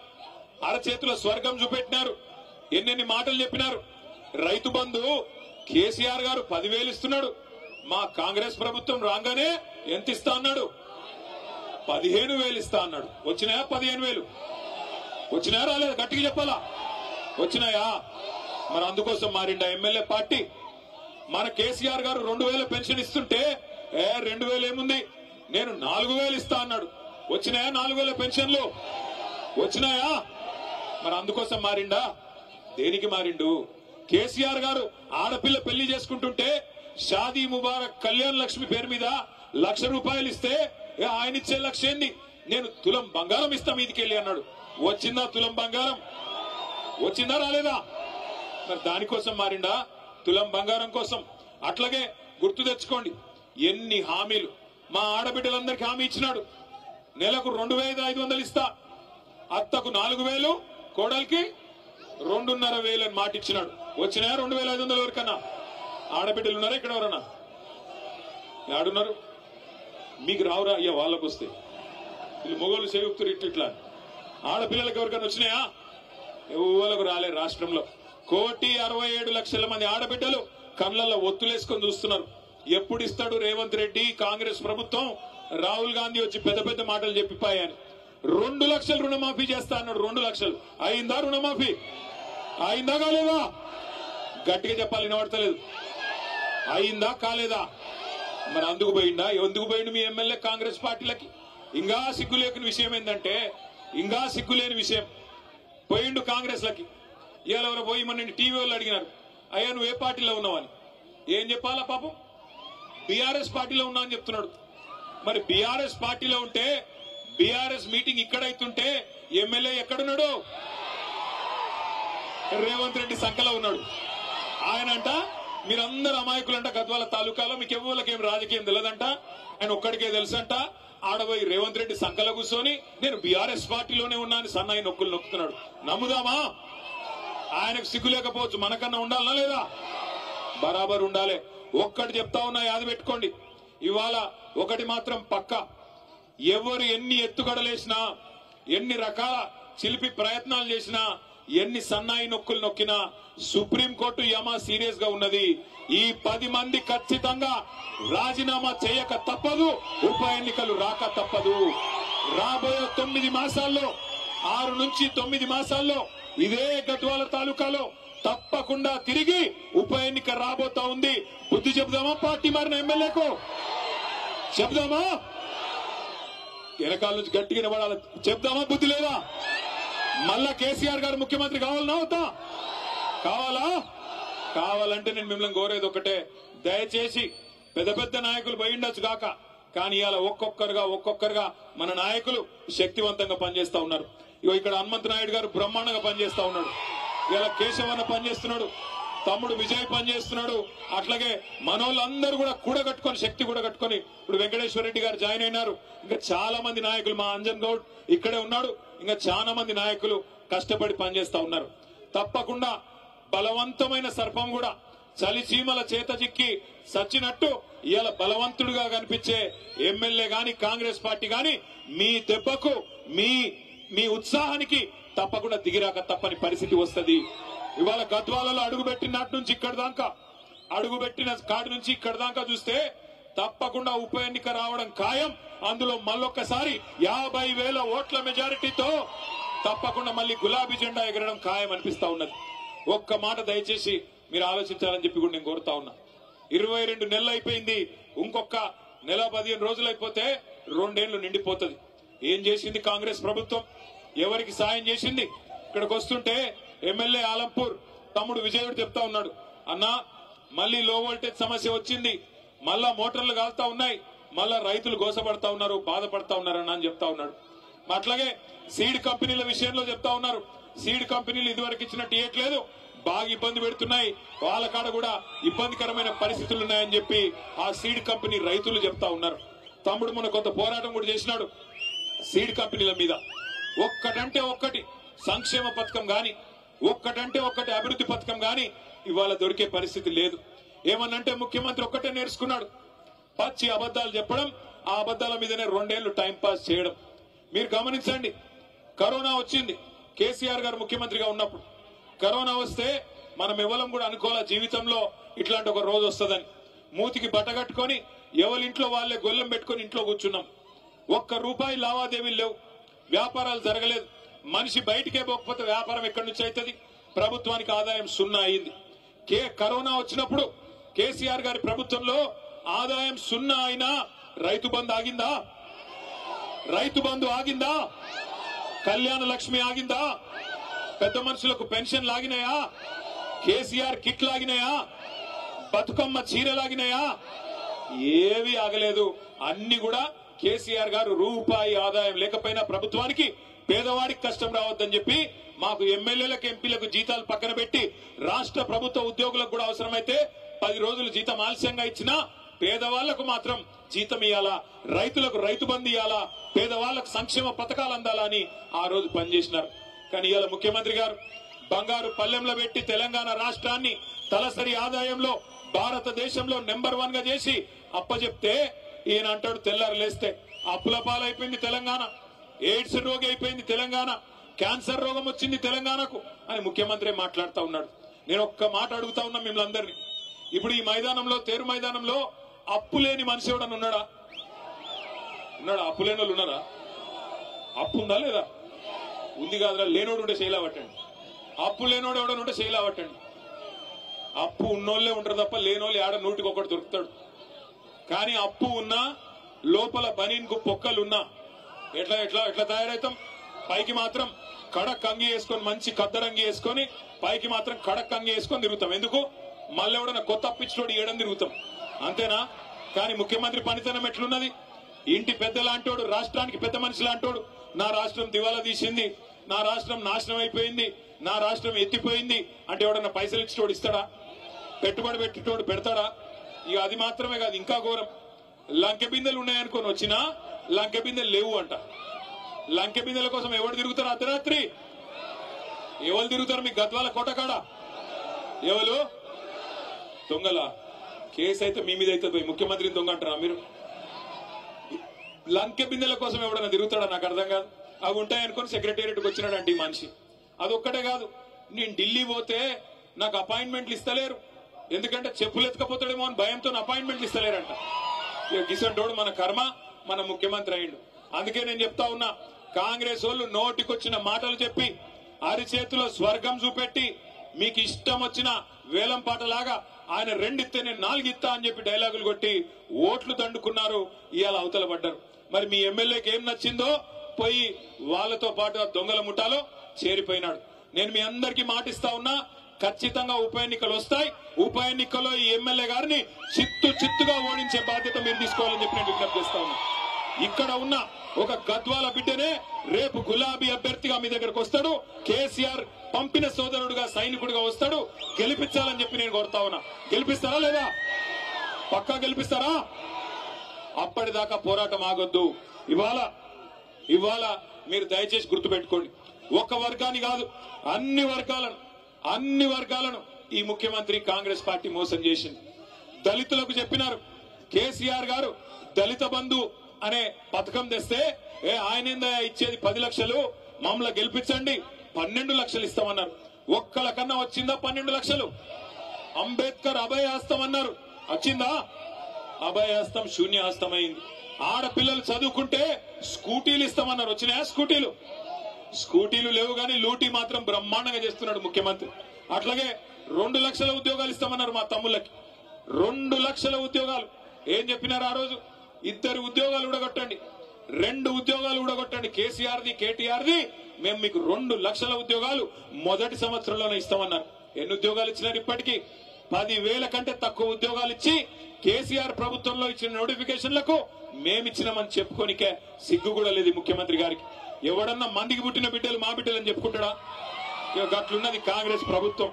అరచేతిలో స్వర్గం చూపెట్టినారు, ఎన్నెన్ని మాటలు చెప్పినారు. రైతు బంధు కేసీఆర్ గారు 10,000 ఇస్తున్నాడు. మా కాంగ్రెస్ ప్రభుత్వం రాగానే ఎంత ఇస్తా అన్నాడు? 15,000 ఇస్తా అన్నాడు. వచ్చినాయా 15,000? వచ్చినాయా రాలేదు? గట్టిగా చెప్పాలా? వచ్చినాయా? మరి అందుకోసం మారిండా ఎమ్మెల్యే పార్టీ? మన కేసీఆర్ గారు 2,000 పెన్షన్ ఇస్తుంటే 2,000 ఏముంది, నేను 4,000 ఇస్తా అన్నాడు. వచ్చినాయా 4,000 పెన్షన్లు? వచ్చినాయా? మరి అందుకోసం మారిండా? దేనికి మారిండు? కేసీఆర్ గారు ఆడపిల్ల పెళ్లి చేసుకుంటుంటే షాదీ ముబారక్ కళ్యాణ్ లక్ష్మి పేరు మీద ₹1,00,000 ఇస్తే ఆయన ఇచ్చే లక్ష్యం ఏంది? నేను తులం బంగారం ఇస్తా మీదికెళ్ళి అన్నాడు. వచ్చిందా తులం బంగారం? వచ్చిందా రాలేదా? మరి దానికోసం మారిండా? తులం బంగారం కోసం. అట్లాగే గుర్తు తెచ్చుకోండి, ఎన్ని హామీలు మా ఆడబిడ్డలందరికీ హామీ ఇచ్చినాడు. నెలకు 2,500 ఇస్తా, అత్తకు 4,000, కోడలికి 2,500 అని మాట ఇచ్చినాడు. వచ్చినాయా 2,500 ఎవరికన్నా? ఆడబిడ్డలు ఉన్నారా ఇక్కడ? ఎవరన్నా ఆడున్నారు? మీకు రావురా అయ్యా? వాళ్ళకు వస్తే వీళ్ళు మొగోళ్ళు సేవక్తులు ఇట్లా. ఆడపిల్లలకు ఎవరికైనా వచ్చినాయా? ఎవరికి రాలే. రాష్ట్రంలో 1,67,00,000 మంది ఆడబిడ్డలు కళ్ళల్లో ఒత్తులేసుకొని చూస్తున్నారు. ఎప్పుడు ఇస్తాడు రేవంత్ రెడ్డి, కాంగ్రెస్ ప్రభుత్వం, రాహుల్ గాంధీ వచ్చి పెద్ద పెద్ద మాటలు చెప్పిపోయాని. 2 లక్షలు రుణమాఫీ చేస్తా అన్నాడు. 2 లక్షలు అయిందా? రుణమాఫీ అయిందా కాలేదా? గట్టిగా చెప్పాలి, వినబడతలేదు. అయిందా కాలేదా? మరి అందుకు పోయిందా? ఎందుకు పోయిండు మీ ఎమ్మెల్యే కాంగ్రెస్ పార్టీలకి? ఇంకా సిగ్గులేని విషయం ఏంటంటే, ఇంకా సిగ్గులేని విషయం, పోయిండు కాంగ్రెస్ లకి. ఇవాళ ఎవరో పోయి మన టీవీ వాళ్ళు అడిగినారు, అయ్యా నువ్వు ఏ పార్టీలో ఉన్నావని. ఏం చెప్పాలా పాపం? బీఆర్ఎస్ పార్టీలో ఉన్నా అని చెప్తున్నాడు. మరి బీఆర్ఎస్ పార్టీలో ఉంటే బీఆర్ఎస్ మీటింగ్ ఇక్కడైతుంటే ఎమ్మెల్యే ఎక్కడున్నాడు? రేవంత్ రెడ్డి సంకలో ఉన్నాడు. ఆయనంట మీరందరూ అమాయకులంట, గద్వాల తాలూకాలో మీకు ఎవరికేం రాజకీయం తెలియదంట, ఆయన ఒక్కడికే తెలుసంట. ఆడబోయి రేవంత్ రెడ్డి సంకలో కూర్చొని నేను బీఆర్ఎస్ పార్టీలోనే ఉన్నా అని సన్నాయి నొక్కులు నొక్కుతున్నాడు. నమ్ముదామా? ఆయనకు సిగ్గు లేకపోవచ్చు, మనకన్నా ఉండాలనా లేదా? బరాబర్ ఉండాలి. ఒక్కటి చెప్తా ఉన్నా, యాద పెట్టుకోండి. ఇవాళ ఒకటి మాత్రం పక్క, ఎవరు ఎన్ని ఎత్తుగడలేసినా, ఎన్ని రకాల చిలిపి ప్రయత్నాలు చేసినా, ఎన్ని సన్నాయి నొక్కులు నొక్కినా సుప్రీంకోర్టు యమా సీరియస్ గా ఉన్నది. ఈ 10 మంది ఖచ్చితంగా రాజీనామా చేయక తప్పదు, ఉప ఎన్నికలు రాక తప్పదు. రాబోయే 9 మాసాల్లో 6 నుంచి 9 మాసాల్లో ఇదే గద్వాల తాలూకాలో తప్పకుండా తిరిగి ఉప ఎన్నిక రాబోతా ఉంది. బుద్ధి చెబుదామా పార్టీ మారిన ఎమ్మెల్యేకు? చెప్దామా? వెనకాల నుంచి గట్టిగా నిలబడాలి. చెప్దామా? బుద్ధి లేదా? మళ్ళా కేసీఆర్ గారు ముఖ్యమంత్రి కావాలన్నా అవుతా? కావాలా? కావాలంటే నేను మిమ్మల్ని కోరేది ఒకటే, దయచేసి పెద్ద పెద్ద నాయకులు పోయిండొచ్చు కాక, కానీ ఇవాళ ఒక్కొక్కరుగా మన నాయకులు శక్తివంతంగా పనిచేస్తా ఉన్నారు. ఇగో ఇక్కడ హనుమంత్ నాయుడు గారు బ్రహ్మాండంగా పనిచేస్తా ఉన్నాడు. ఇవాళ కేశవన్న పనిచేస్తున్నాడు, తమ్ముడు విజయ్ పనిచేస్తున్నాడు. అట్లాగే మనోళ్ళందరూ కూడా కూడగట్టుకొని, శక్తి కూడగట్టుకొని ఇప్పుడు వెంకటేశ్వర రెడ్డి గారు జాయిన్ అయినారు. ఇంకా చాలా మంది నాయకులు, మా అంజన్ గౌడ్ ఇక్కడే ఉన్నాడు, ఇంకా చాలా మంది నాయకులు కష్టపడి పనిచేస్తా ఉన్నారు. తప్పకుండా బలవంతమైన సర్పం కూడా చలిచీమల చేత చిక్కి సచ్చినట్టు ఇవాళ బలవంతుడుగా కనిపించే ఎమ్మెల్యే గాని, కాంగ్రెస్ పార్టీ గాని మీ దెబ్బకు, మీ ఉత్సాహానికి తప్పకుండా దిగిరాక తప్పని పరిస్థితి వస్తుంది. ఇవాళ గద్వాలలో అడుగుపెట్టిన నాటి నుంచి ఇక్కడ దాకా, అడుగుపెట్టిన కాడి నుంచి ఇక్కడ దాకా చూస్తే తప్పకుండా ఉప ఎన్నిక రావడం ఖాయం. అందులో మళ్ళొక్కసారి 50,000 ఓట్ల మెజారిటీతో తప్పకుండా మళ్ళీ గులాబీ జెండా ఎగరడం ఖాయం అనిపిస్తా ఉన్నది. ఒక్క మాట దయచేసి మీరు ఆలోచించాలని చెప్పి కూడా నేను కోరుతా ఉన్నా. 22 నెలలు అయిపోయింది, ఇంకొక నెల 15 రోజులు అయిపోతే 2 ఏళ్లు నిండిపోతుంది. ఏం చేసింది కాంగ్రెస్ ప్రభుత్వం? ఎవరికి సాయం చేసింది? ఇక్కడికి వస్తుంటే ఎమ్మెల్యే ఆలంపూర్ తమ్ముడు విజయుడు చెప్తా ఉన్నాడు, అన్నా మళ్ళీ లో వోల్టేజ్ సమస్య వచ్చింది, మళ్ళా మోటార్లు కాలుతా ఉన్నాయి, మళ్ళా రైతులు గోసపడతా ఉన్నారు, బాధపడతా ఉన్నారన్న అని చెప్తా ఉన్నాడు. అట్లాగే సీడ్ కంపెనీల విషయంలో చెప్తా ఉన్నారు, సీడ్ కంపెనీలు ఇదివరకు ఇచ్చినట్టు ఇవ్వట్లేదు, బాగా ఇబ్బంది పెడుతున్నాయి, వాళ్ళ కాడ కూడా ఇబ్బందికరమైన పరిస్థితులు ఉన్నాయని చెప్పి ఆ సీడ్ కంపెనీ రైతులు చెప్తా ఉన్నారు. తమ్ముడు మన కొంత పోరాటం కూడా చేసినాడు సీడ్ కంపెనీల మీద. ఒక్కటంటే ఒక్కటి సంక్షేమ పథకం గాని, ఒక్కటంటే ఒక్కటి అభివృద్ధి పథకం గాని ఇవాళ దొరికే పరిస్థితి లేదు. ఏమన్నంటే ముఖ్యమంత్రి ఒక్కటే నేర్చుకున్నాడు, పచ్చి అబద్దాలు చెప్పడం, ఆ అబద్దాల మీదనే 2 ఏళ్లు టైం పాస్ చేయడం. మీరు గమనించండి, కరోనా వచ్చింది కేసీఆర్ గారు ముఖ్యమంత్రిగా ఉన్నప్పుడు. కరోనా వస్తే మనం ఎవరం కూడా అనుకోవాల జీవితంలో ఇట్లాంటి ఒక రోజు వస్తుందని. మూతికి బట్ట కట్టుకొని ఎవరింట్లో వాళ్ళే గొల్లెం పెట్టుకొని ఇంట్లో కూర్చున్నాం. ₹1 లావాదేవీలు లేవు, వ్యాపారాలు జరగలేదు. మనిషి బయటికే పోకపోతే వ్యాపారం ఎక్కడి నుంచి అవుతుంది? ప్రభుత్వానికి ఆదాయం 0 అయింది. కరోనా వచ్చినప్పుడు కేసీఆర్ గారి ప్రభుత్వంలో ఆదాయం 0 అయినా రైతు బంధు ఆగిందా? రైతు బంధు ఆగిందా? కళ్యాణ లక్ష్మి ఆగిందా? పెద్ద మనుషులకు పెన్షన్ లాగినాయా? కేసీఆర్ కిట్ లాగినాయా? బతుకమ్మ చీరలాగినాయా? ఏవి ఆగలేదు. అన్ని కూడా కేసీఆర్ గారు రూపాయి ఆదాయం లేకపోయినా ప్రభుత్వానికి, పేదవాడికి కష్టం రావద్దని చెప్పి మాకు ఎమ్మెల్యేలకు, ఎంపీలకు జీతాలు పక్కన పెట్టి రాష్ట్ర ప్రభుత్వ ఉద్యోగులకు కూడా అవసరమైతే 10 రోజులు జీతం ఆలస్యంగా ఇచ్చినా పేదవాళ్లకు మాత్రం జీతం ఇవ్వాలా, రైతులకు రైతు బంధు ఇవ్వాలా, పేదవాళ్లకు సంక్షేమ పథకాలు అందాలని ఆ రోజు పనిచేసినారు. కానీ ఇవాళ ముఖ్యమంత్రి గారు బంగారు పల్లెంలో పెట్టి తెలంగాణ రాష్ట్రాన్ని తలసరి ఆదాయంలో భారతదేశంలో నెంబర్ 1 గా చేసి అప్పచెప్తే ఈయన అంటాడు తెల్లారు లేస్తే అప్పుల పాలైపోయింది తెలంగాణ, ఎయిడ్స్ రోగి అయిపోయింది తెలంగాణ, క్యాన్సర్ రోగం వచ్చింది తెలంగాణకు అని ముఖ్యమంత్రి మాట్లాడుతూ ఉన్నాడు. నేను ఒక్క మాట అడుగుతా ఉన్నా మిమ్మల్ని అందరినీ, ఇప్పుడు ఈ మైదానంలో, తేరు మైదానంలో అప్పు లేని మనిషి ఎవడన్నా ఉన్నాడా? అప్పు లేని వాళ్ళు ఉన్నారా? అప్పు ఉందా లేదా? ఉంది కాదురా. లేనోడు ఉంటే శైలా పట్టండి. అప్పు లేనోడు ఎవడని ఉంటే శైలా పట్టండి. అప్పు ఉన్నోళ్లే ఉంటారు తప్ప లేనోళ్ళు ఆడ 100కి దొరుకుతాడు. కానీ అప్పు ఉన్నా లోపల బనీన్కు పొక్కలున్నా ఎట్లా ఎట్లా ఎట్లా తయారవుతాం? పైకి మాత్రం కడక్ అంగి వేసుకొని, మంచి కద్దరంగి వేసుకొని పైకి మాత్రం కడక్ అంగి వేసుకొని తిరుగుతాం. ఎందుకు? మళ్ళీ ఎవడన్నా కొత్త అప్పిచ్చినోడు ఏడని తిరుగుతాం, అంతేనా? కానీ ముఖ్యమంత్రి పనితనం ఎట్లున్నది? ఇంటి పెద్ద లాంటోడు, రాష్ట్రానికి పెద్ద మనిషి లాంటోడు, నా రాష్ట్రం దివాలా తీసింది, నా రాష్ట్రం నాశనం అయిపోయింది, నా రాష్ట్రం ఎత్తిపోయింది అంటే ఎవడన్నా పైసలు ఇచ్చినోడు ఇస్తాడా? పెట్టుబడి పెట్టేటోడు పెడతాడా? ఇక అది మాత్రమే కాదు, ఇంకా ఘోరం. లంకె బిందెలు ఉన్నాయనుకొని వచ్చినా లంకె బిందెలు లేవు అంట. లంకె బిందెల కోసం ఎవరు తిరుగుతారు? అర్ధరాత్రి ఎవరు తిరుగుతారు? మీ గద్వాల కోటకాడ ఎవరు దొంగల కేసు అయితే మీ మీద అయితే పోయి ముఖ్యమంత్రిని దొంగ అంటారా మీరు? లంకె బిందెల కోసం ఎవడన్నా తిరుగుతాడా నాకు అర్థం కాదు. అవి ఉంటాయనుకొని సెక్రటేరియట్కి వచ్చినాడంటే ఈ మనిషి. అదొక్కటే కాదు, నేను ఢిల్లీ పోతే నాకు అపాయింట్మెంట్లు ఇస్తలేరు, ఎందుకంటే చెప్పులు ఎత్తుకపోతాడేమో అని భయంతో అపాయింట్మెంట్లు ఇస్తలేరంట. గిసంటోడు మన కర్మ, మన ముఖ్యమంత్రి అయ్యిండు. అందుకే నేను చెప్తా ఉన్నా, కాంగ్రెస్ వాళ్ళు నోటికొచ్చిన మాటలు చెప్పి అరిచేతిలో స్వర్గం చూపెట్టి మీకు ఇష్టం వచ్చిన వేలం పాటలాగా ఆయన 2 ఇస్తే నేను 4 ఇస్తా అని చెప్పి డైలాగులు కొట్టి ఓట్లు దండుకున్నారు. ఇవాళ అవతల పడ్డారు. మరి మీ ఎమ్మెల్యేకి ఏం నచ్చిందో పోయి వాళ్ళతో పాటు ఆ దొంగల ముఠాలో చేరిపోయినాడు. నేను మీ అందరికీ మాటిస్తా ఉన్నా, ఖచ్చితంగా ఉప ఎన్నికలు వస్తాయి. ఉప ఎన్నికల్లో ఈ ఎమ్మెల్యే గారిని చిత్తుగా ఓడించే బాధ్యత మీరు తీసుకోవాలని చెప్పి నేను విజ్ఞప్తి చేస్తా ఉన్నా. ఇక్కడ ఉన్న ఒక గద్వాల బిడ్డనే రేపు గులాబీ అభ్యర్థిగా మీ దగ్గరకు వస్తాడు. కేసీఆర్ పంపిన సోదరుడుగా సైనికుడిగా వస్తాడు. గెలిపించాలని చెప్పి నేను కోరుతా ఉన్నా. గెలిపిస్తారా లేదా? పక్కా గెలిపిస్తారా? అప్పటిదాకా పోరాటం ఆగొద్దు. ఇవాళ మీరు దయచేసి గుర్తుపెట్టుకోండి, ఒక్క వర్గాన్ని కాదు, అన్ని వర్గాలను ఈ ముఖ్యమంత్రి కాంగ్రెస్ పార్టీ మోసం చేసింది. దళితులకు చెప్పినారు, కేసీఆర్ గారు దళిత బంధు అనే పథకం తెస్తే ఆయనేందా ఇచ్చేది 10 లక్షలు, మమ్మల్ని గెలిపించండి 12 లక్షలు ఇస్తామన్నారు. ఒక్కల కన్నా వచ్చిందా 12 లక్షలు? అంబేద్కర్ అభయ హస్తం అన్నారు, వచ్చిందా? అభయ హస్తం శూన్య హస్తం అయింది. ఆడపిల్లలు చదువుకుంటే స్కూటీలు ఇస్తామన్నారు, వచ్చినాయా స్కూటీలు లేవు, కానీ లూటీ మాత్రం బ్రహ్మాండంగా చేస్తున్నాడు ముఖ్యమంత్రి. అట్లాగే 2 లక్షల ఉద్యోగాలు ఇస్తామన్నారు మా తమ్ముళ్ళకి. 2 లక్షల ఉద్యోగాలు ఏం చెప్పినారు ఆ రోజు? 2 ఉద్యోగాలు ఊడగొట్టండి, 2 ఉద్యోగాలు ఊడగొట్టండి, కేసీఆర్ది కేటీఆర్ది, మేము మీకు 2 లక్షల ఉద్యోగాలు మొదటి సంవత్సరంలోనే ఇస్తామన్నారు. ఎన్ని ఉద్యోగాలు ఇచ్చినారు? ఇప్పటికీ 10,000 కంటే తక్కువ ఉద్యోగాలు ఇచ్చి కేసీఆర్ ప్రభుత్వంలో ఇచ్చిన నోటిఫికేషన్లకు మేమిచ్చినామని చెప్పుకోనికే సిగ్గు కూడా లేదు ముఖ్యమంత్రి గారికి. ఎవడన్నా మందికి పుట్టిన బిడ్డలు మా బిడ్డలు అని చెప్పుకుంటాడా? గట్లున్నది కాంగ్రెస్ ప్రభుత్వం.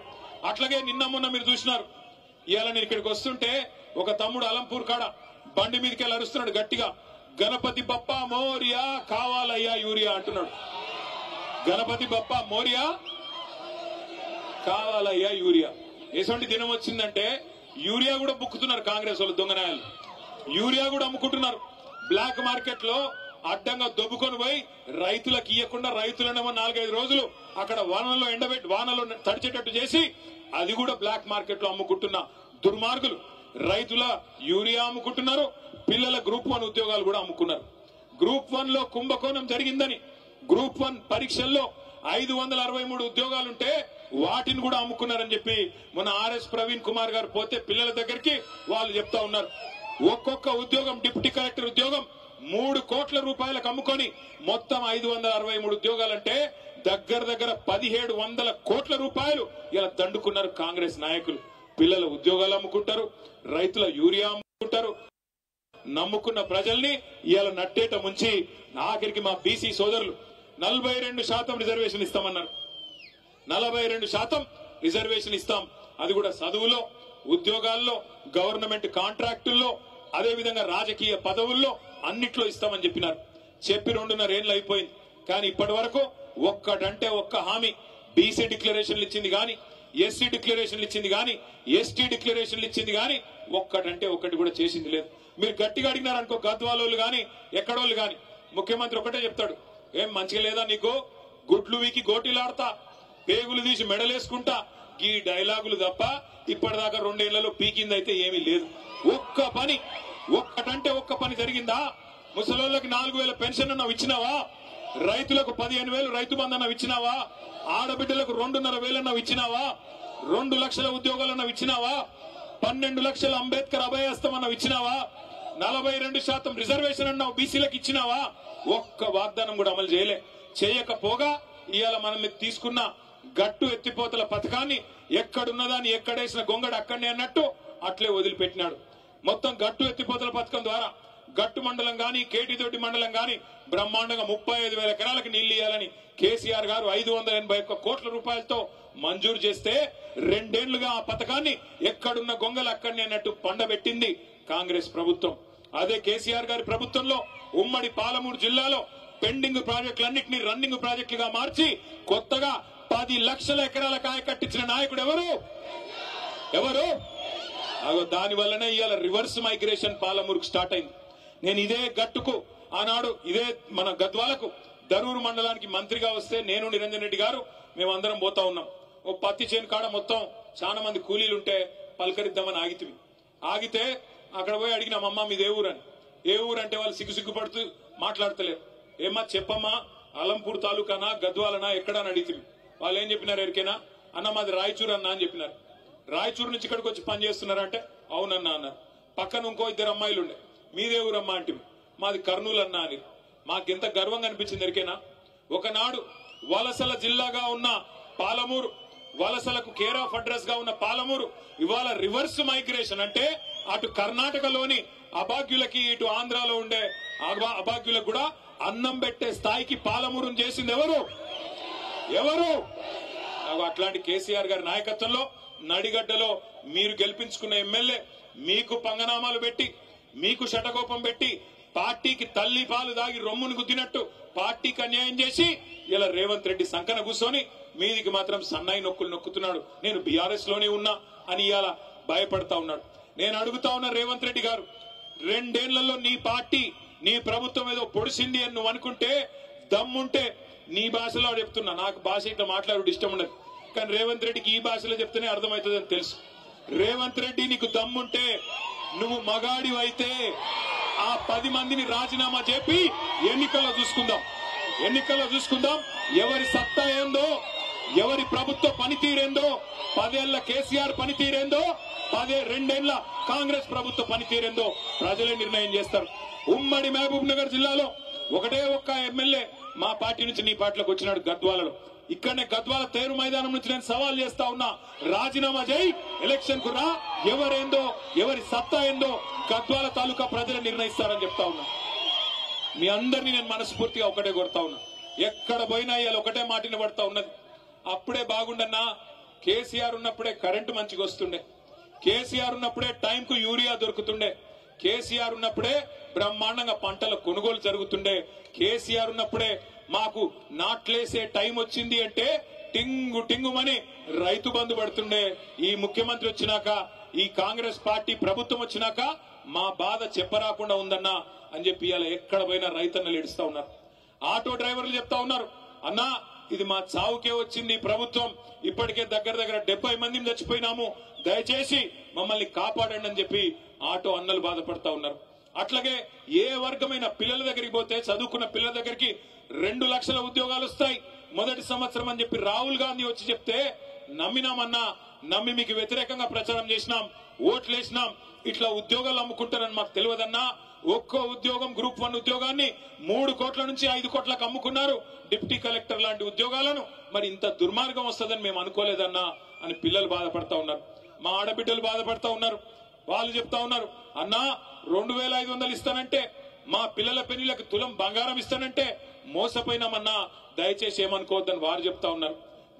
అట్లాగే నిన్న మొన్న మీరు చూసినారు, ఇవాళ నేను ఇక్కడికి వస్తుంటే ఒక తమ్ముడు అలంపూర్ కాడ బండి మీదకి వెళ్ళి అరుస్తున్నాడు గట్టిగా, గణపతి బప్పా మోరియా కావాలయ్యా యూరియా అంటున్నాడు. గణపతి బప్పా మోరియా కావాలయ్యా యూరియా. ఎటువంటి దినం వచ్చిందంటే యూరియా కూడా బుక్కుతున్నారు కాంగ్రెస్ వాళ్ళు, దొంగనాయాలు యూరియా కూడా అమ్ముకుంటున్నారు. బ్లాక్ మార్కెట్ లో అడ్డంగా దొబ్బుకొని పోయి రైతులకు ఇవ్వకుండా రైతులనేమో 4-5 రోజులు అక్కడ వానలో తడిచేటట్టు చేసి అది కూడా బ్లాక్ మార్కెట్ లో అమ్ముకుంటున్న దుర్మార్గులు రైతుల యూరియా అమ్ముకుంటున్నారు. పిల్లల గ్రూప్ 1 ఉద్యోగాలు కూడా అమ్ముకున్నారు. గ్రూప్ 1 లో కుంభకోణం జరిగిందని గ్రూప్ 1 పరీక్షల్లో 563 ఉద్యోగాలుంటే వాటిని కూడా అమ్ముకున్నారని చెప్పి మన ఆర్ఎస్ ప్రవీణ్ కుమార్ గారు పోతే పిల్లల దగ్గరికి వాళ్ళు చెప్తా ఉన్నారు. ఒక్కొక్క ఉద్యోగం, డిప్యూటీ కలెక్టర్ ఉద్యోగం 3 కోట్ల రూపాయలకు అమ్ముకొని మొత్తం 563 ఉద్యోగాలంటే దగ్గర 1700 కోట్ల రూపాయలు ఇలా దండుకున్నారు కాంగ్రెస్ నాయకులు. పిల్లల ఉద్యోగాలు అమ్ముకుంటారు, రైతుల యూరియా అమ్ముకుంటారు, నమ్ముకున్న ప్రజల్ని ఇలా నట్టేట ముంచి ఆఖరికి మా బీసీ సోదరులు 42% రిజర్వేషన్ ఇస్తామన్నారు. 42% రిజర్వేషన్ ఇస్తాం, అది కూడా చదువులో, ఉద్యోగాల్లో, గవర్నమెంట్ కాంట్రాక్టుల్లో, అదేవిధంగా రాజకీయ పదవుల్లో అన్నిట్లో ఇస్తామని చెప్పినారు. చెప్పి 2.5 ఏళ్ళు అయిపోయింది. కానీ ఇప్పటి వరకు ఒక్కటంటే ఒక్క హామీ, బీసీ డిక్లరేషన్లు ఇచ్చింది గాని, ఎస్సీ డిక్లరేషన్లు ఇచ్చింది గాని, ఎస్టీ డిక్లరేషన్లు ఇచ్చింది గాని ఒక్కటంటే ఒక్కటి కూడా చేసింది లేదు. మీరు గట్టిగా అడిగినారనుకో, గద్వాలోళ్ళు గాని ఎక్కడోళ్ళు గాని ముఖ్యమంత్రి ఒకటే చెప్తాడు, ఏం మంచిగా లేదా నీకు, గుడ్లు వీకి గోటీలాడతా, పేగులు తీసి మెడలేసుకుంటా, ఈ డైలాగులు తప్ప ఇప్పటిదాకా 2 ఏళ్లలో పీకింది అయితే ఏమీ లేదు. ఒక్కటంటే ఒక్క పని జరిగిందా? ముసలోళ్ళకి 4,000 పెన్షన్ అన్నావు ఇచ్చినావా? రైతులకు 15,000 రైతు బంధు అన్నావు ఇచ్చినావా? ఆడబిడ్డలకు 2,500 అన్నావు ఇచ్చినావా? 2 లక్షల ఉద్యోగాలు అన్నావు ఇచ్చినావా? 12 లక్షల అంబేద్కర్ అభయహస్తం అన్నావు ఇచ్చినావా? 42% రిజర్వేషన్ అన్నావు బీసీలకు ఇచ్చినావా? ఒక్క వాగ్దానం కూడా అమలు చేయకపోగా ఇవాళ మనం తీసుకున్న గట్టు ఎత్తిపోతల పథకాన్ని ఎక్కడున్నదాన్ని ఎక్కడేసిన గొంగడు అక్కడనే అన్నట్టు అట్లే వదిలిపెట్టినాడు. మొత్తం గట్టు ఎత్తిపోతల పథకం ద్వారా గట్టు మండలం గాని, కేటీతోటి మండలం గాని బ్రహ్మాండంగా 35,000 ఎకరాలకు నీళ్లు ఇవ్వాలని కేసీఆర్ గారు 581 కోట్ల రూపాయలతో మంజూరు చేస్తే 2 ఏళ్లుగా ఆ పథకాన్ని ఎక్కడున్న గొంగలు అక్కడనే అన్నట్టు పండబెట్టింది కాంగ్రెస్ ప్రభుత్వం. అదే కేసీఆర్ గారి ప్రభుత్వంలో ఉమ్మడి పాలమూరు జిల్లాలో పెండింగ్ ప్రాజెక్టులన్నింటినీ రన్నింగ్ ప్రాజెక్టులుగా మార్చి కొత్తగా 10 లక్షల ఎకరాల కాయ కట్టించిన నాయకుడు ఎవరు? దాని వల్లనే ఇవాళ రివర్స్ మైగ్రేషన్ పాలమూరుకు స్టార్ట్ అయింది. నేను ఇదే గట్టుకు ఆనాడు ఇదే మన గద్వాలకు దరూరు మండలానికి మంత్రిగా వస్తే నేను నిరంజన్ రెడ్డి గారు మేమందరం పోతా ఉన్నాం. ఓ పత్తి చేను కాడ మొత్తం చాలా మంది కూలీలుంటే పలకరిద్దామని ఆగితే అక్కడ పోయి అడిగినాం, అమ్మ మీది ఏ ఊరని. ఏ ఊరంటే వాళ్ళు సిగ్గుపడుతూ మాట్లాడతలేరు. ఏమ్మా చెప్పమ్మా, అలంపూర్ తాలూకానా గద్వాలనా ఎక్కడని అడిగితే వాళ్ళు ఏం చెప్పినారు ఎరికేనా, అన్న మాది రాయచూరు అన్న అని చెప్పినారు. రాయచూరు నుంచి ఇక్కడికి వచ్చి పని చేస్తున్నారంటే అవునన్నా అన్నారు. పక్కన ఇంకో 2 అమ్మాయిలు ఉండే, మీదే ఊరమ్మా అంటే మాది కర్నూలు అన్నా అని. మాకెంత గర్వంగా అనిపించింది ఎరికేనా. ఒకనాడు వలసల జిల్లాగా ఉన్న పాలమూరు, వలసలకు కేర్ ఆఫ్ అడ్రస్ గా ఉన్న పాలమూరు ఇవాళ రివర్స్ మైగ్రేషన్, అంటే అటు కర్ణాటకలోని అభాగ్యులకి ఇటు ఆంధ్రాలో ఉండే అభాగ్యులకు కూడా అన్నం పెట్టే స్థాయికి పాలమూరును చేసింది ఎవరు? అట్లాంటి కేసీఆర్ గారి నాయకత్వంలో నడిగడ్డలో మీరు గెలిపించుకున్న ఎమ్మెల్యే మీకు పంగనామాలు పెట్టి, మీకు శటకోపం పెట్టి, పార్టీకి తల్లి పాలు దాగి రొమ్మును గుద్దినట్టు పార్టీకి అన్యాయం చేసి ఇలా రేవంత్ రెడ్డి సంకన కూర్చొని మీదికి మాత్రం సన్నాయి నొక్కులు నొక్కుతున్నాడు. నేను బీఆర్ఎస్ లోనే ఉన్నా అని ఇవాళ భయపడతా ఉన్నాడు. నేను అడుగుతా ఉన్నా రేవంత్ రెడ్డి గారు, 2 ఏళ్లలో నీ పార్టీ నీ ప్రభుత్వం ఏదో పొడిసింది అని నువ్వు అనుకుంటే దమ్ముంటే నీ భాషలో చెప్తున్నా. నాకు భాష ఇట్లా మాట్లాడు ఇష్టం ఉండదు, కానీ రేవంత్ రెడ్డికి ఈ భాషలో చెప్తేనే అర్థమవుతుందని తెలుసు. రేవంత్ రెడ్డి నీకు దమ్ముంటే నువ్వు మగాడివైతే ఆ 10 మందిని రాజీనామా చెప్పి ఎన్నికల్లో చూసుకుందాం ఎవరి సత్తా ఏందో, ఎవరి ప్రభుత్వ పనితీరేందో, 10 ఏళ్ల కేసీఆర్ పనితీరేందో, 2 ఏళ్ల కాంగ్రెస్ ప్రభుత్వ పనితీరేందో ప్రజలే నిర్ణయం చేస్తారు. ఉమ్మడి మహబూబ్ నగర్ జిల్లాలో ఒక్క ఎమ్మెల్యే మా పార్టీ నుంచి నీ పార్టీలోకి వచ్చినాడు గద్వాలలో. ఇక్కడనే గద్వాల తేరు మైదానం నుంచి నేను సవాల్ చేస్తా ఉన్నా, రాజీనామా చేయి, ఎలక్షన్ కు రా, ఎవరేందో ఎవరి సత్తా ఏందో గద్వాల తాలూకా ప్రజలు నిర్ణయిస్తారని చెప్తా ఉన్నా. మీ అందరినీ నేను మనస్ఫూర్తిగా ఒకటే కొడతా ఉన్నా. ఎక్కడ పోయినా ఇవాళ ఒకటే మాటిన పడతా ఉన్నది. అప్పుడే బాగుండన్నా, కేసీఆర్ ఉన్నప్పుడే కరెంటు మంచిగా వస్తుండే, కేసీఆర్ ఉన్నప్పుడే టైంకు యూరియా దొరుకుతుండే, కేసీఆర్ ఉన్నప్పుడే బ్రహ్మాండంగా పంటల కొనుగోలు జరుగుతుండే, కేసీఆర్ ఉన్నప్పుడే మాకు నాట్లేసే టైం వచ్చింది అంటే టింగుమని రైతు బంధు పడుతుండే. ఈ ముఖ్యమంత్రి వచ్చినాక, ఈ కాంగ్రెస్ పార్టీ ప్రభుత్వం వచ్చినాక మా బాధ చెప్పరాకుండా ఉందన్నా అని చెప్పి ఇలా ఎక్కడ పోయినా రైతన్నలు ఏడుస్తా ఉన్నారు. ఆటో డ్రైవర్లు చెప్తా ఉన్నారు, అన్నా ఇది మా చావుకే వచ్చింది ప్రభుత్వం, ఇప్పటికే దగ్గర 70 మందిని చచ్చిపోయినాము, దయచేసి మమ్మల్ని కాపాడండి అని చెప్పి ఆటో అన్నలు బాధపడతా ఉన్నారు. అట్లాగే ఏ వర్గమైన పిల్లల దగ్గరికి పోతే, చదువుకున్న పిల్లల దగ్గరికి 2 లక్షల ఉద్యోగాలు వస్తాయి మొదటి సంవత్సరం అని చెప్పి రాహుల్ గాంధీ వచ్చి చెప్తే నమ్మినామన్నా, నమ్మి మీకు వ్యతిరేకంగా ప్రచారం చేసినాం, ఓట్లేసినాం. ఇట్లా ఉద్యోగాలు అమ్ముకుంటారని మాకు తెలియదన్నా. ఒక్కో ఉద్యోగం గ్రూప్ 1 ఉద్యోగాన్ని 3 కోట్ల నుంచి 5 కోట్లకు అమ్ముకున్నారు, డిప్యూటీ కలెక్టర్ లాంటి ఉద్యోగాలను. మరి ఇంత దుర్మార్గం వస్తుందని మేము అనుకోలేదన్నా అని పిల్లలు బాధపడతా ఉన్నారు, మా ఆడబిడ్డలు బాధపడతా ఉన్నారు. వాళ్ళు చెప్తా ఉన్నారు, అన్నా 2500 ఇస్తానంటే, మా పిల్లల పెళ్లిలకు తులం బంగారం ఇస్తానంటే మోసపోయినామన్నా, దయచేసి ఏమనుకోవద్దని వారు చెప్తా ఉన్నారు.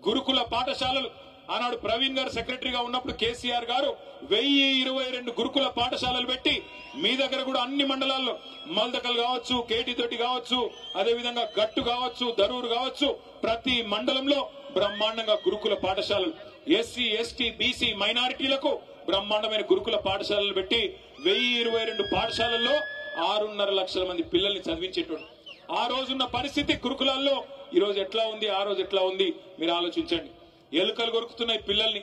గురుకుల పాఠశాలలు ఆనాడు ప్రవీణ్ గారు సెక్రటరీగా ఉన్నప్పుడు కేసీఆర్ గారు 1022 గురుకుల పాఠశాలలు పెట్టి మీ దగ్గర కూడా అన్ని మండలాల్లో మల్దకల్ కావచ్చు, కేటీతోటి కావచ్చు, అదేవిధంగా గట్టు కావచ్చు, దరూరు కావచ్చు, ప్రతి మండలంలో బ్రహ్మాండంగా గురుకుల పాఠశాలలు, ఎస్సీ ఎస్టీ బీసీ మైనారిటీలకు బ్రహ్మాండమైన గురుకుల పాఠశాలలు పెట్టి 1022 పాఠశాలల్లో 6.5 లక్షల మంది పిల్లల్ని చదివించేటోడు. ఆ రోజున్న పరిస్థితి గురుకులాల్లో ఈ రోజు ఎట్లా ఉంది, ఆ రోజు ఎట్లా ఉంది మీరు ఆలోచించండి. ఎలుకలు కొరుకుతున్నాయి పిల్లల్ని,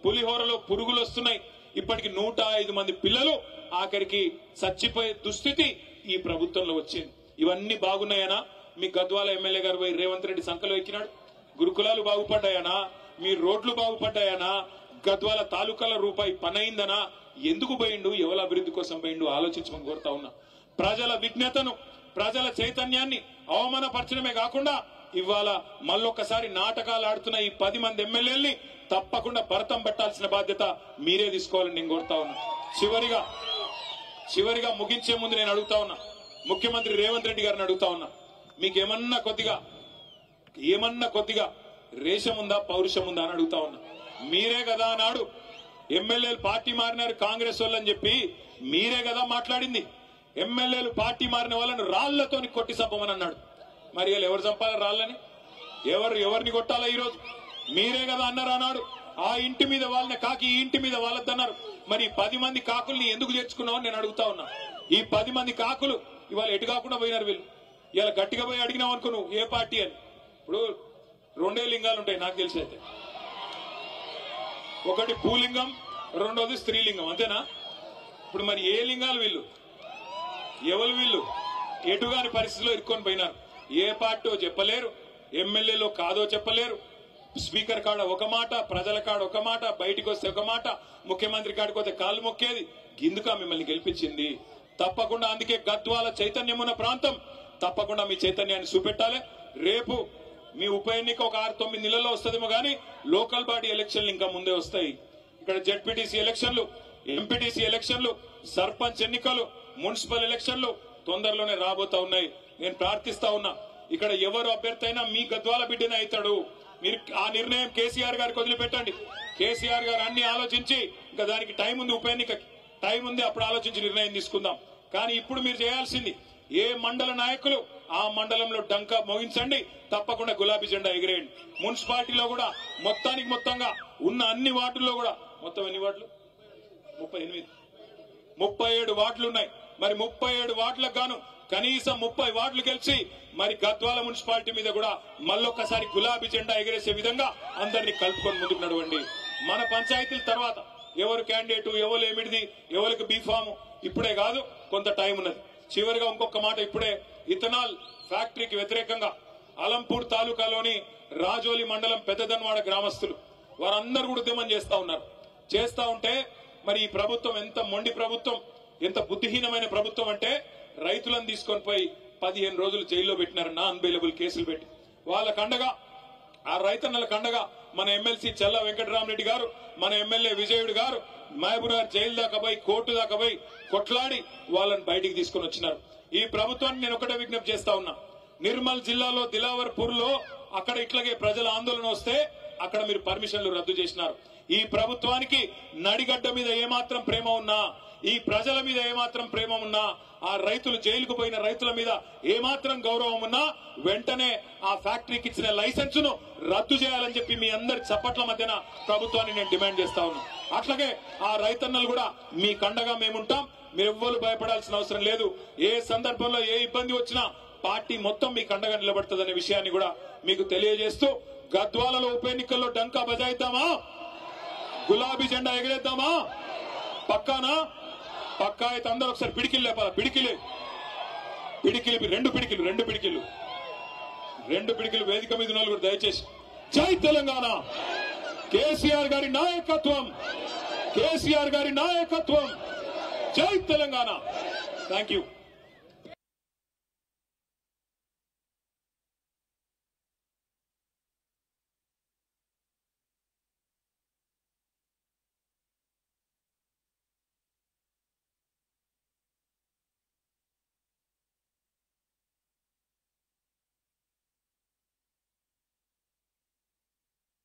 పులిహోరలో పురుగులు వస్తున్నాయి. ఇప్పటికి 105 మంది పిల్లలు ఆఖరికి చచ్చిపోయే దుస్థితి ఈ ప్రభుత్వంలో వచ్చింది. ఇవన్నీ బాగున్నాయనా? మీ గద్వాల ఎమ్మెల్యే గారు పోయి రేవంత్ రెడ్డి సంకలో ఎక్కినాడు. గురుకులాలు బాగుపడ్డాయనా? మీ రోడ్లు బాగుపడ్డాయనా? గద్వాల తాలూకాల రూపాయి పనైందనా? ఎందుకు పోయిండు, ఎవరి అభివృద్ధి కోసం పోయిండు ఆలోచించమని కోరుతా ఉన్నా. ప్రజల విజ్ఞతను, ప్రజల చైతన్యాన్ని అవమానపరచడమే కాకుండా ఇవాళ మళ్ళొక్కసారి నాటకాలు ఆడుతున్న ఈ 10 మంది ఎమ్మెల్యేల్ని తప్పకుండా భరతం పెట్టాల్సిన బాధ్యత మీరే తీసుకోవాలని నేను కోరుతా ఉన్నా. చివరిగా ముగించే ముందు నేను అడుగుతా ఉన్నా, ముఖ్యమంత్రి రేవంత్ రెడ్డి గారిని అడుగుతా ఉన్నా, మీకేమన్నా కొద్దిగా రేషం ఉందా, పౌరుషం ఉందా అని అడుగుతా ఉన్నా. మీరే కదా నాడు ఎమ్మెల్యేలు పార్టీ మారినారు కాంగ్రెస్ వాళ్ళని చెప్పి మీరే కదా మాట్లాడింది. ఎమ్మెల్యేలు పార్టీ మారిన వాళ్ళని రాళ్లతోని కొట్టి చంపమని అన్నాడు. మరి వీళ్ళు ఎవరు చంపాలా రాళ్ళని? ఎవరిని కొట్టాలా? ఈరోజు మీరే కదా అన్నారు అన్నాడు. ఆ ఇంటి మీద వాళ్ళని కాకి, ఈ ఇంటి మీద వాళ్ళద్దన్నారు. మరి 10 మంది కాకుల్ని ఎందుకు చేర్చుకున్నావు నేను అడుగుతా ఉన్నా. ఈ 10 మంది కాకులు ఇవాళ ఎటు కాకుండా పోయినారు వీళ్ళు. ఇలా గట్టిగా పోయి అడిగినావు అనుకో నువ్వు ఏ పార్టీ అని. ఇప్పుడు 2 లింగాలు ఉంటాయి నాకు తెలిసి అయితే, ఒకటి భూలింగం, రెండోది స్త్రీలింగం, అంతేనా? ఇప్పుడు మరి ఏ లింగాలు వీళ్ళు, ఎవరు వీళ్ళు? ఎటుగాని పరిస్థితిలో ఇరుక్కొని పోయినారు. ఏ పార్టీ చెప్పలేరు, ఎమ్మెల్యేలో కాదో చెప్పలేరు, స్పీకర్ కాడ ఒక మాట, ప్రజల కాడ ఒక మాట, బయటికి వస్తే ఒక మాట, ముఖ్యమంత్రి కాడికి వస్తే కాళ్ళు మొక్కేది. గిందుక మిమ్మల్ని గెలిపించింది. తప్పకుండా అందుకే గద్వాల చైతన్యం ఉన్న ప్రాంతం, తప్పకుండా మీ చైతన్యాన్ని చూపెట్టాలి. రేపు మీ ఉప ఎన్నిక ఒక 6-9 నెలల్లో వస్తుందేమో గానీ లోకల్ బాడీ ఎలక్షన్లు ఇంకా ముందే వస్తాయి. ఇక్కడ జెడ్పీటీసీ ఎలక్షన్లు, ఎంపీటీసీ ఎలక్షన్లు, సర్పంచ్ ఎన్నికలు, మున్సిపల్ ఎలక్షన్లు తొందరలోనే రాబోతా ఉన్నాయి. నేను ప్రార్థిస్తా ఉన్నా, ఇక్కడ ఎవరు అభ్యర్థి అయినా మీ గద్వాల బిడ్డనే అవుతాడు. మీరు ఆ నిర్ణయం కేసీఆర్ గారికి వదిలిపెట్టండి. కేసీఆర్ గారు అన్ని ఆలోచించి, ఇంకా దానికి టైం ఉంది, ఉప ఎన్నిక టైం ఉంది, అప్పుడు ఆలోచించి నిర్ణయం తీసుకుందాం. కానీ ఇప్పుడు మీరు చేయాల్సింది, ఏ మండల నాయకులు ఆ మండలంలో డంకా మోగించండి, తప్పకుండా గులాబీ జెండా ఎగిరేయండి. మున్సిపాలిటీలో కూడా మొత్తానికి మొత్తంగా ఉన్న అన్ని వార్డుల్లో కూడా, మొత్తం ఎన్ని వార్డులు? 37 వార్డులు ఉన్నాయి. మరి 37 వార్డులకు గాను కనీసం 30 వార్డులు గెలిచి మరి గద్వాల మున్సిపాలిటీ మీద కూడా మళ్ళొక్కసారి గులాబీ జెండా ఎగిరేసే విధంగా అందరినీ కలుపుకొని ముందుకు నడవండి. మన పంచాయతీల తర్వాత ఎవరు క్యాండిడేట్, ఎవరు ఏమిటిది, ఎవరికి బీఫాము ఇప్పుడే కాదు, కొంత టైం ఉన్నది. చివరిగా ఇంకొక మాట, ఇప్పుడే ఇథనాల్ ఫ్యాక్టరీకి వ్యతిరేకంగా అలంపూర్ తాలూకాలోని రాజోలి మండలం పెద్దదన్వాడ గ్రామస్తులు వారందరూ కూడా ఉద్యమం చేస్తా ఉన్నారు. చేస్తా ఉంటే మరి ఈ ప్రభుత్వం ఎంత మొండి ప్రభుత్వం, ఎంత బుద్ధిహీనమైన ప్రభుత్వం అంటే రైతులను తీసుకొని పోయి 15 రోజులు జైల్లో పెట్టినారు, నాన్ బెయిలబుల్ కేసులు పెట్టి. వాళ్ళ కండగా, ఆ రైతన్నల కండగా మన ఎమ్మెల్సీ చెల్ల వెంకటరామరెడ్డి గారు, మన ఎమ్మెల్యే విజయుడు గారు మహబూబ్నగర్ జైలు దాకా పోయి, కోర్టు దాకా పోయి కొట్లాడి వాళ్ళని బయటికి తీసుకుని వచ్చినారు. ఈ ప్రభుత్వాన్ని నేను ఒకటే విజ్ఞప్తి చేస్తా ఉన్నా, నిర్మల్ జిల్లాలో దిలావర్పూర్ లో అక్కడ ఇట్లాగే ప్రజల ఆందోళన వస్తే అక్కడ మీరు పర్మిషన్లు రద్దు చేసినారు. ఈ ప్రభుత్వానికి నడిగడ్డ మీద ఏమాత్రం ప్రేమ ఉన్నా, ఈ ప్రజల మీద ఏమాత్రం ప్రేమ ఉన్నా, ఆ రైతులు జైలుకు పోయిన రైతుల మీద ఏమాత్రం గౌరవం ఉన్నా వెంటనే ఆ ఫ్యాక్టరీకి ఇచ్చిన లైసెన్స్ ను రద్దు చేయాలని చెప్పి మీ అందరి చప్పట్ల మధ్యన ప్రభుత్వాన్ని నేను డిమాండ్ చేస్తా ఉన్నా. అట్లాగే ఆ రైతన్నలు కూడా మీ కండగా మేముంటాం, మీరు ఎవ్వరు భయపడాల్సిన అవసరం లేదు. ఏ సందర్భంలో ఏ ఇబ్బంది వచ్చినా పార్టీ మొత్తం మీ కండగా నిలబడుతుందనే విషయాన్ని కూడా మీకు తెలియజేస్తూ, గద్వాలలో ఉప ఎన్నికల్లో డంకా బజాయిద్దామా, గులాబీ జెండా ఎగరేద్దామా? పక్కానా? పక్కా అయితే అందరూ ఒకసారి పిడికిలు లేపాలి. పిడికిలు 2 పిడికిలు వేదిక మీద నలుగురు దయచేసి జై తెలంగాణ, కేసీఆర్ గారి నాయకత్వం, కేసీఆర్ గారి నాయకత్వం, జై తెలంగాణ. Thank you.